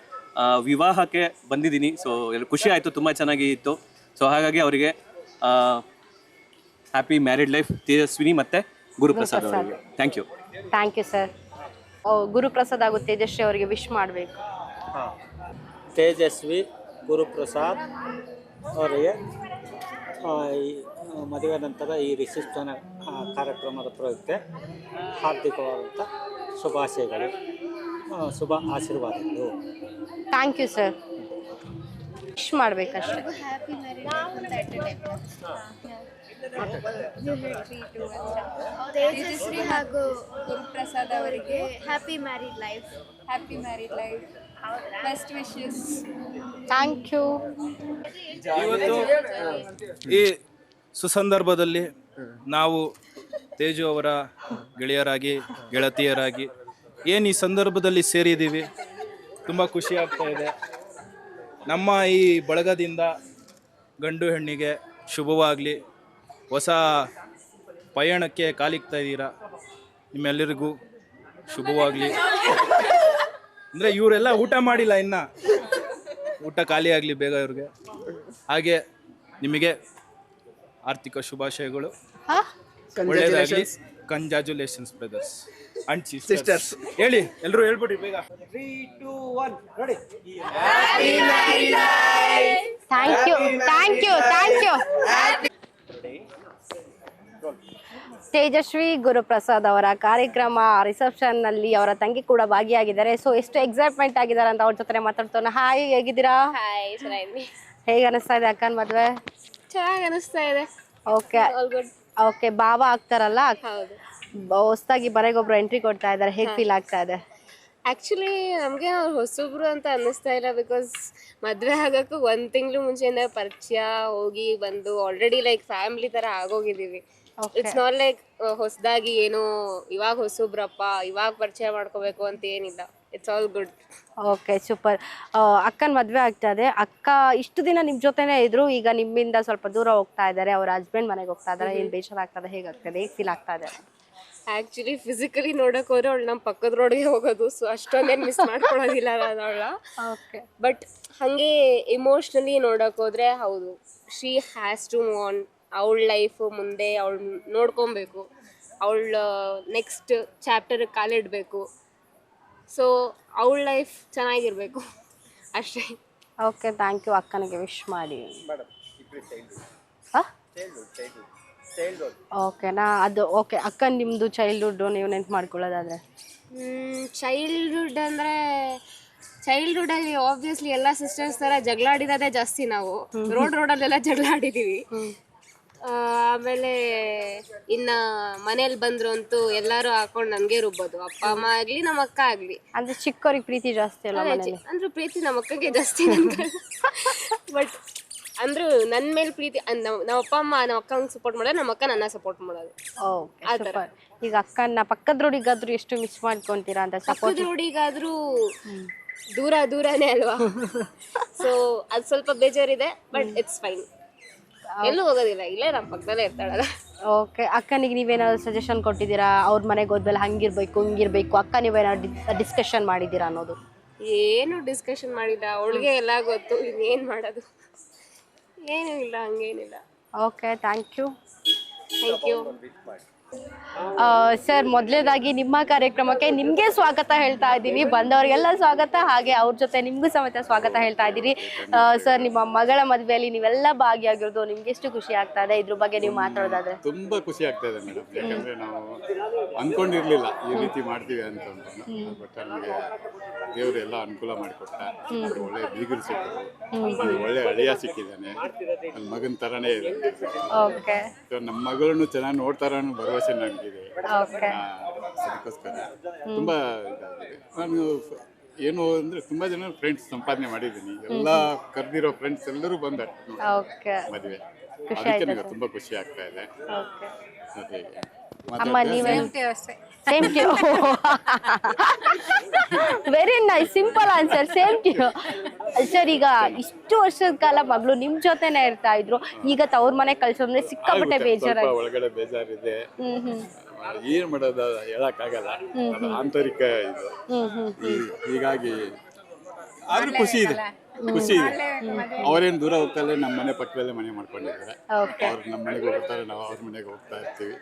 ವಿವಾಹಕ್ಕೆ ಬಂದಿದ್ದೀನಿ. ಸೊ ಎಲ್ಲ ಖುಷಿ ಆಯಿತು, ತುಂಬ ಚೆನ್ನಾಗಿ ಇತ್ತು. ಸೊ ಹಾಗಾಗಿ ಅವರಿಗೆ ಹ್ಯಾಪಿ ಮ್ಯಾರಿಡ್ ಲೈಫ್ ತೇಜಸ್ವಿನಿ ಮತ್ತು ಗುರುಪ್ರಸಾದ್ ಅವರಿಗೆ. Thank you. Thank you sir. Guruprasad ಹಾಗೂ ತೇಜಸ್ವಿ ಅವರಿಗೆ ವಿಶ್ ಮಾಡಬೇಕು. ತೇಜಸ್ವಿ ಗುರುಪ್ರಸಾದ್ ಅವರಿಗೆ ಈ ಮದುವೆ ನಂತರ ಈ ರಿಸೆಪ್ಷನ್ ಕಾರ್ಯಕ್ರಮದ ಪ್ರಯುಕ್ತ ಹಾರ್ದಿಕವಾದಂಥ ಶುಭಾಶಯಗಳು, ಶುಭ ಆಶೀರ್ವಾದಗಳು. Thank you sir. ವಿಶ್ ಮಾಡಬೇಕಷ್ಟೇ. ತೇಜಸ್ವಿ ಹಾಗೂ ಗುರುಪ್ರಸಾದ್ ಅವರಿಗೆ happy married life. Best wishes. Thank you. ಇವತ್ತು ಈ ಸುಸಂದರ್ಭದಲ್ಲಿ ನಾವು ತೇಜು ಅವರ ಗೆಳೆಯರಾಗಿ ಗೆಳತಿಯರಾಗಿ ಏನು ಈ ಸಂದರ್ಭದಲ್ಲಿ ಸೇರಿದ್ದೀವಿ, ತುಂಬ ಖುಷಿ ಆಗ್ತಾ ಇದೆ. ನಮ್ಮ ಈ ಬಳಗದಿಂದ ಗಂಡು ಹೆಣ್ಣಿಗೆ ಶುಭವಾಗಲಿ. ಹೊಸ ಪಯಣಕ್ಕೆ ಕಾಲಿಕ್ತಾ ಇದ್ದೀರಾ, ನಿಮ್ಮೆಲ್ಲರಿಗೂ ಶುಭವಾಗಲಿ. ಅಂದರೆ ಇವರೆಲ್ಲ ಊಟ ಮಾಡಿಲ್ಲ, ಇನ್ನು ಊಟ ಖಾಲಿ ಆಗಲಿ ಬೇಗ ಇವ್ರಿಗೆ. ಹಾಗೆ ನಿಮಗೆ ಆರ್ಥಿಕ ಶುಭಾಶಯಗಳು, ಒಳ್ಳೆಯದಾಗಲಿ. Congratulations brothers and sisters. ಹೇಳಿ, ಎಲ್ಲರೂ ಹೇಳ್ಬಿಡಿ ಬೇಗ. 3, 2, 1 ready. Thank you. Thank you. Thank you. Tejaswi Guruprasad ಅವರ ಕಾರ್ಯಕ್ರಮ ರಿಸೆಪ್ಷನ್ ನಲ್ಲಿ ಅವರ ತಂಗಿ ಕೂಡ ಭಾಗಿಯಾಗಿದ್ದಾರೆ. ಸೊ ಎಷ್ಟು ಎಕ್ಸೈಟ್ಮೆಂಟ್ ಆಗಿದ್ದಾರೆ ಅಂತ ಅವ್ರ ಜೊತೆ ಮಾತಾಡ್ತೋಣ. ಹಾಯ್, ಹೇಗಿದ್ದೀರಾ? ಹಾಯ್, ಚೆನ್ನಾಗಿದ್ದೀನಿ. ಹೇಗೆ ಅನಿಸ್ತಾ ಇದೆ ಅಕ್ಕನ ಮದುವೆ? ಚೆನ್ನಾಗಿ ಅನಿಸ್ತಾ ಇದೆ. Okay okay. ಭಾವ ಆಗ್ತಾರಲ್ಲ, ಹೊಸದಾಗಿ ಮನೆಗೊಬ್ರು ಎಂಟ್ರಿ ಕೊಡ್ತಾ ಇದ್ದಾರೆ, ಹೇಗೆ ಫೀಲ್ ಆಗ್ತಾ ಇದೆ? ಆ್ಯಕ್ಚುಲಿ ನಮಗೆ ಅವ್ರು ಹೊಸಬ್ರು ಅಂತ ಅನ್ನಿಸ್ತಾ ಇಲ್ಲ. ಬಿಕಾಸ್ ಮದುವೆ ಆಗೋಕ್ಕೂ 1 ತಿಂಗಳು ಮುಂಚೆಯಿಂದ ಪರಿಚಯ ಹೋಗಿ ಬಂದು ಆಲ್ರೆಡಿ ಲೈಕ್ ಫ್ಯಾಮಿಲಿ ಥರ ಆಗೋಗಿದ್ದೀವಿ. ಇಟ್ಸ್ ನಾಟ್ ಲೈಕ್ ಹೊಸದಾಗಿ ಏನೋ ಇವಾಗ ಹೊಸಬ್ರಪ್ಪ ಇವಾಗ ಪರಿಚಯ ಮಾಡ್ಕೋಬೇಕು ಅಂತ ಏನಿಲ್ಲ. It's all good. Okay, super. ಅಕ್ಕನ ಮದುವೆ ಆಗ್ತಾ ಇದೆ. ಅಕ್ಕ ಇಷ್ಟು ದಿನ ನಿಮ್ಮ ಜೊತೆನೇ ಇದ್ರು, ಈಗ ನಿಮ್ಮಿಂದ ಸ್ವಲ್ಪ ದೂರ ಹೋಗ್ತಾ ಇದ್ದಾರೆ, ಅವ್ರ ಹಸ್ಬೆಂಡ್ ಮನೆಗೆ ಹೋಗ್ತಾ ಇದ್ದಾರೆ. ಏನು ಬೇಜಾರಾಗ್ತದೆ? ಹೇಗಾಗ್ತದೆ? ಹೇಗೆ ಫೀಲ್ ಆಗ್ತಾ ಇದೆ? ಆ್ಯಕ್ಚುಲಿ ಫಿಸಿಕಲಿ ನೋಡೋಕೆ ಹೋದ್ರೆ ಅವಳು ನಮ್ಮ ಪಕ್ಕದ ರೋಡ್ಗೆ ಹೋಗೋದು, ಸೊ ಅಷ್ಟೊಂದೇನು ಮಿಸ್ ಮಾಡ್ಕೊಳ್ಳೋದಿಲ್ಲ ನಾನು ಅವಳ. ಓಕೆ. ಬಟ್ ಹಾಗೆ ಇಮೋಷ್ನಲಿ ನೋಡೋಕೆ ಹೋದರೆ ಹೌದು, she has to move on. ಅವಳ ಲೈಫು ಮುಂದೆ ಅವಳು ನೋಡ್ಕೊಬೇಕು, ಅವಳ ನೆಕ್ಸ್ಟ್ ಚಾಪ್ಟರ್ಗೆ ಕಾಲಿಡಬೇಕು. ಸೊ ಅವಳ ಲೈಫ್ ಚೆನ್ನಾಗಿರಬೇಕು ಅಷ್ಟೇ. Okay, thank you. ಅಕ್ಕನಿಗೆ ವಿಶ್ ಮಾಡಿ. ಓಕೆನಾ? ಅದು ಓಕೆ. ಅಕ್ಕನ ನಿಮ್ಮದು ಚೈಲ್ಡ್ಹುಡ್ಡು ನೀವು ನೆನ್ಪು ಮಾಡ್ಕೊಳ್ಳೋದಾದರೆ? ಚೈಲ್ಡ್ಹುಡ್ ಅಂದರೆ ಚೈಲ್ಡ್ಹುಡ್ಡಲ್ಲಿ ಆಬ್ವಿಯಸ್ಲಿ ಎಲ್ಲ ಸಿಸ್ಟರ್ಸ್ ಥರ ಜಗಳ ಆಡಿರೋದೇ ಜಾಸ್ತಿ. ನಾವು ರೋಡಲ್ಲೆಲ್ಲ ಜಗಳ ಆಡಿದ್ದೀವಿ. ಆಮೇಲೆ ಇನ್ನು ಮನೇಲಿ ಬಂದ್ರು ಅಂತೂ ಎಲ್ಲರೂ ಹಾಕೊಂಡು ನನಗೆ ರುಬ್ಬೋದು, ಅಪ್ಪ ಅಮ್ಮ ಆಗಲಿ ನಮ್ಮ ಅಕ್ಕ ಆಗಲಿ. ಅಂದರೆ ಚಿಕ್ಕವ್ರಿಗೆ ಪ್ರೀತಿ ಜಾಸ್ತಿ ಅಲ್ಲ ಮನೇಲಿ? ಅಂದ್ರೆ ಪ್ರೀತಿ ನಮ್ಮ ಅಕ್ಕಗೆ ಜಾಸ್ತಿ. ಬಟ್ ಅಂದ್ರು ನನ್ನ ಮೇಲೆ ಪ್ರೀತಿ ನಮ್ಮ ಅಪ್ಪ ಅಮ್ಮ ನಮ್ಮ ಅಕ್ಕಂಗೆ ಸಪೋರ್ಟ್ ಮಾಡೋದು, ನಮ್ಮ ಅಕ್ಕ ನನ್ನ ಸಪೋರ್ಟ್ ಮಾಡೋದು. ಈಗ ಅಕ್ಕನ ಪಕ್ಕದ ರೋಡಿಗಾದ್ರೂ ಎಷ್ಟು ಮಿಸ್ ಮಾಡ್ಕೊಂತೀರಾ ಅಂತ? ಪಕ್ಕದ ರೋಡಿಗಾದ್ರೂ ದೂರನೇ ಅಲ್ವಾ, ಸೊ ಅದು ಸ್ವಲ್ಪ ಬೇಜಾರಿದೆ. ಬಟ್ ಇಟ್ಸ್ ಫೈನ್, ಎಲ್ಲೂ ಹೋಗೋದಿಲ್ಲ, ಇಲ್ಲೇ ನಮ್ಮ ಪಕ್ಕದಲ್ಲೇ ಇರ್ತಾಳಲ್ಲ. ಓಕೆ. ಅಕ್ಕನಿಗೆ ನೀವೇನಾದ್ರು ಸಜೆಷನ್ ಕೊಟ್ಟಿದ್ದೀರಾ? ಅವ್ರ ಮನೆಗೆ ಹೋದ್ಮೇಲೆ ಹಂಗಿರ್ಬೇಕು ಹಿಂಗಿರ್ಬೇಕು, ಅಕ್ಕ ನೀವೇನಾದ್ರು ಡಿಸ್ಕಷನ್ ಮಾಡಿದ್ದೀರಾ ಅನ್ನೋದು? ಏನು ಡಿಸ್ಕಷನ್ ಮಾಡಿಲ್ಲ, ಅವಳಿಗೆ ಎಲ್ಲ ಗೊತ್ತು, ಇನ್ನೇನು ಮಾಡೋದು, ಏನೂ ಇಲ್ಲ, ಹಂಗೇನಿಲ್ಲ. Okay, thank you. Thank you. Sir ಮೊದಲನೇದಾಗಿ ನಿಮ್ಮ ಕಾರ್ಯಕ್ರಮಕ್ಕೆ ನಿಮಗೆ ಸ್ವಾಗತ ಹೇಳ್ತಾ ಇದ್ದೀವಿ, ಬಂದವರಿಗೆಲ್ಲ ಸ್ವಾಗತ, ಹಾಗೆ ಅವ್ರ ಜೊತೆ ನಿಮಗೂ ಸಮೇತ ಸ್ವಾಗತ ಹೇಳ್ತಾ ಇದ್ದೀರಿ. ಸರ್ ನಿಮ್ಮ ಮಗಳ ಮದುವೆಯಲ್ಲಿ ನೀವೆಲ್ಲ ಭಾಗಿಯಾಗಿರೋದು ನಿಮ್ಗೆ ಎಷ್ಟು ಖುಷಿ ಆಗ್ತಾ ಇದೆ, ಇದ್ರ ಬಗ್ಗೆ ನೀವು ಮಾತಾಡೋದಾದ್ರೆ? ತುಂಬಾ ಖುಷಿ ಆಗ್ತಾ ಇದೆ ಮೇಡಮ್, ಯಾಕಂದ್ರೆ ನಾವು ಅನ್ಕೊಂಡಿರ್ಲಿಲ್ಲ ಈ ರೀತಿ ಮಾಡ್ತೀವಿ ಅಂತ. ಬಟ್ ನಮಗೆ ದೇವರು ಎಲ್ಲ ಅನುಕೂಲ ಮಾಡಿಕೊಟ್ಟ. ಒಳ್ಳೆ ಬೀಗರು ಸಿಕ್ಕಿದ್ರು, ಒಳ್ಳೆ ಅಳಿಯ ಸಿಕ್ಕಿದ್ದಾನೆ, ನನ್ನ ಮಗನ ತರನೇ ಇದೆ. ನಮ್ಮ ಮಗಳನ್ನು ಚೆನ್ನಾಗಿ ನೋಡ್ತಾರ ಅನ್ನೋ ಭರವಸೆ ನನಗಿದೆ. ಅದಕ್ಕೋಸ್ಕರ ತುಂಬಾ ಇದಾಗಿದೆ. ನಾನು ಏನು ಅಂದ್ರೆ ತುಂಬಾ ಜನ ಫ್ರೆಂಡ್ಸ್ ಸಂಪಾದನೆ ಮಾಡಿದ್ದೀನಿ, ಎಲ್ಲ ಕರೆದಿರೋ ಫ್ರೆಂಡ್ಸ್ ಎಲ್ಲರೂ ಬಂದರು ಮದುವೆ. ಅದಕ್ಕೆ ನನಗೆ ತುಂಬಾ ಖುಷಿ ಆಗ್ತಾ ಇದೆ. Same to very nice, simple answer, same to you. Sir ಈಗ ಇಷ್ಟು ವರ್ಷದ ಕಾಲ ಮಗಳು ನಿಮ್ ಜೊತೆನೆ ಇರ್ತಾ ಇದ್ರು, ಈಗ ತವ್ರ ಮನೆ ಕಳ್ಸೋದ್ರೆ ಸಿಕ್ಕಾಪಟ್ಟೆ ಬೇಜಾರ, ಒಳಗಡೆ ಬೇಜಾರಿದೆ. ಏನ್ ಮಾಡೋದು ಹೇಳಕ್ಕಾಗಲ್ಲ, ಆಂತರಿಕ ಇದು. ಹೀಗಾಗಿ ಆದ್ರೂ ಖುಷಿ ಇದೆ, ಖುಷಿ ಇದೆ. ಅವರೇನು ದೂರ ಹೋಗ್ತಾರೆ, ನಮ್ಮ ಮನೆ ಪಕ್ಕದಲ್ಲೇ ಮನೆ ಮಾಡ್ಕೊಂಡಿದ್ದಾರೆ. ಅವ್ರು ನಮ್ಮ ಮನೆಗೆ ಹೋಗ್ತಾರೆ, ನಾವು ಅವ್ರ ಮನೆಗೆ ಹೋಗ್ತಾ ಇರ್ತೀವಿ.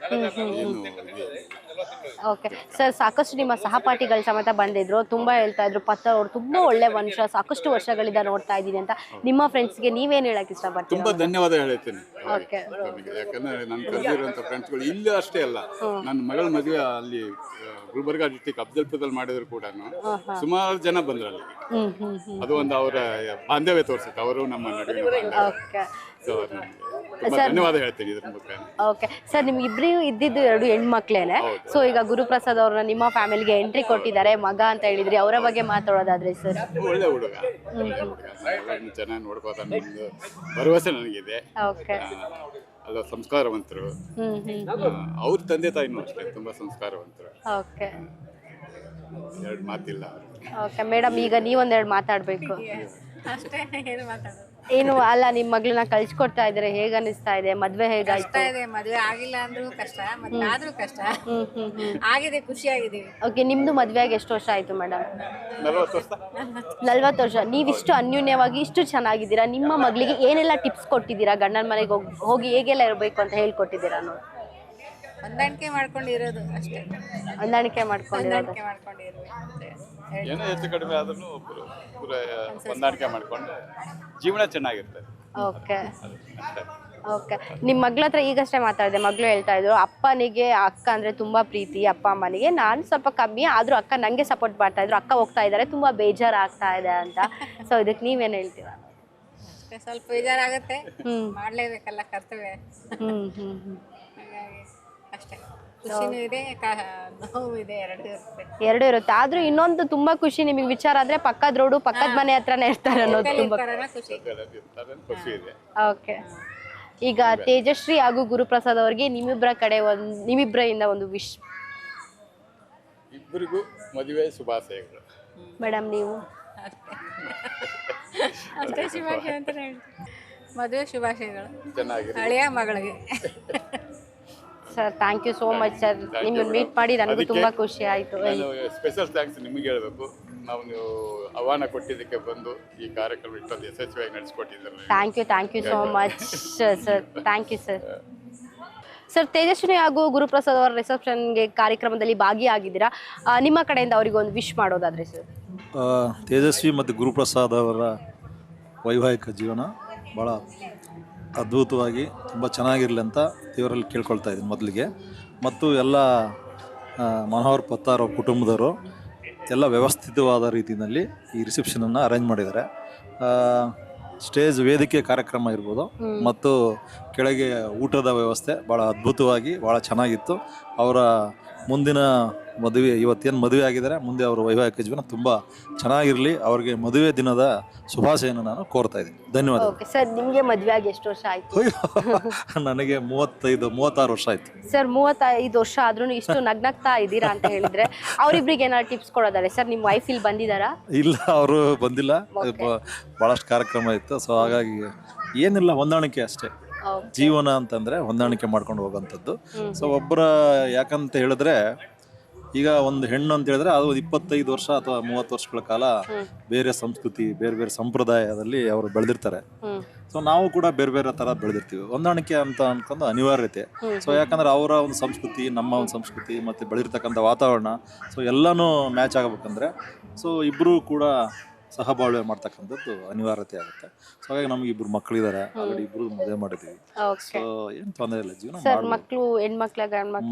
ಓಕೆ ಸರ್, ಸಾಕಷ್ಟು ನಿಮ್ಮ ಸಹಪಾಠಿಗಳ ಸಮೇತ ಬಂದಿದ್ರು, ತುಂಬಾ ಹೇಳ್ತಾ ಇದ್ರು ಪತ್ತ ಅವ್ರು ತುಂಬಾ ಒಳ್ಳೆ ಮನುಷ್ಯ, ಸಾಕಷ್ಟು ವರ್ಷಗಳಿಂದ ನೋಡ್ತಾ ಇದ್ದೀನಿ ಅಂತ. ನಿಮ್ಮ ಫ್ರೆಂಡ್ಸ್ಗೆ ನೀವೇನ್ ಹೇಳಕ್ ಇಷ್ಟಪಡ್ತೀರಾ? ತುಂಬಾ ಧನ್ಯವಾದ ಹೇಳ್ತೀನಿ, ಯಾಕಂದ್ರೆ ನನ್ನ ಕರೆದಿರುವಂತ ಫ್ರೆಂಡ್ಸ್ಗಳು ಇಲ್ಲಿ ಅಷ್ಟೇ ಅಲ್ಲ, ನನ್ನ ಮಗಳ ಮದುವೆ ಅಲ್ಲಿ ಗುಲ್ಬರ್ಗಾ ಡಿಸ್ಟಿಕ್ ಅಫ್ಜಲ್ಪುರದಲ್ಲಿ ಮಾಡಿದ್ರು ಕೂಡ ಸುಮಾರು ಜನ ಬಂದ್ರು ಅಲ್ಲಿ. ಅದು ಒಂದು ಅವರ ಬಾಂಧವ್ಯ ತೋರಿಸುತ್ತೆ, ಅವರು ನಮ್ಮ ನಡುವೆ. ಧನ್ಯವಾದ ಹೇಳ್ತೀನಿ ಇದ್ರ ಮುಖಾಂತರ. ಓಕೆ ಸರ್, ನಿಮ್ಗೆ ಇಬ್ಬರಿಗೂ ಇದ್ದಿದ್ದು 2 ಹೆಣ್ಮಕ್ಳೇನೆ. ಸೊ ಈಗ ಗುರುಪ್ರಸಾದ್ ಅವ್ರನ್ನ ನಿಮ್ಮ ಫ್ಯಾಮಿಲಿಗೆ ಎಂಟ್ರಿ ಕೊಟ್ಟಿದ್ದಾರೆ, ಮಗ ಅಂತ ಹೇಳಿದ್ರಿ, ಅವರ ಬಗ್ಗೆ ಮಾತಾಡೋದಾದ್ರೆ ಸರ್? ಒಳ್ಳೆ ಹುಡುಗ, ಚೆನ್ನಾಗಿ ನೋಡ್ಕೋತಾನೆ, ಭರವಸೆ ನನಗಿದೆ. ಅಲ್ಲ, ಸಂಸ್ಕಾರವಂತರು. ಅವ್ರ ತಂದೆ ತಾಯಿನೂ ಅಷ್ಟೇ ತುಂಬಾ ಸಂಸ್ಕಾರವಂತರು. ಎರಡು ಮಾತಿಲ್ಲ. ಓಕೆ ಮೇಡಮ್, ಈಗ ನೀವೊಂದೆರಡು ಮಾತಾಡ್ಬೇಕು. ಏನು ಅಲ್ಲ, ನಿಮ್ ಮಗಳನ್ನ ಕಳ್ಸಿಕೊಡ್ತಾ ಇದಾರೆ, ಹೇಗ ಅನಿಸ್ತಾ ಇದೆ? ಮದ್ವೆ ಹೇಗಾಯ್ತು? ಮದ್ವೆ ಆಗಿಲ್ಲ ಅಂದ್ರೂ ಕಷ್ಟ, ಮದ್ವೆ ಆದ್ರೂ ಕಷ್ಟ. ಆಗಿದೆ, ಖುಷಿ ಆಗಿದೀವಿ. ಓಕೆ, ನಿಮ್ದು ಮದ್ವೆ ಆಗಿ ಎಷ್ಟು ವರ್ಷ ಆಯ್ತು ಮೇಡಮ್? 40 ವರ್ಷ. ನೀವಿಷ್ಟು ಅನ್ಯೂನ್ಯವಾಗಿ ಇಷ್ಟು ಚೆನ್ನಾಗಿದ್ದೀರಾ, ನಿಮ್ಮ ಮಗಳಿಗೆ ಏನೆಲ್ಲ ಟಿಪ್ಸ್ ಕೊಟ್ಟಿದ್ದೀರಾ? ಗಂಡನ ಮನೆಗೆ ಹೋಗಿ ಹೇಗೆಲ್ಲ ಇರಬೇಕು ಅಂತ ಹೇಳ್ಕೊಟ್ಟಿದ್ದೀರಾ? ನೋಡಿ, ಹೊಂದಾಣಿಕೆ ಮಾಡ್ಕೊಂಡಿರೋದು ಅಷ್ಟೇ, ಹೊಂದಾಣಿಕೆ ಮಾಡ್ಕೊಂಡಿರೋದು. ಏನೋ ಹೆಚ್ಚು ಕಡಿಮೆ ಆದ್ರೂ ಹೊಂದಾಣಿಕೆ ಮಾಡ್ಕೊಂಡು ಜೀವನ ಚೆನ್ನಾಗಿರ್ತದೆ. ಓಕೆ ಓಕೆ, ನಿಮ್ಮ ಮಗಳ ಹತ್ರ ಈಗಷ್ಟೇ ಮಾತಾಡಿದೆ, ಮಗಳು ಹೇಳ್ತಾ ಇದ್ರು ಅಪ್ಪನಿಗೆ ಅಕ್ಕ ಅಂದ್ರೆ ತುಂಬಾ ಪ್ರೀತಿ, ಅಪ್ಪ ಅಮ್ಮನಿಗೆ ನಾನು ಸ್ವಲ್ಪ ಕಮ್ಮಿ, ಆದ್ರೂ ಅಕ್ಕ ನಂಗೆ ಸಪೋರ್ಟ್ ಮಾಡ್ತಾ ಇದ್ರು, ಅಕ್ಕ ಹೋಗ್ತಾ ಇದ್ದಾರೆ, ತುಂಬಾ ಬೇಜಾರು ಆಗ್ತಾ ಇದೆ ಅಂತ. ಸೊ ಇದಕ್ಕೆ ನೀವೇನ್ ಹೇಳ್ತೀರಾ? ಸ್ವಲ್ಪ ಬೇಜಾರಾಗತ್ತೆ, ಮಾಡ್ಲೇಬೇಕಲ್ಲ ಕರ್ತವ್ಯ. ಹಾಗಾಗಿ ಅಷ್ಟೇ, ಖುಷಿನೂ ಇದೆ, ನೋವು ಇದೆ, ಎರಡು ಇರುತ್ತೆ. ಆದ್ರೂ ಇನ್ನೊಂದು ತುಂಬಾ ಖುಷಿ ನಿಮಗೆ ವಿಚಾರ ಆದ್ರೆ ಪಕ್ಕದ ರೋಡು ಪಕ್ಕದ ಮನೆ ಹತ್ರನೇ ಇರ್ತಾರೆ ಅನ್ನೋದು ತುಂಬಾ ಖುಷಿ ಇದೆ. ಓಕೆ, ಈಗ ತೇಜಶ್ರೀ ಹಾಗೂ ಗುರುಪ್ರಸಾದ್ ಅವರಿಗೆ ನಿಮ್ಮಿಬ್ಬರಿಂದ ಒಂದು ವಿಶ್. ಇಬ್ಬರಿಗೂ ಮದುವೆ ಶುಭಾಶಯಗಳು. ಮೇಡಮ್ ನೀವು? ಅಷ್ಟೇ, ಶುಭಾಶಯ ಅಂತ ಮದುವೆ ಶುಭಾಶಯಗಳು ಹಳೆಯ ಮಗಳಿಗೆ. Sir thank you so much sir, ನಿಮ್ಮನ್ನು ಮೀಟ್ ಮಾಡಿ ನನಗೂ ತುಂಬಾ ಖುಷಿ ಆಯ್ತು. ಸ್ಪೆಷಲ್ ಥ್ಯಾಂಕ್ಸ್ ನಿಮಗೆ ಹೇಳಬೇಕು, ನಾವು ನೀವು ಆಹ್ವಾನ ಕೊಟ್ಟಿದ್ದಕ್ಕೆ ಬಂದು ಈ ಕಾರ್ಯಕ್ರಮ ಇಷ್ಟೊಂದು ಯಶಸ್ವಿಯಾಗಿ ನಡೆಸಿಕೊಟ್ಟಿದ್ದಾರೆ. Thank you so much sir, thank you sir. Sir, Tejaswini ಹಾಗೂ ಗುರುಪ್ರಸಾದ್ ಅವರ ರಿಸೆಪ್ಷನ್ಗೆ ಕಾರ್ಯಕ್ರಮದಲ್ಲಿ ಭಾಗಿಯಾಗಿದ್ದೀರಾ, ನಿಮ್ಮ ಕಡೆಯಿಂದ ಅವರಿಗೆ ಒಂದು ವಿಶ್ ಮಾಡೋದಾದ್ರೆ ಸರ್? ತೇಜಸ್ವಿ ಮತ್ತು ಗುರುಪ್ರಸಾದ್ ಅವರ ವೈವಾಹಿಕ ಜೀವನ ಭಾಳ ಅದ್ಭುತವಾಗಿ ತುಂಬ ಚೆನ್ನಾಗಿರಲಿ ಅಂತ ದೇವರಲ್ಲಿ ಕೇಳ್ಕೊಳ್ತಾ ಇದ್ದೀನಿ ಮೊದಲಿಗೆ. ಮತ್ತು ಎಲ್ಲ ಮನೋಹರ್ ಪತ್ತಾರ್ ಅವ್ರ ಕುಟುಂಬದವರು ಎಲ್ಲ ವ್ಯವಸ್ಥಿತವಾದ ರೀತಿಯಲ್ಲಿ ಈ ರಿಸೆಪ್ಷನನ್ನು ಅರೇಂಜ್ ಮಾಡಿದ್ದಾರೆ. ಸ್ಟೇಜ್ ವೇದಿಕೆ ಕಾರ್ಯಕ್ರಮ ಇರ್ಬೋದು ಮತ್ತು ಕೆಳಗೆ ಊಟದ ವ್ಯವಸ್ಥೆ ಭಾಳ ಅದ್ಭುತವಾಗಿ ಭಾಳ ಚೆನ್ನಾಗಿತ್ತು. ಅವರ ಮುಂದಿನ ಮದುವೆ, ಇವತ್ತೇನು ಮದುವೆ ಆಗಿದ್ದಾರೆ, ಮುಂದೆ ಅವರ ವೈವಾಹಿಕ ಜೀವನ ತುಂಬ ಚೆನ್ನಾಗಿರಲಿ. ಅವರಿಗೆ ಮದುವೆ ದಿನದ ಶುಭಾಶಯನ ನಾನು ಕೋರ್ತಾ ಇದ್ದೀನಿ. ಧನ್ಯವಾದ. ಸರ್, ನಿಮಗೆ ಮದುವೆ ಆಗಿ ಎಷ್ಟು ವರ್ಷ ಆಯ್ತು? ನನಗೆ 36 ವರ್ಷ ಆಯ್ತು. ಸರ್, 35 ವರ್ಷ ಆದ್ರೂ ಇಷ್ಟು ನಗ್ನಗ್ತಾ ಇದ್ದೀರಾ ಅಂತ ಹೇಳಿದ್ರೆ ಅವರಿಬ್ರಿಗೆ ಏನಾದ್ರು ಟಿಪ್ಸ್ ಕೊಡೋದಾರೆ ಸರ್? ನಿಮ್ಮ ವೈಫ್ ಇಲ್ಲಿ ಬಂದಿದ್ದಾರಾ? ಇಲ್ಲ, ಅವರು ಬಂದಿಲ್ಲ, ಭಾಳಷ್ಟು ಕಾರ್ಯಕ್ರಮ ಇತ್ತು. ಸೊ ಹಾಗಾಗಿ ಏನಿಲ್ಲ, ಹೊಂದಾಣಿಕೆ ಅಷ್ಟೇ. ಜೀವನ ಅಂತಂದರೆ ಹೊಂದಾಣಿಕೆ ಮಾಡ್ಕೊಂಡು ಹೋಗೋಂಥದ್ದು. ಸೊ ಒಬ್ಬರ ಯಾಕಂತ ಹೇಳಿದ್ರೆ ಈಗ ಒಂದು ಹೆಣ್ಣು ಅಂತ ಹೇಳಿದ್ರೆ ಅದು 25 ವರ್ಷ ಅಥವಾ 30 ವರ್ಷಗಳ ಕಾಲ ಬೇರೆ ಸಂಸ್ಕೃತಿ ಬೇರೆ ಬೇರೆ ಸಂಪ್ರದಾಯದಲ್ಲಿ ಅವರು ಬೆಳೆದಿರ್ತಾರೆ. ಸೊ ನಾವು ಕೂಡ ಬೇರೆ ಬೇರೆ ತರ ಬೆಳೆದಿರ್ತೀವಿ. ಹೊಂದಾಣಿಕೆ ಅಂತ ಅನ್ಕೊಂಡು ಅನಿವಾರ್ಯತೆ. ಸೊ ಯಾಕಂದ್ರೆ ಅವರ ಒಂದು ಸಂಸ್ಕೃತಿ ನಮ್ಮ ಒಂದು ಸಂಸ್ಕೃತಿ ಮತ್ತೆ ಬೆಳೆದಿರ್ತಕ್ಕಂಥ ವಾತಾವರಣ ಸೊ ಎಲ್ಲಾನು ಮ್ಯಾಚ್ ಆಗಬೇಕಂದ್ರೆ ಸೊ ಇಬ್ರು ಕೂಡ ಸಹಬಾಳ್ವೆ ಮಾಡ್ತಕ್ಕಂಥದ್ದು ಅನಿವಾರ್ಯತೆ ಆಗುತ್ತೆ. ಸೊ ಹಾಗಾಗಿ ನಮ್ಗೆ 2 ಮಕ್ಕಳಿದ್ದಾರೆ, ಆಲ್ರೆಡಿ 2 ಮದುವೆ ಮಾಡಿದ್ವಿ. ಸೊ ಏನ್ ತೊಂದರೆ ಇಲ್ಲ, ಜೀವನ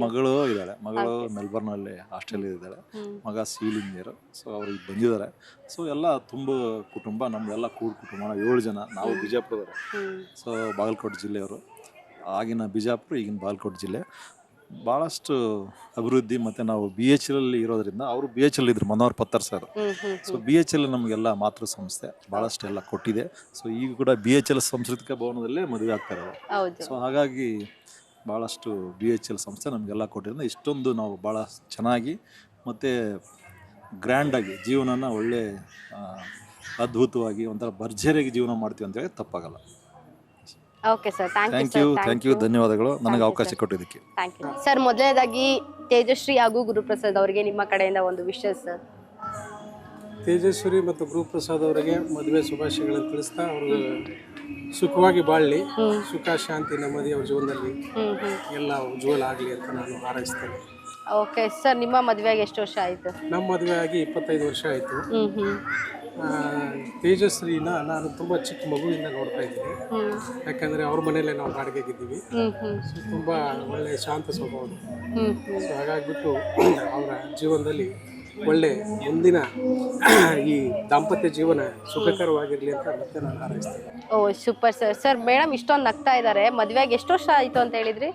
ಮಗಳು ಇದ್ದಾಳೆ, ಮಗಳು ಮೆಲ್ಬರ್ನ್ ಅಲ್ಲಿ ಆಸ್ಟ್ರೇಲಿಯಾ ಇದ್ದಾಳೆ, ಮಗ ಸಿವಿಲ್ ಇಂಜಿನಿಯರ್. ಸೊ ಅವ್ರಿಗೆ ಬಂದಿದ್ದಾರೆ. ಸೊ ಎಲ್ಲ ತುಂಬ ಕುಟುಂಬ, ನಮ್ದೆಲ್ಲ ಕುಟುಂಬ 7 ಜನ. ನಾವು ಬಿಜಾಪುರದವರು, ಸೊ ಬಾಗಲಕೋಟೆ ಜಿಲ್ಲೆಯವರು. ಆಗಿನ ಬಿಜಾಪುರ, ಈಗಿನ ಬಾಗಲಕೋಟೆ ಜಿಲ್ಲೆ. ಭಾಳಷ್ಟು ಅಭಿವೃದ್ಧಿ ಮತ್ತು ನಾವು BHL ಇರೋದ್ರಿಂದ ಅವರು BHL ಇದ್ರು ಮನೋಹರ್ ಪತ್ತರ್ ಸರ್. ಸೊ BHL ನಮಗೆಲ್ಲ ಮಾತೃ ಸಂಸ್ಥೆ ಭಾಳಷ್ಟು ಎಲ್ಲ ಕೊಟ್ಟಿದೆ. ಸೊ ಈಗ ಕೂಡ BHL ಸಾಂಸ್ಕೃತಿಕ ಭವನದಲ್ಲೇ ಮದುವೆ ಆಗ್ತಾರೆ. ಸೊ ಹಾಗಾಗಿ ಭಾಳಷ್ಟು BHL ಸಂಸ್ಥೆ ನಮಗೆಲ್ಲ ಕೊಟ್ಟಿರೋದ್ರಿಂದ ಇಷ್ಟೊಂದು ನಾವು ಭಾಳ ಚೆನ್ನಾಗಿ ಮತ್ತು ಗ್ರ್ಯಾಂಡಾಗಿ ಜೀವನನ ಒಳ್ಳೆ ಅದ್ಭುತವಾಗಿ ಒಂಥರ ಭರ್ಜರಿಯಾಗಿ ಜೀವನ ಮಾಡ್ತೀವಿ ಅಂತೇಳಿ ತಪ್ಪಾಗಲ್ಲ. ಓಕೆ ಸರ್, ಥ್ಯಾಂಕ್ ಯು, ಧನ್ಯವಾದಗಳು ನನಗೆ ಅವಕಾಶ ಕೊಟ್ಟಿದ್ದಕ್ಕೆ. Thank you sir. ಮೊದಲನೇದಾಗಿ ತೇಜಶ್ರೀ ಹಾಗೂ ಗುರುಪ್ರಸಾದ್ ಅವರಿಗೆ ನಿಮ್ಮ ಕಡೆಯಿಂದ ಒಂದು ವಿಶೇಷ ಸರ್. ತೇಜಸ್ವಿ ಮತ್ತು ಗುರುಪ್ರಸಾದ್ ಅವರಿಗೆ ಮದುವೆ ಶುಭಾಶಯಗಳನ್ನು ತಿಳಿಸ್ತಾ ಅವರು ಸುಖವಾಗಿ ಬಾಳಲಿ, ಸುಖ ಶಾಂತಿ ನೆಮ್ಮದಿ ಅವ್ರ ಜೀವನದಲ್ಲಿ ಎಲ್ಲ ಉಜ್ವಲ ಆಗಲಿ ಅಂತ ನಾನು ಹಾರೈಸ್ತೇನೆ. ಓಕೆ ಸರ್, ನಿಮ್ಮ ಮದುವೆಗೆ ಎಷ್ಟು ವರ್ಷ ಆಯಿತು? ನಮ್ಮ ಮದುವೆ ಆಗಿ 25 ವರ್ಷ ಆಯಿತು. ತೇಜಸ್ವಿನ ನಾನು ತುಂಬ ಚಿಕ್ಕ ಮಗುವಿಂದ ನೋಡ್ತಾ ಇದ್ದೀನಿ. ಯಾಕಂದರೆ ಅವ್ರ ಮನೆಯಲ್ಲೇ ನಾವು ಬಾಡಿಗೆಗಿದ್ದೀವಿ. ಸೊ ತುಂಬ ಒಳ್ಳೆಯ ಶಾಂತ ಸ್ವಭಾವದ. ಸೊ ಹಾಗಾಗಿಬಿಟ್ಟು ಅವರ ಜೀವನದಲ್ಲಿ ಒಳ್ಳೆ ಮುಂದಿನ ಈ ದಾಂಪತ್ಯ ಜೀವನ ಸುಖಕರವಾಗಿರಲಿ ಅಂತ ಮತ್ತೆ ನಾನು ಹಾರೈಸ್ತೇನೆ. ಓ ಸೂಪರ್ ಸರ್. ಸರ್ ಮೇಡಮ್ ಇಷ್ಟೊಂದು ನಗ್ತಾ ಇದ್ದಾರೆ. ಮದುವೆಗೆ ಎಷ್ಟು ವರ್ಷ ಆಯಿತು ಅಂತ ಹೇಳಿದ್ರಿ?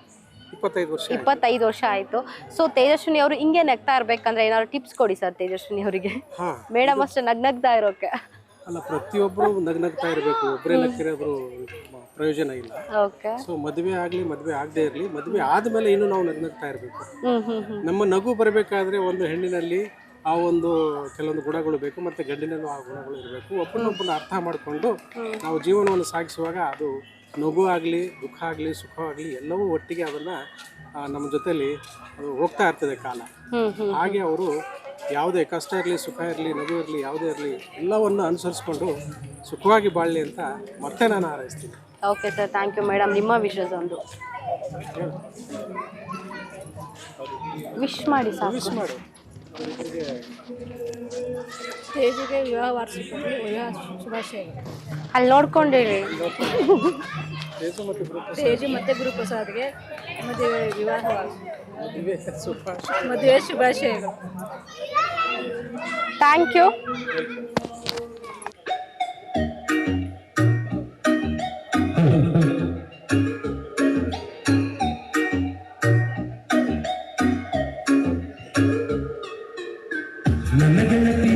25 ವರ್ಷ ಆಯಿತು. ಸೊ ತೇಜಸ್ವಿನಿ ಅವರು ಹಿಂಗೆ ನಗ್ತಾ ಇರ್ಬೇಕಂದ್ರೆ ಏನಾದ್ರು ಟಿಪ್ಸ್ ಕೊಡಿ ಸರ್ ತೇಜಸ್ವಿನಿ ಅವರಿಗೆ. ಮೇಡಮ್ ಅಷ್ಟೇ ನಗ್ನಗ್ತಾ ಇರೋಕೆ ಅಲ್ಲ, ಪ್ರತಿಯೊಬ್ಬರು ನಗ್ನಗ್ತಾ ಇರಬೇಕು. ಒಬ್ಬರೇ ನಗ್ತಿರೋದ್ರು ಪ್ರಯೋಜನ ಇಲ್ಲ. ಸೊ ಮದುವೆ ಆಗಲಿ ಮದುವೆ ಆಗದೆ ಇರಲಿ, ಮದುವೆ ಆದಮೇಲೆ ಇನ್ನೂ ನಾವು ನಗ್ನಗ್ತಾ ಇರಬೇಕು. ನಮ್ಮ ನಗು ಬರಬೇಕಾದ್ರೆ ಒಂದು ಹೆಣ್ಣಿನಲ್ಲಿ ಆ ಒಂದು ಕೆಲವೊಂದು ಗುಣಗಳು ಬೇಕು, ಮತ್ತು ಗಂಡಿನಲ್ಲೂ ಆ ಗುಣಗಳು ಇರಬೇಕು. ಒಬ್ಬರನ್ನೊಬ್ಬರನ್ನ ಅರ್ಥ ಮಾಡಿಕೊಂಡು ನಾವು ಜೀವನವನ್ನು ಸಾಗಿಸುವಾಗ ಅದು ನಗು ಆಗಲಿ ದುಃಖ ಆಗಲಿ ಸುಖ ಆಗಲಿ ಎಲ್ಲವೂ ಒಟ್ಟಿಗೆ ಅದನ್ನು ನಮ್ಮ ಜೊತೆಯಲ್ಲಿ ಅದು ಹೋಗ್ತಾ ಇರ್ತದೆ ಕಾಲ. ಹಾಗೆ ಅವರು ಯಾವುದೇ ಕಷ್ಟ ಇರಲಿ ಸುಖ ಇರಲಿ ನಗು ಇರಲಿ ಯಾವುದೇ ಇರಲಿ ಎಲ್ಲವನ್ನು ಅನುಸರಿಸ್ಕೊಂಡು ಸುಖವಾಗಿ ಬಾಳಲಿ ಅಂತ ಮತ್ತೆ ನಾನು ಹಾರೈಸ್ತೀನಿ. Okay sir, thank you madam. ನಿಮ್ಮ ವಿಶಸ್ ಒಂದು ವಿಶ್ ಮಾಡಿ ಸರ್. ವಿಶ್ ಮಾಡು. ತೇಜಿಗೆ ವಿವಾಹ ವಾರ್ಷಿಕೋತ್ಸವ ವಿವಾಹ ಶುಭಾಶಯಗಳು. ಅಲ್ಲಿ ನೋಡ್ಕೊಂಡು ಹೇಳಿ. ತೇಜು ಮತ್ತು ಗುರುಪ್ರಸಾದ್ಗೆ ಮದುವೆ ಶುಭಾಶಯಗಳು. Thank you. ನನ್ನ ಗೆಳತಿ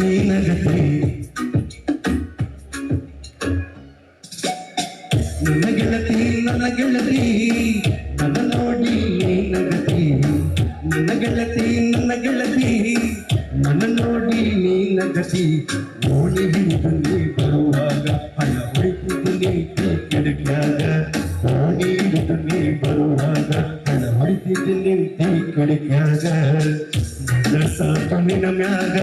ನೀನಗತಿ, ನನ್ನ ಗೆಳತಿ ನನ್ನ ಗೆಳತಿ ನನ್ನ ನೋಡಿ ನೀನಗತಿ, ನನ್ನ ಗೆಳತಿ ನನ್ನ ಗೆಳತಿ ನನ್ನ ನೋಡಿ ನೀನಗತಿ. ಓಣಿ ಹಿಡಿದು ನೀ ಬರುವಾಗ ಹಣ ಹೊಡಿತಿದ್ದು ನೀ ಕೆಡಕ್ಯಾಗ, ಓಣಿ ಹಿಡಿದು ನೀ ಬರುವಾಗ ಹಣ ಹೊಡಿತಿದ್ದು ನಿಂತಿ ಕೆಡಕ್ಯಾಗ. ನನ್ನ ಸಾಪನಿನ ಮ್ಯಾಗ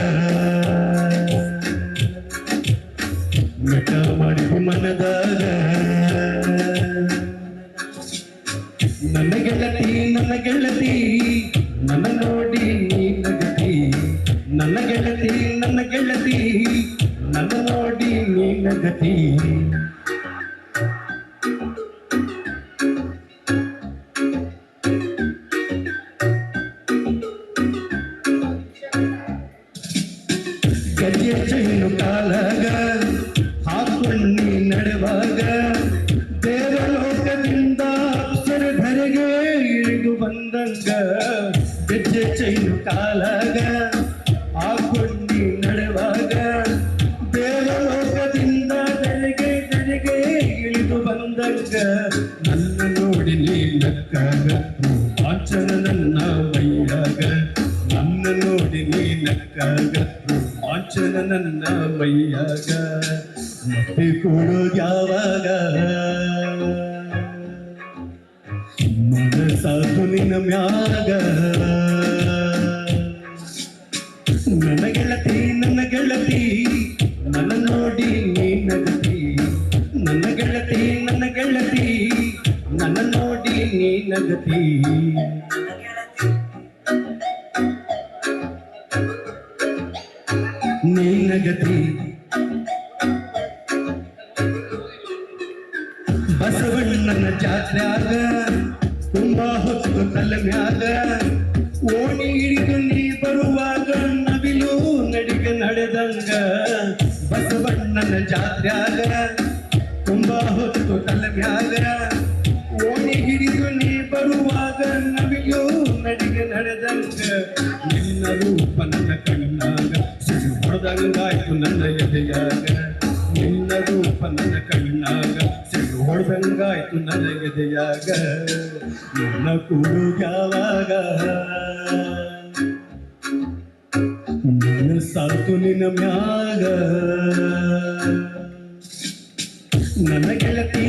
ಮೆಟ ಮಾಡಿದ ಮನದಾಗ. ನನ್ನ ಗೆಳತಿ ನನ್ನ ಗೆಳತಿ ನನ್ನ ನೋಡಿ ನೀನಗತಿ, ನನ್ನ ಗೆಳತಿ ನನ್ನ ಗೆಳತಿ ನನ್ನ ನೋಡಿ ನೀನಗತಿ. ಗಜ್ಜೆ ಚೈನು ಕಾಲಾಗ ಹಾಕೊಂಡು ನಡೆವಾಗ ದೇವಲೋಕದಿಂದ ಅಪ್ಸರಧರೆಗೆ ಇಳಿದು ಬಂದಂಗ. ಗಜ್ಜೆ ಚೈನು ಕಾಲಾಗ ಹಾಕೊಂಡು ನಡೆವಾಗ ದೇವಲೋಕದಿಂದ ಧರೆಗೆ ಇಳಿದು ಬಂದಂಗ. ನನ್ನ ನೋಡಿ ನೀ ನಕ್ಕಾಗ ವಾಚನ ನನ್ನ ಮೈಯಾಗ, ನನ್ನ ನೋಡಿ ನೀ ನಕ್ಕಾಗ ವಾಚನ ನನ್ನ ಮೈಯಾಗ. ಮತ್ತೆ ಕೊಡೋದು ಯಾವಾಗ ಸಾಧು ನಿನ್ನ ಮ್ಯಾಗ ನನ್ನ ಗೆಳತಿ ನನ್ನ ನೋಡಿ ನೀ ನಗತಿ ನನ್ನ ಗೆಳತಿ ನನ್ನ ನೋಡಿ ನೀ ನಗತಿ ನೀ ನಗತಿ ಬಸವಣ್ಣನ ಜಾತ್ರ್ಯಾಗ ತುಂಬಾ ಹೊತ್ತು ತಲೆ ಮ್ಯಾಗ ಓಣಿ ಹಿಡಿದು ನೀ ಬರುವಾಗ ನವಿಲು ನಡಿಗೆ ನಡೆದಂಗ ಬಸವಣ್ಣನ ಜಾತ್ರ್ಯಾಗ ತುಂಬಾ ಹೊತ್ತು ತಲೆ ಮ್ಯಾಗ ಓಣಿ ಹಿಡಿದು ನೀ ಬರುವಾಗ ನವಿಲು ನಡಿಗೆ ನಡೆದಂಗ ನಿನ್ನ ರೂಪ ನನ್ನ ಕಣ್ಣಾಗ ಸಿಡು ಹೊಡೆದಂಗಾಯ್ತು ನನ್ನ ಎದೆಯಾಗ ನಿನ್ನ ರೂಪ ನನ್ನ ಕಣ್ಣಾಗ ಸಿಡು ಹೊಡೆದಂಗಾಯ್ತು ನನ್ನ ಎದೆಯಾಗ ನಿನ್ನ ಕೂಡು ಯಾವಾಗ ನಿನ್ನ ಸಾತು ನಿನ್ನ ಮ್ಯಾಗ ನನ್ನ ಗೆಳತಿ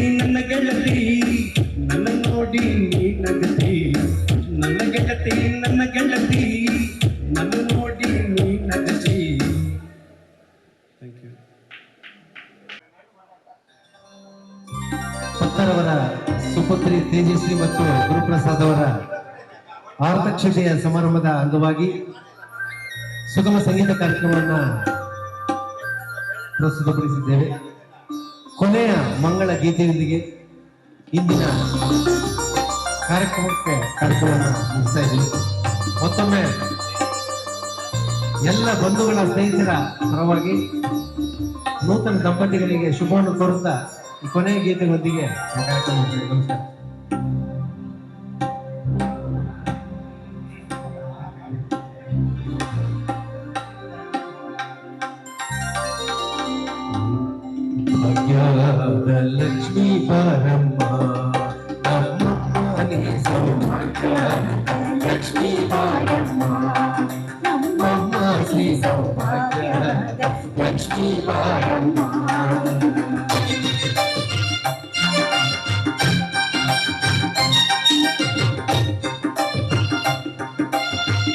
ನನ್ನ ನೋಡಿ ನೀ ನಗತಿ ನನ್ನ ಗೆಳತಿ ನನ್ನ ನೋಡಿ ನೀ ನಗತಿ. ಪತ್ತರವರ ಸುಪುತ್ರಿ ತೇಜಸ್ವಿ ಮತ್ತು ಗುರುಪ್ರಸಾದ್ ಅವರ ಆರತಕ್ಷತೆಯ ಸಮಾರಂಭದ ಅಂಗವಾಗಿ ಸುಗಮ ಸಂಗೀತ ಕಾರ್ಯಕ್ರಮವನ್ನು ಪ್ರಸ್ತುತಪಡಿಸಿದ್ದೇವೆ. ಕೊನೆಯ ಮಂಗಳ ಗೀತೆಯೊಂದಿಗೆ ಇಂದಿನ ಕಾರ್ಯಕ್ರಮವನ್ನು ಮುಗಿಸ್ತಾ ಇದ್ದೀವಿ. ಮತ್ತೊಮ್ಮೆ ಎಲ್ಲ ಬಂಧುಗಳ ಸ್ನೇಹಿತರ ಪರವಾಗಿ ನೂತನ ದಂಪತಿಗಳಿಗೆ ಶುಭವನ್ನು ಕೋರುತ್ತಾ ಈ ಕೊನೆಯ ಗೀತೆಯೊಂದಿಗೆ ಕಾರ್ಯಕ್ರಮ ನಮಸ್ಕಾರ. ಭಾಗ್ಯದ ಲಕ್ಷ್ಮೀ ಬಾರಮ್ಮ ನಮ್ಮಮ್ಮನೇ ಸೌಭಾಗ್ಯ ಲಕ್ಷ್ಮೀ ಬಾರಮ್ಮ ನಮ್ಮಮ್ಮ ಶ್ರೀ ಸೌಭಾಗ್ಯ ಲಕ್ಷ್ಮೀ ಬಾರಮ್ಮ.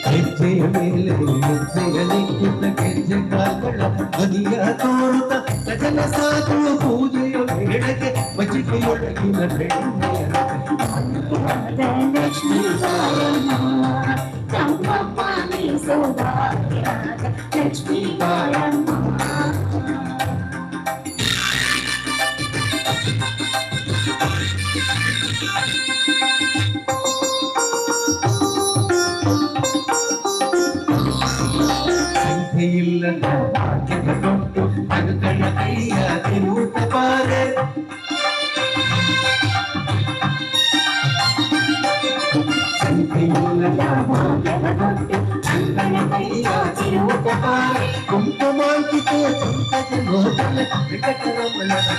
ಹೆಜ್ಜೆಯ ಮೇಲೆ ಹೆಜ್ಜೆಯಲಿಕ್ಕಿದ್ದ ಗೆಜ್ಜೆ ಕಾಲ್ಗಳ ಧ್ವನಿಯ ತೋರುತ್ತ ಸಜನ ಸಾಧು ಪೂಜೆಯ ಬೇಡಗೆ ಮಜ್ಜಿಗೆಯೊಳಗಿನ ಬೆಣ್ಣೆಯ ಲಕ್ಷ್ಮೀ ಲಕ್ಷ್ಮೀ ಬಾರಮ್ಮ. ಸಂಖ್ಯೆಯಿಲ್ಲದ ಭಾಗ್ಯದ ಕೊಟ್ಟು ಅನುಕಣ ಕೈಯ ತಿರುವುತ್ತ ಬಾರೆ ಸಂಖ್ಯೆಯಿಲ್ಲದ ಭಾಗ್ಯದ ಕೊಟ್ಟು ಅನುಕಣ ಕೈಯ ತಿರುವುತ್ತ ಬಾರೆ ಕುಂಕುಮಾಂಕಿತೆ ಕುಂಕದ ಮೋದಲ ವಿಕಟರಮಣದ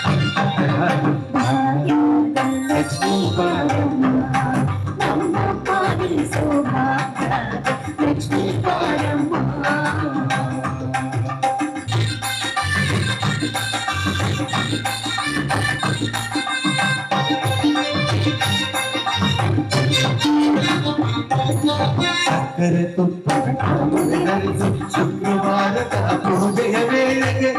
ಲಕ್ಷ್ಮೀ ಬಾರಮ್ಮ ನಮ್ಮಮ್ಮ ಸೌಭಾಗ್ಯ ಲಕ್ಷ್ಮೀ ಬಾರಮ್ಮ. ಸಕ್ಕರೆ ತುಪ್ಪದ ಕಾಮನೆ ಹರಿಸಿ ಶುಕ್ರವಾರದ ಪೂಜೆಯ ವೇಳೆಗೆ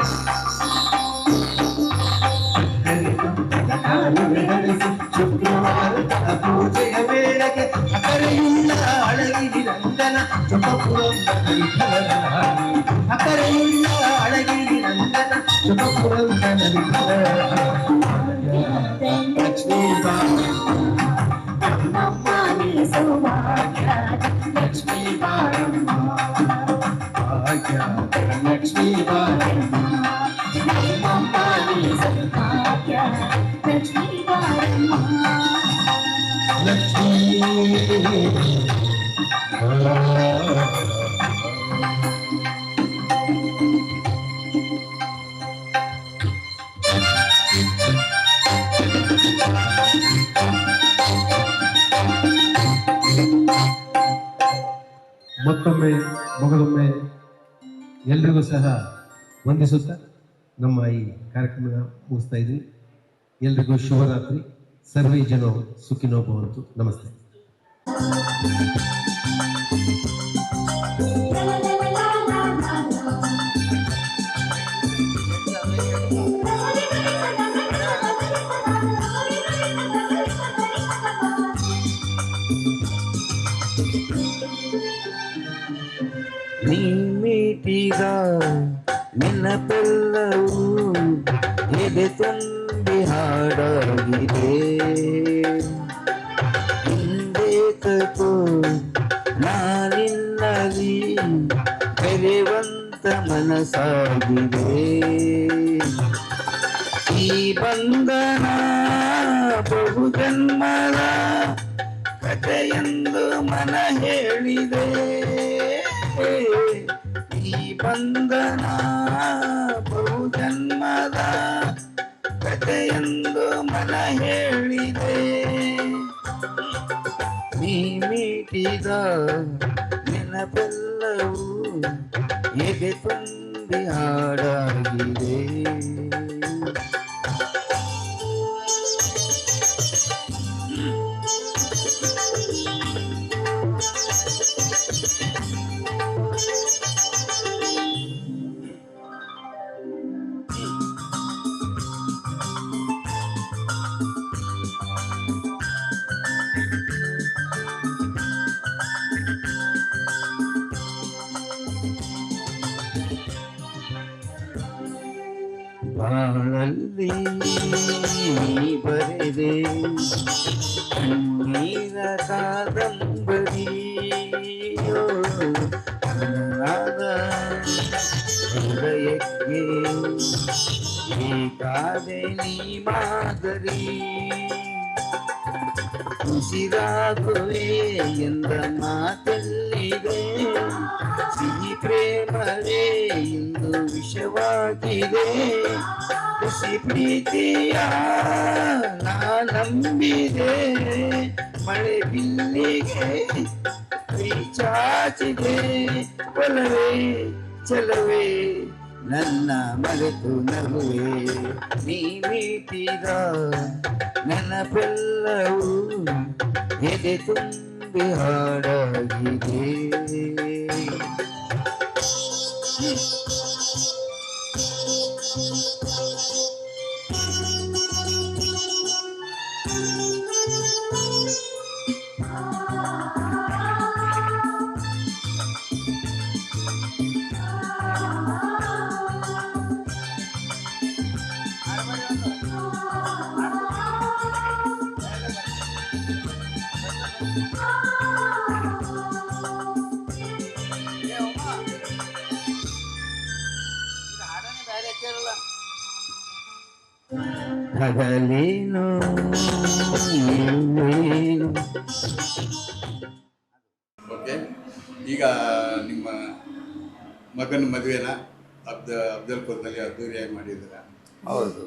ಸಕ್ಕರೆ ತುಪ್ಪದ ಕಾಮನೆ ಹರಿಸಿ ಶುಕ್ರವಾರದ ಪೂಜೆಯ ವೇಳೆಗೆ ಅಕರೆಯುಳ್ಳ ಅಳಗಿರಿ ನಂದನ ಜಪಪುರಂದನ ವಿಠಲನ ಅಕರೆಯುಳ್ಳ ಅಳಗಿರಿ ನಂದನ ಜಪಪುರಂದನ ವಿಠಲನ ಲಕ್ಷ್ಮೀ ಸೌಭಾಗ್ಯ ಲಕ್ಷ್ಮೀ ಬಾರಮ್ಮ ಭಾಗ್ಯ ಲಕ್ಷ್ಮೀ ಬಾರಮ್ಮ ನಮ್ಮಮ್ಮ ಸೌಭಾಗ್ಯ ಲಕ್ಷ್ಮೀ ಬಾರಮ್ಮ ಲಕ್ಷ್ಮೀ ಮತ್ತೊಮ್ಮೆ ಮಗಳೊಮ್ಮೆ ಎಲ್ರಿಗೂ ಸಹ ವಂದಿಸುತ್ತಾ ನಮ್ಮ ಈ ಕಾರ್ಯಕ್ರಮ ಮುಗಿಸ್ತಾ ಇದ್ದೀನಿ. ಎಲ್ರಿಗೂ ಶುಭರಾತ್ರಿ. ಸರ್ವೇ ಜನೋ ಸುಖಿನೋ ಭವಂತು. ನಮಸ್ತೆ. ನೀ ಮೀಟಿದ ನೆನಪೆಲ್ಲವೂ ಎದೆ ತುಂಬಿ ಹಾಡಾಗಿದೆ ಹಿಂದೇಕೋ ನಾನಿನ್ನಲಿ ಬೆರೆವಂತ ಮನಸ್ಸಾಗಿದೆ ಈ ಬಂಧನ ಬಹುಜನ್ಮದ ಕಥೆಯೆಂದು ಮನ ಹೇಳಿದೆ ಈ ಬಂಧನ ಬಹುಜನ್ಮದ ಕಥೆಯೆಂದು ಮನ ಹೇಳಿದೆ ನೀ ಮೀಟಿದ ನೆನಪೆಲ್ಲವೂ ಎದೆ ತುಂಬಿ ಹಾಡಾಗಿದೆ ಬಾಳಲ್ಲಿ ನೀ ಬರೆದೆ ಕಣ್ಣೀರ ಕಾದಂಬರಿಯೋ ಕಣ್ಣಾದ ಹೃದಯಕ್ಕೆ ಬೇಕಾದೆ ನೀ ಮಾದರಿ ಉಸಿರಾಗುವೆ ಎಂದ ಮಾತಲ್ಲಿದೆ ಸಿಹಿ ಪ್ರೇಮವೇ ಎಂದು ವಿಷವಾಗಿದೆ ಖುಷಿ ಪ್ರೀತಿಯ ನಂಬಿದೆ ಮಳೆ ಬಿಲ್ಲಿಗೆ ಕೈ ಚಾಚಿದೆ ಒಲವೇ ಚಲವೇ ನನ್ನ ಮರೆತು ನಗುವೆ ನೀ ಮೀಟಿದ ನೆನಪೆಲ್ಲವೂ ಎದೆ ತುಂಬಿ ಹಾಡಾಗಿದೆ ಹಗಲೇನು ನೀವೇನು. ಓಕೆ, ಈಗ ನಿಮ್ಮ ಮಗನ ಮದುವೆನ ಅಫ್ಜಲ್ಪುರದಲ್ಲಿ ಅದ್ದೂರಿಯಾಗಿ ಮಾಡಿದ್ದೀರಾ? ಹೌದು.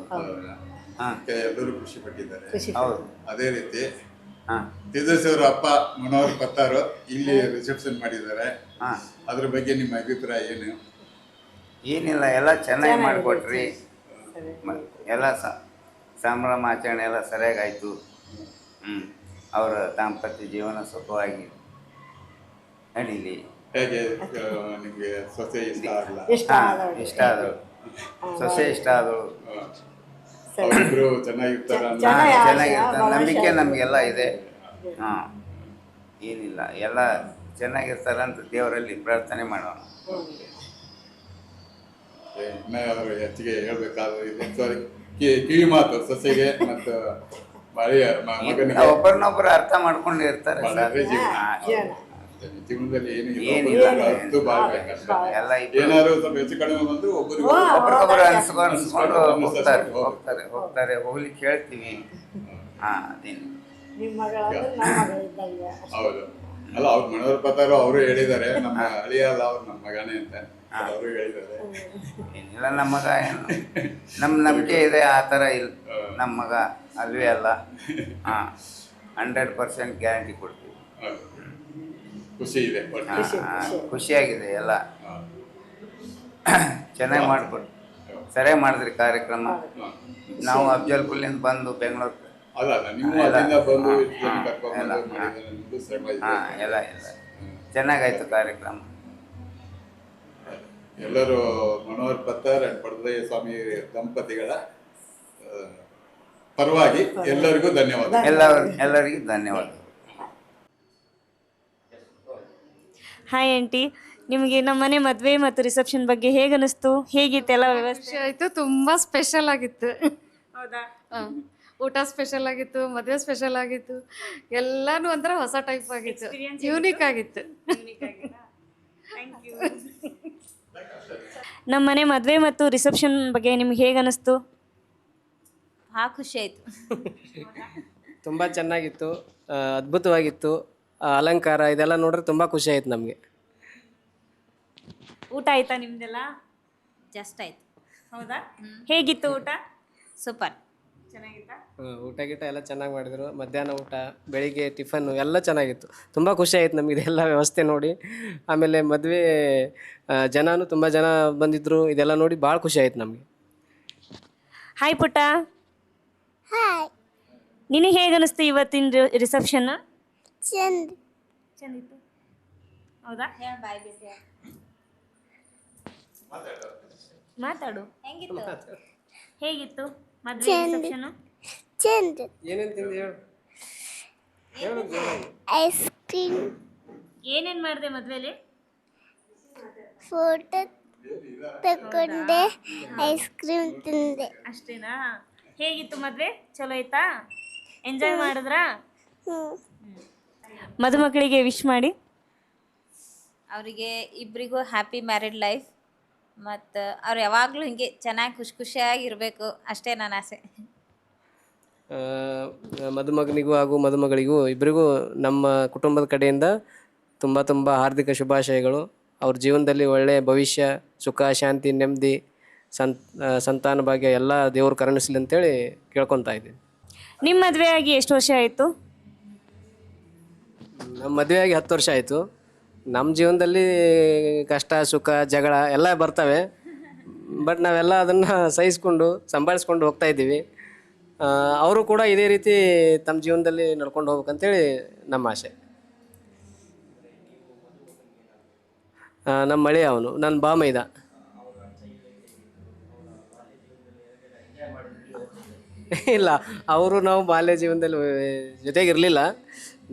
ಅದಕ್ಕೆ ಎಲ್ಲರೂ ಖುಷಿ ಪಟ್ಟಿದ್ದಾರೆ. ಹೌದು. ಅದೇ ರೀತಿ ತೇಜಸ್ ಅವರ ಅಪ್ಪ ಮನೋಹರ್ ಪತ್ತಾರು ಇಲ್ಲಿ ರಿಸೆಪ್ಷನ್ ಮಾಡಿದ್ದಾರೆ. ಅದ್ರ ಬಗ್ಗೆ ನಿಮ್ಮ ಅಭಿಪ್ರಾಯ ಏನು? ಏನಿಲ್ಲ, ಎಲ್ಲ ಚೆನ್ನಾಗಿ ಮಾಡಿಕೊಟ್ರಿ. ಎಲ್ಲ ಸಂಭ್ರಮಾಚರಣೆ ಎಲ್ಲ ಸರಿಯಾಗಾಯಿತು. ಅವರ ದಾಂಪತ್ಯ ಜೀವನ ಸುಖವಾಗಿ ನಡೀಲಿ. ಹೇಗೆ ನಿಮಗೆ ಸೊಸೆ ಇಷ್ಟ ಆಗಲ್ಲ? ಇಷ್ಟ ಆದಳು, ಸೊಸೆ ಇಷ್ಟ ಆದಳು. ಅವರಿಬ್ರು ಚೆನ್ನಾಗಿರ್ತಾರ? ಚೆನ್ನಾಗಿರ್ತಾರೆ, ನಂಬಿಕೆ ನಮಗೆಲ್ಲ ಇದೆ. ಏನಿಲ್ಲ, ಎಲ್ಲ ಚೆನ್ನಾಗಿರ್ತಾರಂತ ದೇವರಲ್ಲಿ ಪ್ರಾರ್ಥನೆ ಮಾಡೋಣ. ಅವರು ಹೆಚ್ಚಿಗೆ ಹೇಳ್ಬೇಕಾದ್ರೆ ಕಿವಿ ಮಾತು ಸೊಸೆಗೆ ಮತ್ತು ಮಗನಿಗೆ ಒಬ್ಬರನ್ನೊಬ್ಬರು ಅರ್ಥ ಮಾಡ್ಕೊಂಡು ಇರ್ತಾರೆ. ಜೀವನದಲ್ಲಿ ಏನಿಲ್ಲ, ಏನಾದ್ರು ಸ್ವಲ್ಪ ಹೆಚ್ಚು ಕಡಿಮೆ ಬಂದು ಒಬ್ಬರಿಗೊಬ್ಬರು ಅನ್ಸ್ಕೊಂಡು ಹೋಗ್ತಾರೆ. ಹೋಗ್ಲಿಕ್ಕೆ ಹೇಳ್ತೀವಿ. ಅದೇನು ಹೌದು. ಅಲ್ಲ, ಅವ್ರ ಮನೋಹರ್ ಪತ್ತಾರು ಅವರು ಹೇಳಿದ್ದಾರೆ, ನಮ್ಮ ಅಳಿಯ ಅಲ್ಲ ಅವ್ರು ನಮ್ಮ ಮಗನೇ ಅಂತ ಅವರು ಹೇಳಿದ್ದಾರೆ. ಏನಿಲ್ಲ, ನಮ್ಮ ಮಗ ಏನು, ನಮ್ಮ ನಂಬಿಕೆ ಇದೆ. ಆ ಥರ ಇಲ್ಲ, ನಮ್ಮ ಮಗ ಅಲ್ವೇ ಅಲ್ಲ. 100% ಗ್ಯಾರಂಟಿ ಕೊಡ್ತೀವಿ. ಖುಷಿ ಇದೆ, ಖುಷಿಯಾಗಿದೆ. ಎಲ್ಲ ಚೆನ್ನಾಗಿ ಮಾಡಿಕೊಟ್ಟು ಸರಿಯಾಗಿ ಮಾಡಿದ್ರಿ ಕಾರ್ಯಕ್ರಮ. ನಾವು ಅಫ್ಜಲ್ಪುರ್ಲಿಂದ ಬಂದು ಬೆಂಗಳೂರು ಅಲ್ಲ ನೀವು ಅಲ್ಲಿಂದ ಬಂದು ಇಷ್ಟು ಜನ ಕರ್ಕೊಂಡು ಮಾಡಿದ್ರೆ ನಿಮ್ಗೂ ಶ್ರಮ ಇದೆ. ಹಾಂ ಎಲ್ಲ ಚೆನ್ನಾಗಾಯ್ತು ಕಾರ್ಯಕ್ರಮ. ಎಲ್ಲರೂ ಮನೋಹರ್ ಪತ್ತರ್ ಅಂಡ್ ಪಡದಯ್ಯ ಸ್ವಾಮಿ ದಂಪತಿಗಳ ಪರವಾಗಿ ಎಲ್ಲರಿಗೂ ಧನ್ಯವಾದ. ಎಲ್ಲರಿಗೂ ಧನ್ಯವಾದ. ಹಾಯ್ ಆಂಟಿ, ನಿಮಗೆ ನಮ್ಮನೆ ಮದುವೆ ಮತ್ತು ರಿಸೆಪ್ಷನ್ ಬಗ್ಗೆ ಹೇಗೆ ಅನಿಸ್ತು? ಹೇಗಿತ್ತೆಲ್ಲ ವ್ಯವಸ್ಥೆ? ಆಯಿತು, ತುಂಬ ಸ್ಪೆಷಲ್ ಆಗಿತ್ತು. ಹೌದಾ? ಊಟ ಸ್ಪೆಷಲ್ ಆಗಿತ್ತು, ಮದುವೆ ಸ್ಪೆಷಲ್ ಆಗಿತ್ತು, ಎಲ್ಲಾನು ಒಂಥರ ಹೊಸ ಟೈಪ್ ಆಗಿತ್ತು, ಯೂನಿಕ್ ಆಗಿತ್ತು. ನಮ್ಮನೆ ಮದುವೆ ಮತ್ತು ರಿಸೆಪ್ಷನ್ ಬಗ್ಗೆ ನಿಮ್ಗೆ ಹೇಗೆ ಅನಿಸ್ತು? ಭಾಳ ಖುಷಿ ಆಯಿತು. ತುಂಬ ಚೆನ್ನಾಗಿತ್ತು, ಅದ್ಭುತವಾಗಿತ್ತು. ಅಲಂಕಾರ ಇದೆಲ್ಲ ನೋಡ್ರೆ ತುಂಬ ಖುಷಿ ಆಯ್ತು ನಮಗೆ. ಊಟ ಆಯ್ತಾ ನಿಮ್ದೆಲ್ಲ? ಜಸ್ಟ್ ಆಯ್ತು. ಹೌದಾ? ಹೇಗಿತ್ತು ಊಟ? ಸೂಪರ್. ಚೆನ್ನಾಗಿತ್ತಾ? ಊಟ ಗೀಟ ಎಲ್ಲ ಚೆನ್ನಾಗಿ ಮಾಡಿದರು. ಮಧ್ಯಾಹ್ನ ಊಟ, ಬೆಳಿಗ್ಗೆ ಟಿಫನ್ನು ಎಲ್ಲ ಚೆನ್ನಾಗಿತ್ತು. ತುಂಬ ಖುಷಿ ಆಯ್ತು ನಮಗೆ ಇದೆಲ್ಲ ವ್ಯವಸ್ಥೆ ನೋಡಿ. ಆಮೇಲೆ ಮದುವೆ ಜನನೂ ತುಂಬ ಜನ ಬಂದಿದ್ದರು. ಇದೆಲ್ಲ ನೋಡಿ ಭಾಳ ಖುಷಿ ಆಯ್ತು ನಮಗೆ. ಹಾಯ್ ಪುಟ್ಟ. ಹಾಯ್. ನಿನಗೆ ಹೇಗೆ ಅನಿಸ್ತು ಇವತ್ತಿನ ರಿಸೆಪ್ಷನ್? ಚಂದಿತ್ತು. ಹೌದಾ? ಮಾತಾಡು. ಹೇಗಿತ್ತು ಮದುವೆ ರಿಸೆಪ್ಷನ್? ಏನೇನು ತಿಂದು ಹೇಳು. Ice cream. ಏನೇನು ಮಾಡಿದೆ ಮದುವೆಲಿ? ಫೋಟೋ ತಗೊಂಡೆ, ಐಸ್ ಕ್ರೀಮ್ ತಿಂದೆ. ಅಷ್ಟೇನಾ? ಹೇಗಿತ್ತು ಮದುವೆ? ಚಲೋ ಆಯ್ತಾ? ಎಂಜಾಯ್ ಮಾಡಿದ್ರಾ? ಮದುಮಕ್ಕಳಿಗೆ ವಿಶ್ ಮಾಡಿ. ಅವರಿಗೆ ಇಬ್ಬರಿಗೂ ಹ್ಯಾಪಿ ಮ್ಯಾರಿಡ್ ಲೈಫ್, ಮತ್ತು ಅವ್ರು ಯಾವಾಗಲೂ ಹಿಂಗೆ ಚೆನ್ನಾಗಿ ಖುಷಿಯಾಗಿರಬೇಕು ಅಷ್ಟೇ ನನ್ನ ಆಸೆ. ಮದುಮಗನಿಗೂ ಹಾಗೂ ಮದುಮಗಳಿಗೂ ಇಬ್ಬರಿಗೂ ನಮ್ಮ ಕುಟುಂಬದ ಕಡೆಯಿಂದ ತುಂಬ ತುಂಬ ಹಾರ್ದಿಕ ಶುಭಾಶಯಗಳು. ಅವ್ರ ಜೀವನದಲ್ಲಿ ಒಳ್ಳೆಯ ಭವಿಷ್ಯ, ಸುಖ, ಶಾಂತಿ, ನೆಮ್ಮದಿ, ಸಂತಾನ ಭಾಗ್ಯ ಎಲ್ಲ ದೇವರು ಕರುಣಿಸಲಿ ಅಂತೇಳಿ ಕೇಳ್ಕೊತಾ ಇದ್ದೀವಿ. ನಿಮ್ಮ ಮದುವೆ ಆಗಿ ಎಷ್ಟು ವರ್ಷ ಆಯಿತು? ನಮ್ಮ ಮದುವೆಯಾಗಿ 10 ವರ್ಷ ಆಯಿತು. ನಮ್ಮ ಜೀವನದಲ್ಲಿ ಕಷ್ಟ, ಸುಖ, ಜಗಳ ಎಲ್ಲ ಬರ್ತವೆ. ಬಟ್ ನಾವೆಲ್ಲ ಅದನ್ನು ಸಹಿಸ್ಕೊಂಡು ಸಂಭಾಳಿಸ್ಕೊಂಡು ಹೋಗ್ತಾ ಇದ್ದೀವಿ. ಅವರು ಕೂಡ ಇದೇ ರೀತಿ ತಮ್ಮ ಜೀವನದಲ್ಲಿ ನಡ್ಕೊಂಡು ಹೋಗ್ಬೇಕಂತೇಳಿ ನಮ್ಮ ಆಸೆ. ನಮ್ಮ ಮಳೆ ಅವನು, ನನ್ನ ಬಾಮೈದ. ಇಲ್ಲ, ಅವರು ನಾವು ಬಾಲ್ಯ ಜೀವನದಲ್ಲಿ ಜೊತೆಗಿರಲಿಲ್ಲ.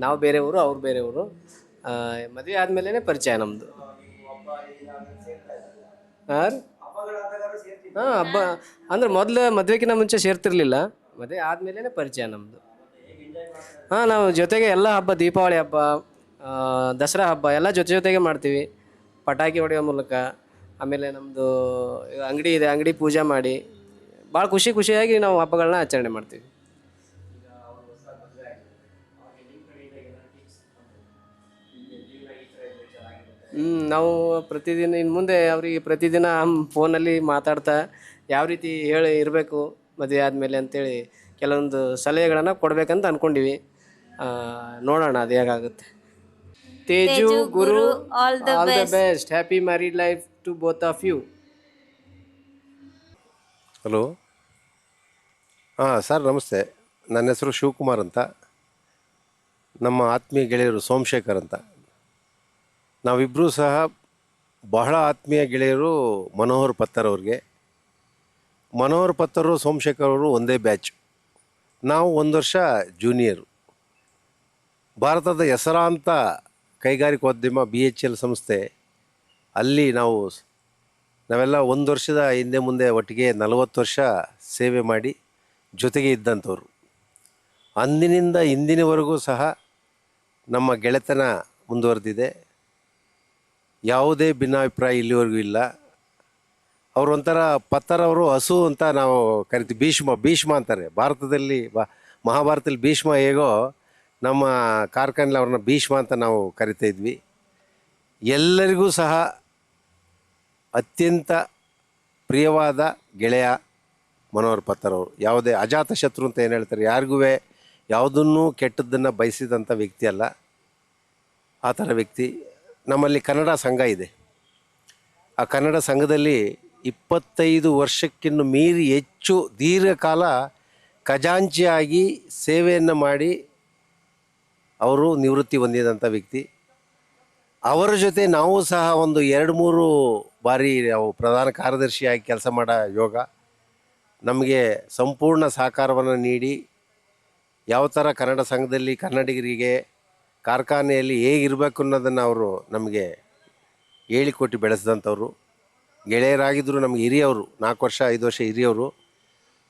ನಾವು ಬೇರೆಯವರು, ಅವ್ರು ಬೇರೆಯವರು. ಮದುವೆ ಆದಮೇಲೆ ಪರಿಚಯ ನಮ್ಮದು. ಹಾಂ ಹಬ್ಬ ಅಂದ್ರೆ ಮೊದಲು ಮದುವೆಗಿಂತ ಮುಂಚೆ ಸೇರ್ತಿರ್ಲಿಲ್ಲ. ಮದುವೆ ಆದಮೇಲೆ ಪರಿಚಯ ನಮ್ಮದು. ನಾವು ಜೊತೆಗೆ ಎಲ್ಲ ಹಬ್ಬ, ದೀಪಾವಳಿ ಹಬ್ಬ, ದಸರಾ ಹಬ್ಬ ಎಲ್ಲ ಜೊತೆಗೆ ಮಾಡ್ತೀವಿ. ಪಟಾಕಿ ಹೊಡೆಯೋ ಮೂಲಕ. ಆಮೇಲೆ ನಮ್ಮದು ಅಂಗಡಿ ಇದೆ, ಅಂಗಡಿ ಪೂಜೆ ಮಾಡಿ ಭಾಳ ಖುಷಿಯಾಗಿ ನಾವು ಹಬ್ಬಗಳನ್ನ ಆಚರಣೆ ಮಾಡ್ತೀವಿ. ನಾವು ಪ್ರತಿದಿನ ಇನ್ನು ಮುಂದೆ ಅವರಿಗೆ ಪ್ರತಿದಿನ ಫೋನಲ್ಲಿ ಮಾತಾಡ್ತಾ ಯಾವ ರೀತಿ ಇರಬೇಕು ಮದುವೆ ಆದಮೇಲೆ ಅಂತೇಳಿ ಕೆಲವೊಂದು ಸಲಹೆಗಳನ್ನು ಕೊಡಬೇಕಂತ ಅಂದ್ಕೊಂಡಿವಿ. ನೋಡೋಣ ಅದು ಹೇಗಾಗುತ್ತೆ. Teju, Guru, all the best. Happy married life to both of you. Hello. Sir ನಮಸ್ತೆ. ನನ್ನ ಹೆಸರು ಶಿವಕುಮಾರ್ ಅಂತ. ನಮ್ಮ ಆತ್ಮೀಯ ಗೆಳೆಯರು ಸೋಮಶೇಖರ್ ಅಂತ. ನಾವಿಬ್ಬರೂ ಸಹ ಬಹಳ ಆತ್ಮೀಯ ಗೆಳೆಯರು ಮನೋಹರ್ ಪತ್ತರ್ ಅವ್ರಿಗೆ. ಮನೋಹರ್ ಪತ್ತರು, ಸೋಮಶೇಖರ್ ಅವರು ಒಂದೇ ಬ್ಯಾಚ್. ನಾವು 1 ವರ್ಷ ಜೂನಿಯರು. ಭಾರತದ ಹೆಸರಾಂತ ಕೈಗಾರಿಕೋದ್ಯಮ BHEL ಸಂಸ್ಥೆ, ಅಲ್ಲಿ ನಾವೆಲ್ಲ 1 ವರ್ಷದ ಹಿಂದೆ ಮುಂದೆ ಒಟ್ಟಿಗೆ 40 ವರ್ಷ ಸೇವೆ ಮಾಡಿ ಜೊತೆಗೆ ಇದ್ದಂಥವ್ರು. ಅಂದಿನಿಂದ ಇಂದಿನವರೆಗೂ ಸಹ ನಮ್ಮ ಗೆಳೆತನ ಮುಂದುವರೆದಿದೆ. ಯಾವುದೇ ಭಿನ್ನಾಭಿಪ್ರಾಯ ಇಲ್ಲಿವರೆಗೂ ಇಲ್ಲ. ಅವರು ಒಂಥರ ಪತ್ತರವರು ಹಸು ಅಂತ ನಾವು ಕರಿತೀವಿ. ಭೀಷ್ಮ ಅಂತಾರೆ ಭಾರತದಲ್ಲಿ. ಮಹಾಭಾರತದಲ್ಲಿ ಭೀಷ್ಮ ಹೇಗೋ ನಮ್ಮ ಕಾರ್ಖಾನೆಯಲ್ಲಿ ಅವ್ರನ್ನ ಭೀಷ್ಮ ಅಂತ ನಾವು ಕರಿತಾ ಇದ್ವಿ. ಎಲ್ಲರಿಗೂ ಸಹ ಅತ್ಯಂತ ಪ್ರಿಯವಾದ ಗೆಳೆಯ ಮನೋಹರ್ ಪತ್ತರ್ ಅವರು. ಯಾವುದೇ ಅಜಾತ ಶತ್ರು ಅಂತ ಏನು ಹೇಳ್ತಾರೆ, ಯಾರಿಗೂ ಯಾವುದನ್ನೂ ಕೆಟ್ಟದ್ದನ್ನು ಬಯಸಿದಂಥ ವ್ಯಕ್ತಿ ಅಲ್ಲ. ಆ ಥರ ವ್ಯಕ್ತಿ. ನಮ್ಮಲ್ಲಿ ಕನ್ನಡ ಸಂಘ ಇದೆ. ಆ ಕನ್ನಡ ಸಂಘದಲ್ಲಿ 25 ವರ್ಷಕ್ಕಿಂತ ಮೀರಿ ಹೆಚ್ಚು ದೀರ್ಘಕಾಲ ಖಜಾಂಚಿಯಾಗಿ ಸೇವೆಯನ್ನು ಮಾಡಿ ಅವರು ನಿವೃತ್ತಿ ಹೊಂದಿದಂಥ ವ್ಯಕ್ತಿ. ಅವರ ಜೊತೆ ನಾವು ಸಹ ಒಂದು 2-3 ಬಾರಿ ನಾವು ಪ್ರಧಾನ ಕಾರ್ಯದರ್ಶಿಯಾಗಿ ಕೆಲಸ ಮಾಡೋ ಯೋಗ ನಮಗೆ ಸಂಪೂರ್ಣ ಸಹಕಾರವನ್ನು ನೀಡಿ ಯಾವ ಥರ ಕನ್ನಡ ಸಂಘದಲ್ಲಿ ಕನ್ನಡಿಗರಿಗೆ ಕಾರ್ಖಾನೆಯಲ್ಲಿ ಹೇಗಿರಬೇಕು ಅನ್ನೋದನ್ನು ಅವರು ನಮಗೆ ಹೇಳಿಕೊಟ್ಟು ಬೆಳೆಸಿದಂಥವ್ರು. ಗೆಳೆಯರಾಗಿದ್ದರು, ನಮಗೆ ಹಿರಿಯವರು, 4 ವರ್ಷ 5 ವರ್ಷ ಹಿರಿಯವರು.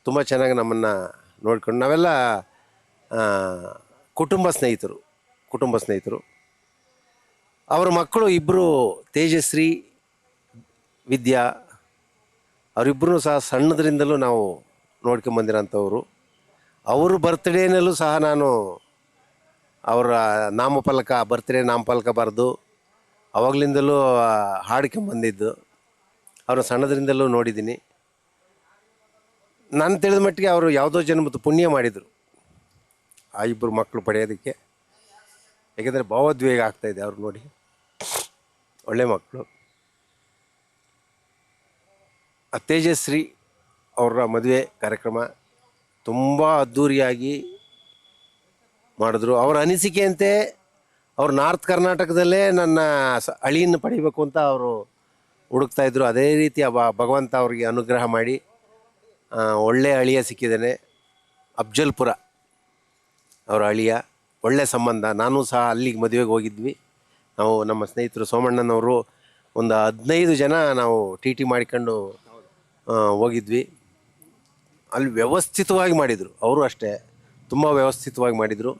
ತುಂಬ ಚೆನ್ನಾಗಿ ನಮ್ಮನ್ನು ನೋಡ್ಕೊಂಡು ನಾವೆಲ್ಲ ಕುಟುಂಬ ಸ್ನೇಹಿತರು. ಅವರ ಮಕ್ಕಳು ಇಬ್ಬರು ತೇಜಶ್ರೀ, ವಿದ್ಯಾ, ಅವರಿಬ್ಬರೂ ಸಹ ಸಣ್ಣದರಿಂದಲೂ ನಾವು ನೋಡ್ಕೊಂಬಂದಿರೋಂಥವ್ರು. ಅವರು ಬರ್ತ್ಡೇನಲ್ಲೂ ಸಹ ನಾನು ಅವರ ಬರ್ತ್ಡೇ ನಾಮಫಲಕ ಬರೆದು ಅವಾಗಲಿಂದಲೂ ಹಾಡ್ಕೊಂಬಂದಿದ್ದು ಅವರ ಸಣ್ಣದರಿಂದಲೂ ನೋಡಿದ್ದೀನಿ. ನಾನು ತಿಳಿದ ಮಟ್ಟಿಗೆ ಅವರು ಯಾವುದೋ ಜನ್ಮದ ಪುಣ್ಯ ಮಾಡಿದರು ಆ ಇಬ್ಬರು ಮಕ್ಕಳು ಪಡೆಯೋದಕ್ಕೆ. ಯಾಕೆಂದರೆ ಭಾವೋದ್ವೇಗ ಆಗ್ತಾಯಿದೆ ಅವ್ರು ನೋಡಿ, ಒಳ್ಳೆ ಮಕ್ಕಳು. ತೇಜಶ್ರೀ ಅವರ ಮದುವೆ ಕಾರ್ಯಕ್ರಮ ತುಂಬ ಅದ್ಧೂರಿಯಾಗಿ ಮಾಡಿದ್ರು. ಅವರ ಅನಿಸಿಕೆಯಂತೆ ಅವರು ನಾರ್ತ್ ಕರ್ನಾಟಕದಲ್ಲೇ ನನ್ನ ಅಳಿಯನ್ನು ಪಡಿಬೇಕು ಅಂತ ಅವರು ಹುಡುಕ್ತಾಯಿದ್ರು. ಅದೇ ರೀತಿ ಭಗವಂತ ಅವರಿಗೆ ಅನುಗ್ರಹ ಮಾಡಿ ಒಳ್ಳೆಯ ಅಳಿಯ ಸಿಕ್ಕಿದ್ದಾನೆ. ಅಫ್ಜಲ್ಪುರ ಅವರ ಅಳಿಯ, ಒಳ್ಳೆಯ ಸಂಬಂಧ. ನಾನು ಸಹ ಅಲ್ಲಿಗೆ ಮದುವೆಗೆ ಹೋಗಿದ್ವಿ. ನಾವು ನಮ್ಮ ಸ್ನೇಹಿತರು ಸೋಮಣ್ಣನವರು ಒಂದು 15 ಜನ ನಾವು ಟಿ ಮಾಡಿಕೊಂಡು ಹೋಗಿದ್ವಿ. ಅಲ್ಲಿ ವ್ಯವಸ್ಥಿತವಾಗಿ ಮಾಡಿದರು, ಅವರು ಅಷ್ಟೇ ತುಂಬ ವ್ಯವಸ್ಥಿತವಾಗಿ ಮಾಡಿದರು.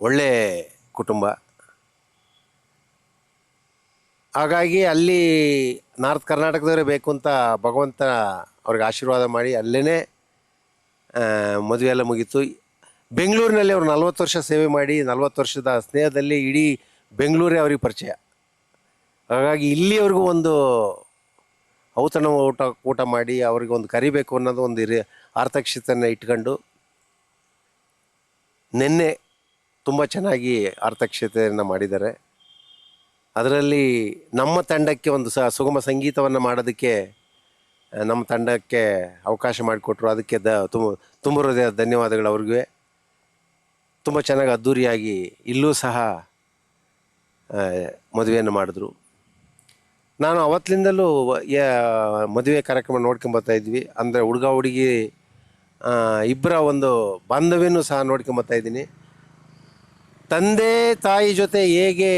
ಒಳ್ಳೆ ಕುಟುಂಬ. ಹಾಗಾಗಿ ಅಲ್ಲಿ ನಾರ್ತ್ ಕರ್ನಾಟಕದವರೇ ಬೇಕು ಅಂತ ಭಗವಂತ ಅವ್ರಿಗೆ ಆಶೀರ್ವಾದ ಮಾಡಿ ಅಲ್ಲೇ ಮದುವೆ ಎಲ್ಲ ಮುಗೀತು. ಬೆಂಗಳೂರಿನಲ್ಲಿ ಅವರು 40 ವರ್ಷ ಸೇವೆ ಮಾಡಿ 40 ವರ್ಷದ ಸ್ನೇಹದಲ್ಲಿ ಇಡೀ ಬೆಂಗಳೂರೇ ಅವ್ರಿಗೆ ಪರಿಚಯ. ಹಾಗಾಗಿ ಇಲ್ಲಿಯವ್ರಿಗೂ ಒಂದು ಔತಣ ಊಟ ಮಾಡಿ ಅವ್ರಿಗೆ ಒಂದು ಕರಿಬೇಕು ಅನ್ನೋದು ಒಂದು ಆರ್ಥಕ್ಷತೆಯನ್ನು ಇಟ್ಕೊಂಡು ನಿನ್ನೆ ತುಂಬ ಚೆನ್ನಾಗಿ ಆರ್ಥಕ್ಷತೆಯನ್ನು ಮಾಡಿದ್ದಾರೆ. ಅದರಲ್ಲಿ ನಮ್ಮ ತಂಡಕ್ಕೆ ಒಂದು ಸುಗಮ ಸಂಗೀತವನ್ನು ಮಾಡೋದಕ್ಕೆ ನಮ್ಮ ತಂಡಕ್ಕೆ ಅವಕಾಶ ಮಾಡಿಕೊಟ್ರು. ಅದಕ್ಕೆ ತುಂಬ ಹೃದಯದ ಧನ್ಯವಾದಗಳು ಅವ್ರಿಗೆ. ತುಂಬ ಚೆನ್ನಾಗಿ ಅದ್ಧೂರಿಯಾಗಿ ಇಲ್ಲೂ ಸಹ ಮದುವೆಯನ್ನು ಮಾಡಿದ್ರು. ನಾನು ಅವತ್ತಿನಿಂದಲೂ ಮದುವೆ ಕಾರ್ಯಕ್ರಮ ನೋಡ್ಕೊಂಬರ್ತಾಯಿದ್ವಿ. ಅಂದರೆ ಹುಡುಗ ಹುಡುಗಿ ಇಬ್ಬರ ಒಂದು ಬಾಂಧವ್ಯನೂ ಸಹ ನೋಡ್ಕೊಂಬರ್ತಾಯಿದ್ದೀನಿ. ತಂದೆ ತಾಯಿ ಜೊತೆ ಹೇಗೆ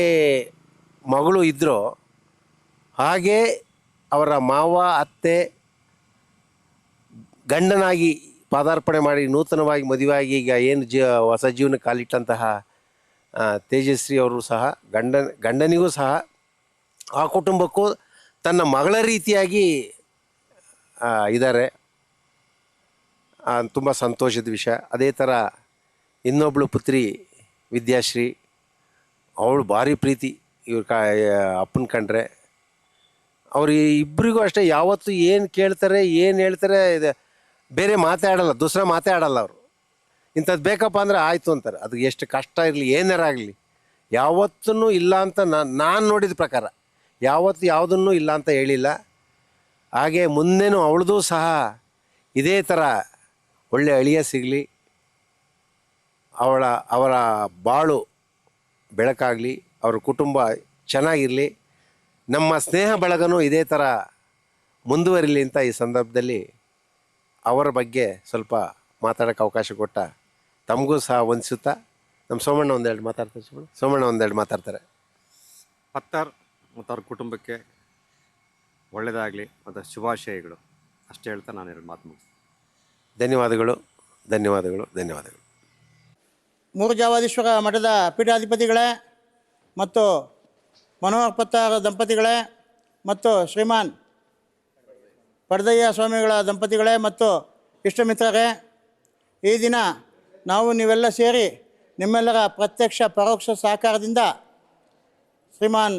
ಮಗಳು ಇದ್ದರೋ ಹಾಗೆ ಅವರ ಮಾವ ಅತ್ತೆ ಗಂಡನಾಗಿ ಪಾದಾರ್ಪಣೆ ಮಾಡಿ ನೂತನವಾಗಿ ಮದುವೆಯಾಗಿ ಈಗ ಏನು ಹೊಸ ಜೀವನ ಕಾಲಿಟ್ಟಂತಹ ತೇಜಶ್ರೀ ಅವರು ಸಹ ಗಂಡನಿಗೂ ಸಹ ಆ ಕುಟುಂಬಕ್ಕೂ ತನ್ನ ಮಗಳ ರೀತಿಯಾಗಿ ಇದ್ದಾರೆ. ತುಂಬ ಸಂತೋಷದ ವಿಷಯ. ಅದೇ ಥರ ಇನ್ನೊಬ್ಬಳು ಪುತ್ರಿ ವಿದ್ಯಾಶ್ರೀ, ಅವಳು ಭಾರಿ ಪ್ರೀತಿ ಇವ್ರ ಅಪ್ಪನ ಕಂಡ್ರೆ. ಅವ್ರು ಇಬ್ಬರಿಗೂ ಅಷ್ಟೇ, ಯಾವತ್ತು ಏನು ಕೇಳ್ತಾರೆ ಏನು ಹೇಳ್ತಾರೆ ಬೇರೆ ಮಾತಾಡಲ್ಲ, ದೂಸರ ಮಾತಾಡಲ್ಲ. ಅವರು ಇಂಥದ್ದು ಬೇಕಪ್ಪ ಅಂದರೆ ಆಯಿತು ಅಂತಾರೆ. ಅದು ಎಷ್ಟು ಕಷ್ಟ ಇರಲಿ ಏನಾರಾಗಲಿ ಯಾವತ್ತೂ ಇಲ್ಲ ಅಂತ ನಾನು ನೋಡಿದ ಪ್ರಕಾರ ಯಾವತ್ತು ಯಾವುದನ್ನು ಇಲ್ಲ ಅಂತ ಹೇಳಿಲ್ಲ. ಹಾಗೆ ಮುಂದೆನೂ ಅವಳದು ಸಹ ಇದೇ ಥರ ಒಳ್ಳೆ ಅಳಿಯ ಸಿಗಲಿ, ಅವರ ಬಾಳು ಬೆಳಕಾಗಲಿ, ಅವರ ಕುಟುಂಬ ಚೆನ್ನಾಗಿರಲಿ, ನಮ್ಮ ಸ್ನೇಹ ಬಳಗನೂ ಇದೇ ಥರ ಮುಂದುವರಿಲಿ ಅಂತ ಈ ಸಂದರ್ಭದಲ್ಲಿ ಅವರ ಬಗ್ಗೆ ಸ್ವಲ್ಪ ಮಾತಾಡೋಕ್ಕೆ ಅವಕಾಶ ಕೊಟ್ಟ ತಮಗೂ ಸಹ ವಂದಿಸುತ್ತಾ ನಮ್ಮ ಸೋಮಣ್ಣ ಒಂದೆರಡು ಮಾತಾಡ್ತಾರೆ. ಪತ್ತಾರ್ ಮತ್ತು ಅವ್ರ ಕುಟುಂಬಕ್ಕೆ ಒಳ್ಳೆಯದಾಗಲಿ ಮತ್ತು ಶುಭಾಶಯಗಳು ಅಷ್ಟೇ ಹೇಳ್ತಾ ನಾನು 2 ಮಾತು ಮುಗಿಸ್ತೀನಿ. ಧನ್ಯವಾದಗಳು. ಮೂರುಜಾವಾದೀಶ್ವರ ಮಠದ ಪೀಠಾಧಿಪತಿಗಳೇ ಮತ್ತು ಮನೋಹರ್ ಪತ್ತಾರ್ ದಂಪತಿಗಳೇ ಮತ್ತು ಶ್ರೀಮಾನ್ ಪಡ್ದಯ್ಯ ಸ್ವಾಮಿಗಳ ದಂಪತಿಗಳೇ ಮತ್ತು ಇಷ್ಟಮಿತ್ರರೇ, ಈ ದಿನ ನಾವು ನೀವೆಲ್ಲ ಸೇರಿ ನಿಮ್ಮೆಲ್ಲರ ಪ್ರತ್ಯಕ್ಷ ಪರೋಕ್ಷ ಸಹಕಾರದಿಂದ ಶ್ರೀಮಾನ್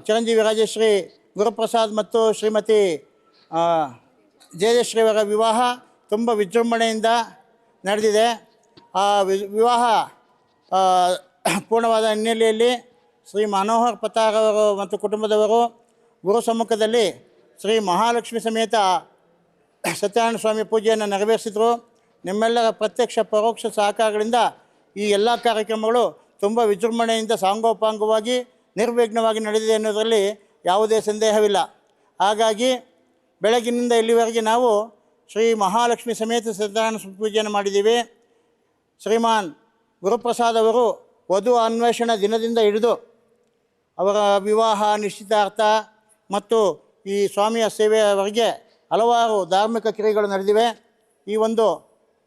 ಚಿರಂಜೀವಿ ರಾಜಶ್ರೀ ಗುರುಪ್ರಸಾದ್ ಮತ್ತು ಶ್ರೀಮತಿ ಜಯಶ್ರೀಯವರ ವಿವಾಹ ತುಂಬ ವಿಜೃಂಭಣೆಯಿಂದ ನಡೆದಿದೆ. ಆ ವಿವಾಹ ಪೂರ್ಣವಾದ ಹಿನ್ನೆಲೆಯಲ್ಲಿ ಶ್ರೀ ಮನೋಹರ್ ಪತ್ತಾರ್ ಅವರು ಮತ್ತು ಕುಟುಂಬದವರು ಗುರು ಸಮ್ಮುಖದಲ್ಲಿ ಶ್ರೀ ಮಹಾಲಕ್ಷ್ಮಿ ಸಮೇತ ಸತ್ಯನಾರಾಯಣ ಸ್ವಾಮಿ ಪೂಜೆಯನ್ನು ನೆರವೇರಿಸಿದರು. ನಿಮ್ಮೆಲ್ಲರ ಪ್ರತ್ಯಕ್ಷ ಪರೋಕ್ಷ ಸಹಕಾರಗಳಿಂದ ಈ ಎಲ್ಲ ಕಾರ್ಯಕ್ರಮಗಳು ತುಂಬ ವಿಜೃಂಭಣೆಯಿಂದ ಸಾಂಗೋಪಾಂಗವಾಗಿ ನಿರ್ವಿಘ್ನವಾಗಿ ನಡೆದಿದೆ ಅನ್ನೋದರಲ್ಲಿ ಯಾವುದೇ ಸಂದೇಹವಿಲ್ಲ. ಹಾಗಾಗಿ ಬೆಳಗಿನಿಂದ ಇಲ್ಲಿವರೆಗೆ ನಾವು ಶ್ರೀ ಮಹಾಲಕ್ಷ್ಮಿ ಸಮೇತ ಸತ್ಯನಾರಾಯಣ ಸ್ವಾಮಿ ಪೂಜೆಯನ್ನು ಮಾಡಿದ್ದೀವಿ. ಶ್ರೀಮಾನ್ ಗುರುಪ್ರಸಾದ್ ಅವರು ವಧು ಅನ್ವೇಷಣಾ ದಿನದಿಂದ ಹಿಡಿದು ಅವರ ವಿವಾಹ, ನಿಶ್ಚಿತಾರ್ಥ ಮತ್ತು ಈ ಸ್ವಾಮಿಯ ಸೇವೆಯವರೆಗೆ ಹಲವಾರು ಧಾರ್ಮಿಕ ಕ್ರಿಯೆಗಳು ನಡೆದಿವೆ. ಈ ಒಂದು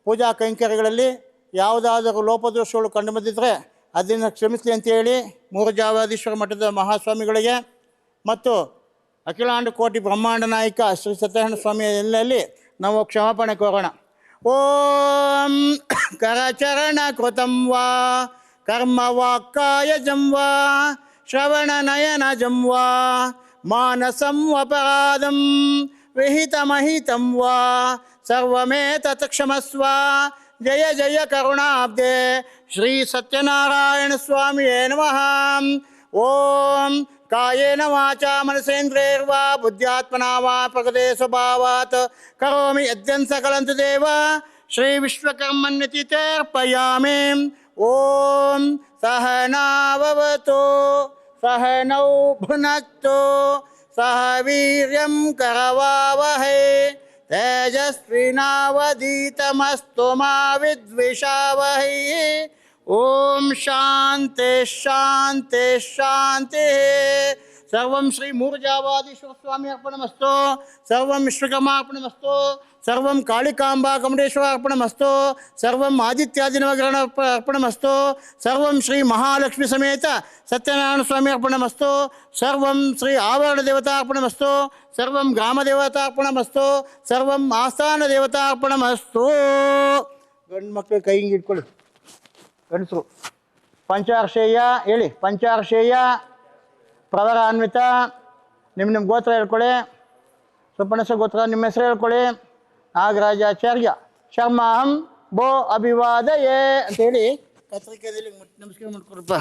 ಪೂಜಾ ಕೈಂಕರ್ಯಗಳಲ್ಲಿ ಯಾವುದಾದರೂ ಲೋಪದೋಷಗಳು ಕಂಡುಬಂದಿದ್ದರೆ ಅದನ್ನು ಕ್ಷಮಿಸಲಿ ಅಂತೇಳಿ ಮೂರುಜಾವಾದೀಶ್ವರ ಮಠದ ಮಹಾಸ್ವಾಮಿಗಳಿಗೆ ಮತ್ತು ಅಖಿಲಾಂಡ ಕೋಟಿ ಬ್ರಹ್ಮಾಂಡ ನಾಯಕ ಶ್ರೀ ಸತ್ಯನಾರಾಯಣ ಸ್ವಾಮಿಯ ಎಲ್ಲಲ್ಲಿ ನಾವು ಕ್ಷಮಾಪಣೆ ಕೋರೋಣ. ಓಂ ಕರಚರಣ ಕೃತಂ ವಾ ಕರ್ಮ ವಾಕ್ಕಾಯಜಂ ವಾ ಶ್ರವಣ ನಯನ ಜಂ ವಾ ಮಾನಸಂ ಅಪರಾಧಂ ವಿಹಿತಮಹಿತಂ ವಾ ಸರ್ವಮೇತತ್ ಕ್ಷಮಸ್ವ. ಜಯ ಜಯ ಕರುಣಾಬ್ಧೆ ಶ್ರೀ ಸತ್ಯನಾರಾಯಣ ಸ್ವಾಮಿಯೇ ನಮಃ. ಓಂ ಕಾಯೇನ ವಾಚಾ ಮನಸೇಂದ್ರಿಯರ್ವಾ ಬುದ್ಧ್ಯಾತ್ಮನಾ ವಾ ಪ್ರಕೃತೆ ಸ್ವಭಾವಾತ್ ಕರೋಮಿ ಯದ್ಯನ್ ಸಕಲಂತು ದೇವ ಶ್ರೀ ವಿಶ್ವಕರ್ಮಣ್ಯತಿತರ್ಪಯಾಮಿ. ಓಂ ಸಹನಾವವತು ಸಹನೌ ಭುನಕ್ತು ಸಹ ವೀರ್ಯಂ ಕರವಾವಹೈ ತೇಜಸ್ವಿನಾವಧೀತಮಸ್ತು ಮಾ ವಿದ್ವಿಷಾವಹೈ. ಓಂ ಶಾಂತಿ ಶಾಂತಿ ಶಾಂತಿ. ಸರ್ವಂ ಶ್ರೀ ಮೂರುಜಾವಾದೀಶ್ವರ ಸ್ವಾಮಿ ಅರ್ಪಣಮಸ್ತು. ಸರ್ವಂ ವಿಶ್ವಕರ್ಮ ಅರ್ಪಣಮಸ್ತು. ಸರ್ವಂ ಕಾಳಿಕಾಂಬಾ ಕಮಲೇಶ್ವರ ಅರ್ಪಣಮಸ್ತು. ಸರ್ವಂ ಆದಿತ್ಯಾದಿನವಗ್ರಹಣ ಅರ್ಪಣಮಸ್ತು. ಸರ್ವಂ ಶ್ರೀ ಮಹಾಲಕ್ಷ್ಮಿ ಸಮೇತ ಸತ್ಯನಾರಾಯಣ ಸ್ವಾಮಿ ಅರ್ಪಣಮಸ್ತು. ಸರ್ವಂ ಶ್ರೀ ಆವರಣ ದೇವತಾ ಅರ್ಪಣಮಸ್ತು. ಸರ್ವಂ ಗ್ರಾಮ ದೇವತಾ ಅರ್ಪಣಮಸ್ತು. ಸರ್ವಂ ಆಸ್ಥಾನ ದೇವತಾ ಅರ್ಪಣಮಸ್ತು. ಗಂಡು ಮಕ್ಕಳು ಕೈ ಹಿಂಗೆ ಇಟ್ಕೊಳ್ಳಿ. ಗಂಡಸರು ಪಂಚಾರ್ಷೇಯ ಹೇಳಿ. ಪಂಚಾರ್ಷೇಯ ಪ್ರವರಾನ್ವಿತ. ನಿಮ್ಮ ಗೋತ್ರ ಹೇಳ್ಕೊಳ್ಳಿ. ಸುಪಣಸ ಗೋತ್ರ ನಿಮ್ಮ ಹೆಸರು ಹೇಳ್ಕೊಳ್ಳಿ. ನಾಗರಾಜಾಚಾರ್ಯ ಶರ್ಮಾಹಂ ಭೋ ಅಭಿವಾದಯೇ ಅಂತೇಳಿ ಪತ್ರಿಕೆಯಲ್ಲಿ ನಮಸ್ಕಾರ ಮಾಡ್ಕೊಡಪ್ಪ.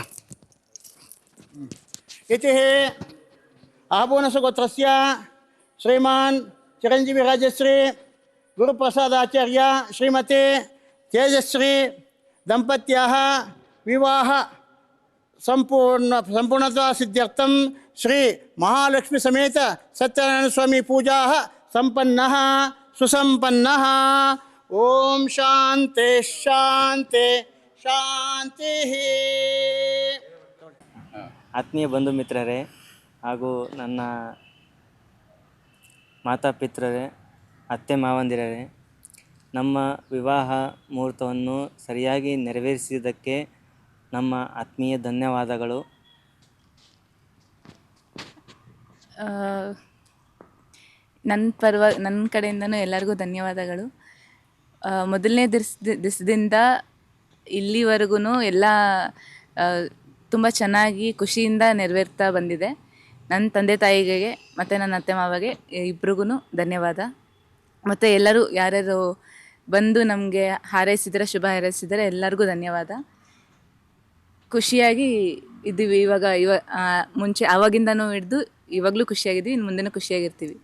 ಇತಿ ಆಭೂನಸ ಗೋತ್ರಸ್ಯ ಶ್ರೀಮಾನ್ ಚಿರಂಜೀವಿ ರಾಜಶ್ರೀ ಗುರುಪ್ರಸಾದಾಚಾರ್ಯ ಶ್ರೀಮತಿ ತೇಜಶ್ರೀ ದಂಪತ್ಯಾಃ ವಿವಾಹ ಸಂಪೂರ್ಣತಾ ಸಿದ್ಧ್ಯರ್ಥಂ ಶ್ರೀ ಮಹಾಲಕ್ಷ್ಮಿ ಸಮೇತ ಸತ್ಯನಾರಾಯಣ ಸ್ವಾಮಿ ಪೂಜಾ ಸಂಪನ್ನಃ ಸುಸಂಪನ್ನಃ. ಓಂ ಶಾಂತಿ ಶಾಂತಿ ಶಾಂತಿ. ಆತ್ಮೀಯ ಬಂಧು ಮಿತ್ರರೇ ಹಾಗೂ ನನ್ನ ಮಾತಾಪಿತ್ರರೇ, ಅತ್ತೆ ಮಾವಂದಿರರೇ, ನಮ್ಮ ವಿವಾಹ ಮುಹೂರ್ತವನ್ನು ಸರಿಯಾಗಿ ನೆರವೇರಿಸಿದ್ದಕ್ಕೆ ನಮ್ಮ ಆತ್ಮೀಯ ಧನ್ಯವಾದಗಳು. ನನ್ನ ಕಡೆಯಿಂದನೂ ಎಲ್ಲರಿಗೂ ಧನ್ಯವಾದಗಳು. ಮೊದಲನೇ ದಿವಸದಿಂದ ಇಲ್ಲಿವರೆಗೂ ಎಲ್ಲ ತುಂಬ ಚೆನ್ನಾಗಿ ಖುಷಿಯಿಂದ ನೆರವೇರ್ತಾ ಬಂದಿದೆ. ನನ್ನ ತಂದೆ ತಾಯಿಗೆ ಮತ್ತು ನನ್ನ ಅತ್ತೆ ಮಾವಗೆ ಇಬ್ರಿಗೂ ಧನ್ಯವಾದ. ಮತ್ತು ಎಲ್ಲರೂ ಯಾರ್ಯಾರು ಬಂದು ನಮಗೆ ಹಾರೈಸಿದರೆ, ಶುಭ ಹಾರೈಸಿದರೆ ಎಲ್ಲರಿಗೂ ಧನ್ಯವಾದ. ಖುಷಿಯಾಗಿ ಇದ್ದೀವಿ ಮುಂಚೆ ಆವಾಗಿಂದನೂ ಹಿಡಿದು ಇವಾಗಲೂ ಖುಷಿಯಾಗಿದ್ದೀವಿ, ಇನ್ನು ಮುಂದೆನೂ ಖುಷಿಯಾಗಿರ್ತೀವಿ.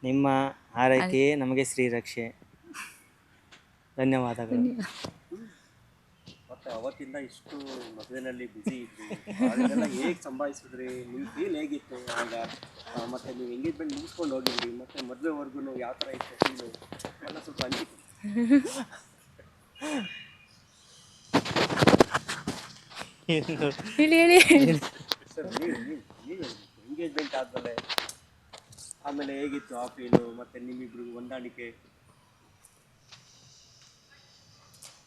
ನಿಮ್ಮ ಹಾರೈಕೆಯೇ ನಮಗೆ ಶ್ರೀರಕ್ಷೆ. ಧನ್ಯವಾದಗಳು. ಮತ್ತೆ ಅವತ್ತಿಂದ ಇಷ್ಟು ಮದುವೆನಲ್ಲಿ ಬ್ಯುಸಿ ಇದ್ರಿ, ಅದನ್ನೆಲ್ಲ ಹೇಗೆ ಸಂಭಾಳಿಸಿದ್ರಿ? ನಿಮ್ಮ ಫೀಲ್ ಹೇಗಿತ್ತು ಆಗ? ಮತ್ತು ನೀವು ಎಂಗೇಜ್ಮೆಂಟ್ ಮುಗಿಸ್ಕೊಂಡು ಹೋಗಿದ್ರಿ, ಮತ್ತು ಮದುವೆವರೆಗೂ ಯಾವ ಥರ ಇತ್ತು ಫೀಲು ಎಲ್ಲ ಸ್ವಲ್ಪ ಹಂಚಿತ್ತು. ಹೇಳಿ ಸರ್, ನೀವು ಎಂಗೇಜ್ಮೆಂಟ್ ಆದಮೇಲೆ ಹೇಗಿತ್ತು ಆ ಫೀಲು, ಮತ್ತು ನಿಮ್ಮಿಬ್ರಿಗೂ ಹೊಂದಾಣಿಕೆ?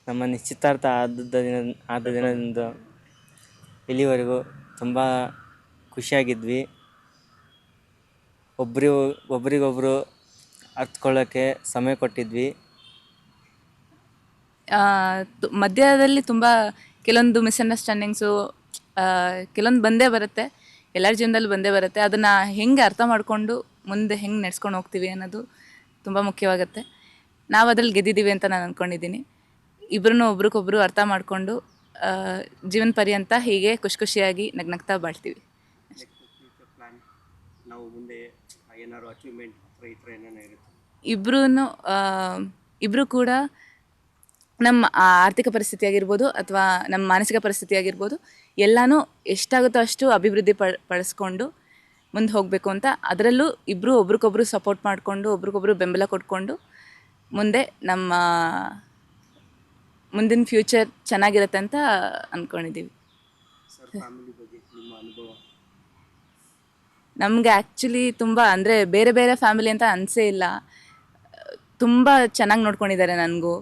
ನಮ್ಮ ನಿಶ್ಚಿತಾರ್ಥ ಆದ ದಿನದಿಂದ ಇಲ್ಲಿವರೆಗೂ ತುಂಬ ಖುಷಿಯಾಗಿದ್ವಿ. ಒಬ್ರಿಗೊಬ್ಬರು ಅರ್ಥಕೊಳ್ಳೋಕ್ಕೆ ಸಮಯ ಕೊಟ್ಟಿದ್ವಿ. ಮಧ್ಯದಲ್ಲಿ ತುಂಬ ಕೆಲವೊಂದು ಮಿಸ್ಅಂಡರ್ಸ್ಟ್ಯಾಂಡಿಂಗ್ಸು ಕೆಲವೊಂದು ಬಂದೇ ಬರುತ್ತೆ, ಎಲ್ಲರ ಜೀವನದಲ್ಲಿ ಬಂದೇ ಬರುತ್ತೆ. ಅದನ್ನು ಹೆಂಗೆ ಅರ್ಥ ಮಾಡಿಕೊಂಡು ಮುಂದೆ ಹೆಂಗೆ ನಡೆಸ್ಕೊಂಡು ಹೋಗ್ತೀವಿ ಅನ್ನೋದು ತುಂಬ ಮುಖ್ಯವಾಗುತ್ತೆ. ನಾವು ಅದ್ರಲ್ಲಿ ಗೆದ್ದಿದ್ದೀವಿ ಅಂತ ನಾನು ಅಂದ್ಕೊಂಡಿದ್ದೀನಿ. ಇಬ್ಬರೂ ಒಬ್ರಿಗೊಬ್ರು ಅರ್ಥ ಮಾಡಿಕೊಂಡು ಜೀವನ ಪರ್ಯಂತ ಹೀಗೆ ಖುಷಿಯಾಗಿ ನಗ್ನಗ್ತಾ ಬಾಳ್ತೀವಿ. ನಾವು ಮುಂದೆ ಏನಾದ್ರು ಅಚೀವ್ಮೆಂಟ್ ಈ ಥರ ಏನೇನೋ ಇರುತ್ತೆ? ಇಬ್ಬರು ಕೂಡ ನಮ್ಮ ಆರ್ಥಿಕ ಪರಿಸ್ಥಿತಿ ಆಗಿರ್ಬೋದು ಅಥವಾ ನಮ್ಮ ಮಾನಸಿಕ ಪರಿಸ್ಥಿತಿ ಆಗಿರ್ಬೋದು ಎಲ್ಲನೂ ಎಷ್ಟಾಗುತ್ತೋ ಅಷ್ಟು ಅಭಿವೃದ್ಧಿ ಪಡಿಸ್ಕೊಂಡು ಮುಂದೆ ಹೋಗಬೇಕು ಅಂತ, ಅದರಲ್ಲೂ ಇಬ್ಬರು ಒಬ್ರಿಗೊಬ್ರು ಸಪೋರ್ಟ್ ಮಾಡಿಕೊಂಡು ಒಬ್ರಿಗೊಬ್ರು ಬೆಂಬಲ ಕೊಟ್ಕೊಂಡು ಮುಂದೆ ನಮ್ಮ ಮುಂದಿನ ಫ್ಯೂಚರ್ ಚೆನ್ನಾಗಿರುತ್ತೆ ಅಂತ ಅಂದ್ಕೊಂಡಿದ್ದೀವಿ. ನಮಗೆ ಆ್ಯಕ್ಚುಲಿ ತುಂಬ ಅಂದರೆ ಬೇರೆ ಬೇರೆ ಫ್ಯಾಮಿಲಿ ಅಂತ ಅನಿಸೇ ಇಲ್ಲ. ತುಂಬ ಚೆನ್ನಾಗಿ ನೋಡ್ಕೊಂಡಿದ್ದಾರೆ. ನನಗೂ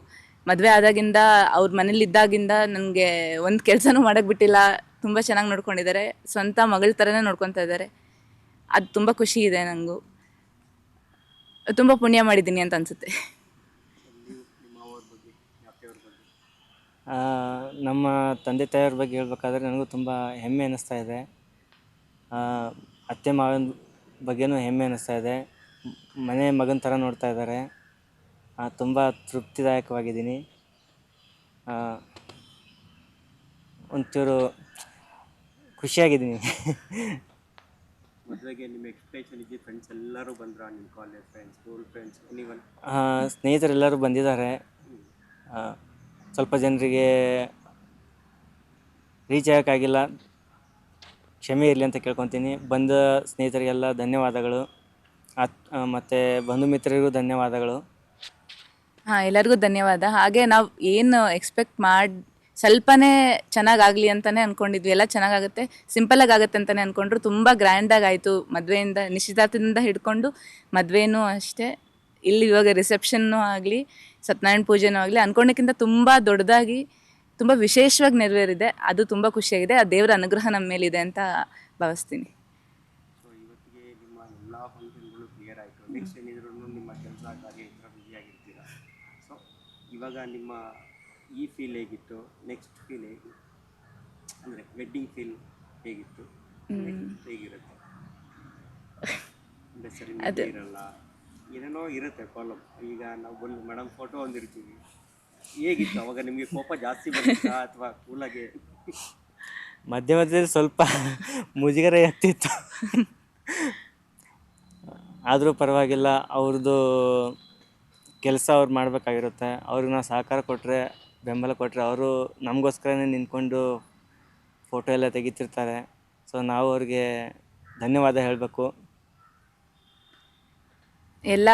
ಮದುವೆ ಆದಾಗಿಂದ ಅವ್ರ ಮನೇಲಿದ್ದಾಗಿಂದ ನನಗೆ ಒಂದು ಕೆಲಸನೂ ಮಾಡೋಕ್ಕೆ ಬಿಟ್ಟಿಲ್ಲ. ತುಂಬ ಚೆನ್ನಾಗಿ ನೋಡ್ಕೊಂಡಿದ್ದಾರೆ. ಸ್ವಂತ ಮಗಳ ಥರನೇ ನೋಡ್ಕೊತಾ ಇದ್ದಾರೆ. ಅದು ತುಂಬ ಖುಷಿ ಇದೆ. ನನಗೂ ತುಂಬ ಪುಣ್ಯ ಮಾಡಿದ್ದೀನಿ ಅಂತ ಅನಿಸುತ್ತೆ. ನಮ್ಮ ತಂದೆ ತಾಯಿಯವ್ರ ಬಗ್ಗೆ ಹೇಳ್ಬೇಕಾದ್ರೆ ನನಗೂ ತುಂಬ ಹೆಮ್ಮೆ ಅನ್ನಿಸ್ತಾ ಇದೆ. ಅತ್ತೆ ಮಾವನ ಬಗ್ಗೆನೂ ಹೆಮ್ಮೆ ಅನ್ನಿಸ್ತಾ ಇದೆ. ಮನೆ ಮಗನ ಥರ ನೋಡ್ತಾ ಇದ್ದಾರೆ. ತುಂಬ ತೃಪ್ತಿದಾಯಕವಾಗಿದ್ದೀನಿ. ಒಂಚೂರು ಖುಷಿಯಾಗಿದ್ದೀನಿ. ಮದುವೆಗೆ ನಿಮ್ಮ ಎಕ್ಸ್ಪೆಕ್ಟೇಷನ್ ಇದ್ದ ಫ್ರೆಂಡ್ಸ್ ಎಲ್ಲರೂ ಬಂದ್ರ? ನಿಮ್ಮ college friends, school friends, anyone? ಸ್ನೇಹಿತರೆಲ್ಲರೂ ಬಂದಿದ್ದಾರೆ. ಸ್ವಲ್ಪ ಜನರಿಗೆ ರೀಚ್ ಆಗೋಕ್ಕಾಗಿಲ್ಲ, ಕ್ಷಮೆ ಇರಲಿ ಅಂತ ಕೇಳ್ಕೊತೀನಿ. ಬಂದ ಸ್ನೇಹಿತರಿಗೆಲ್ಲ ಧನ್ಯವಾದಗಳು. ಮತ್ತು ಬಂಧು ಮಿತ್ರರಿಗೂ ಧನ್ಯವಾದಗಳು. ಎಲ್ಲರಿಗೂ ಧನ್ಯವಾದ. ಹಾಗೆ ನಾವು ಏನು ಎಕ್ಸ್ಪೆಕ್ಟ್ ಸ್ವಲ್ಪನೇ ಚೆನ್ನಾಗಾಗಲಿ ಅಂತಲೇ ಅಂದ್ಕೊಂಡಿದ್ವಿ. ಎಲ್ಲ ಚೆನ್ನಾಗಾಗುತ್ತೆ, ಸಿಂಪಲಾಗಿ ಆಗುತ್ತೆ ಅಂತಲೇ ಅಂದ್ಕೊಂಡ್ರು. ತುಂಬ ಗ್ರ್ಯಾಂಡಾಗಿ ಆಯಿತು. ಮದುವೆಯಿಂದ ನಿಶ್ಚಿತಾರ್ಥದಿಂದ ಹಿಡ್ಕೊಂಡು ಮದುವೆನೂ ಅಷ್ಟೇ, ಇಲ್ಲಿ ಇವಾಗ ರಿಸೆಪ್ಷನ್ನೂ ಆಗಲಿ ಸತ್ಯನಾರಾಯಣ ಪೂಜೆನೂ ಆಗಲಿ ಅಂದ್ಕೊಂಡಕ್ಕಿಂತ ತುಂಬ ದೊಡ್ಡದಾಗಿ ತುಂಬ ವಿಶೇಷವಾಗಿ ನೆರವೇರಿದೆ. ಅದು ತುಂಬ ಖುಷಿಯಾಗಿದೆ. ಆ ದೇವರ ಅನುಗ್ರಹ ನಮ್ಮ ಮೇಲಿದೆ ಅಂತ ಭಾವಿಸ್ತೀನಿ. ಸೊ ಇವತ್ತಿಗೆ ನಿಮ್ಮ ಎಲ್ಲ ಫಂಕ್ಷನ್ಗಳು ಕ್ಲಿಯರ್ ಆಯಿತು. ನೆಕ್ಸ್ಟ್ ಏನಿದ್ರು ನಿಮ್ಮ ಕೆಲಸ ಕಾರ್ಯ ಇತರ ಬ್ಯುಸಿಯಾಗಿರ್ತೀರ. ಸೊ ಇವಾಗ ನಿಮ್ಮ ಈ ಫೀಲ್ ಹೇಗಿತ್ತು, ನೆಕ್ಸ್ಟ್ ಫೀಲ್ ಹೇಗೆ, ಅಂದರೆ ವೆಡ್ಡಿಂಗ್ ಫೀಲ್ ಹೇಗಿತ್ತು, ನೆಕ್ಸ್ಟ್ ಹೇಗಿರುತ್ತೆ? ಅಂದರೆ ಸರಿ ಇರಲ್ಲ, ಏನೇನೋ ಇರುತ್ತೆ ಪ್ರಾಬ್ಲಮ್. ಈಗ ನಾವು ಬಂದು ಮೇಡಮ್ ಫೋಟೋ ಒಂದಿರ್ತೀವಿ, ಹೇಗಿತ್ತು ಅವಾಗ? ನಿಮಗೆ ಕೋಪ ಜಾಸ್ತಿ ಬರುತ್ತಾ ಅಥವಾ ಕೂಲಾಗೆ? ಮಧ್ಯದಲ್ಲಿ ಸ್ವಲ್ಪ ಮುಜುಗರ ಆಗ್ತಿತ್ತು. ಆದರೂ ಪರವಾಗಿಲ್ಲ. ಅವ್ರದ್ದು ಕೆಲಸ ಅವ್ರು ಮಾಡಬೇಕಾಗಿರುತ್ತೆ. ಅವ್ರಿಗೆ ನಾವು ಸಹಕಾರ ಕೊಟ್ಟರೆ, ಬೆಂಬಲ ಕೊಟ್ಟರೆ ಅವರು ನಮಗೋಸ್ಕರನೇ ನಿಂತ್ಕೊಂಡು ಫೋಟೋ ಎಲ್ಲ ತೆಗಿತಿರ್ತಾರೆ. ಸೊ ನಾವು ಅವ್ರಿಗೆ ಧನ್ಯವಾದ ಹೇಳಬೇಕು. ಎಲ್ಲ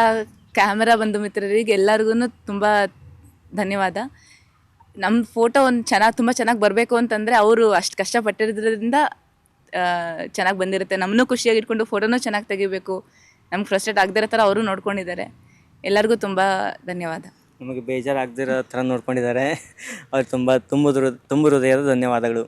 ಕ್ಯಾಮರಾ ಬಂಧು ಮಿತ್ರರಿಗೆ ಎಲ್ಲರಿಗೂ ತುಂಬ ಧನ್ಯವಾದ. ನಮ್ಮ ಫೋಟೋ ತುಂಬ ಚೆನ್ನಾಗಿ ಬರಬೇಕು ಅಂತಂದರೆ ಅವರು ಅಷ್ಟು ಕಷ್ಟಪಟ್ಟಿರೋದ್ರಿಂದ ಚೆನ್ನಾಗಿ ಬಂದಿರುತ್ತೆ. ನಮ್ಮನ್ನೂ ಖುಷಿಯಾಗಿಟ್ಕೊಂಡು ಫೋಟೋನೂ ಚೆನ್ನಾಗಿ ತೆಗಿಬೇಕು, ನಮ್ಗೆ ಫ್ರಸ್ಟ್ರೇಟ್ ಆಗದಿರೋ ಥರ ಅವರು ನೋಡ್ಕೊಂಡಿದ್ದಾರೆ. ಎಲ್ಲರಿಗೂ ತುಂಬ ಧನ್ಯವಾದ. ನಮಗೆ ಬೇಜಾರಾಗದಿರೋ ಥರ ನೋಡ್ಕೊಂಡಿದ್ದಾರೆ. ಅವ್ರಿಗೆ ತುಂಬ ಹೃದಯದ ಧನ್ಯವಾದಗಳು.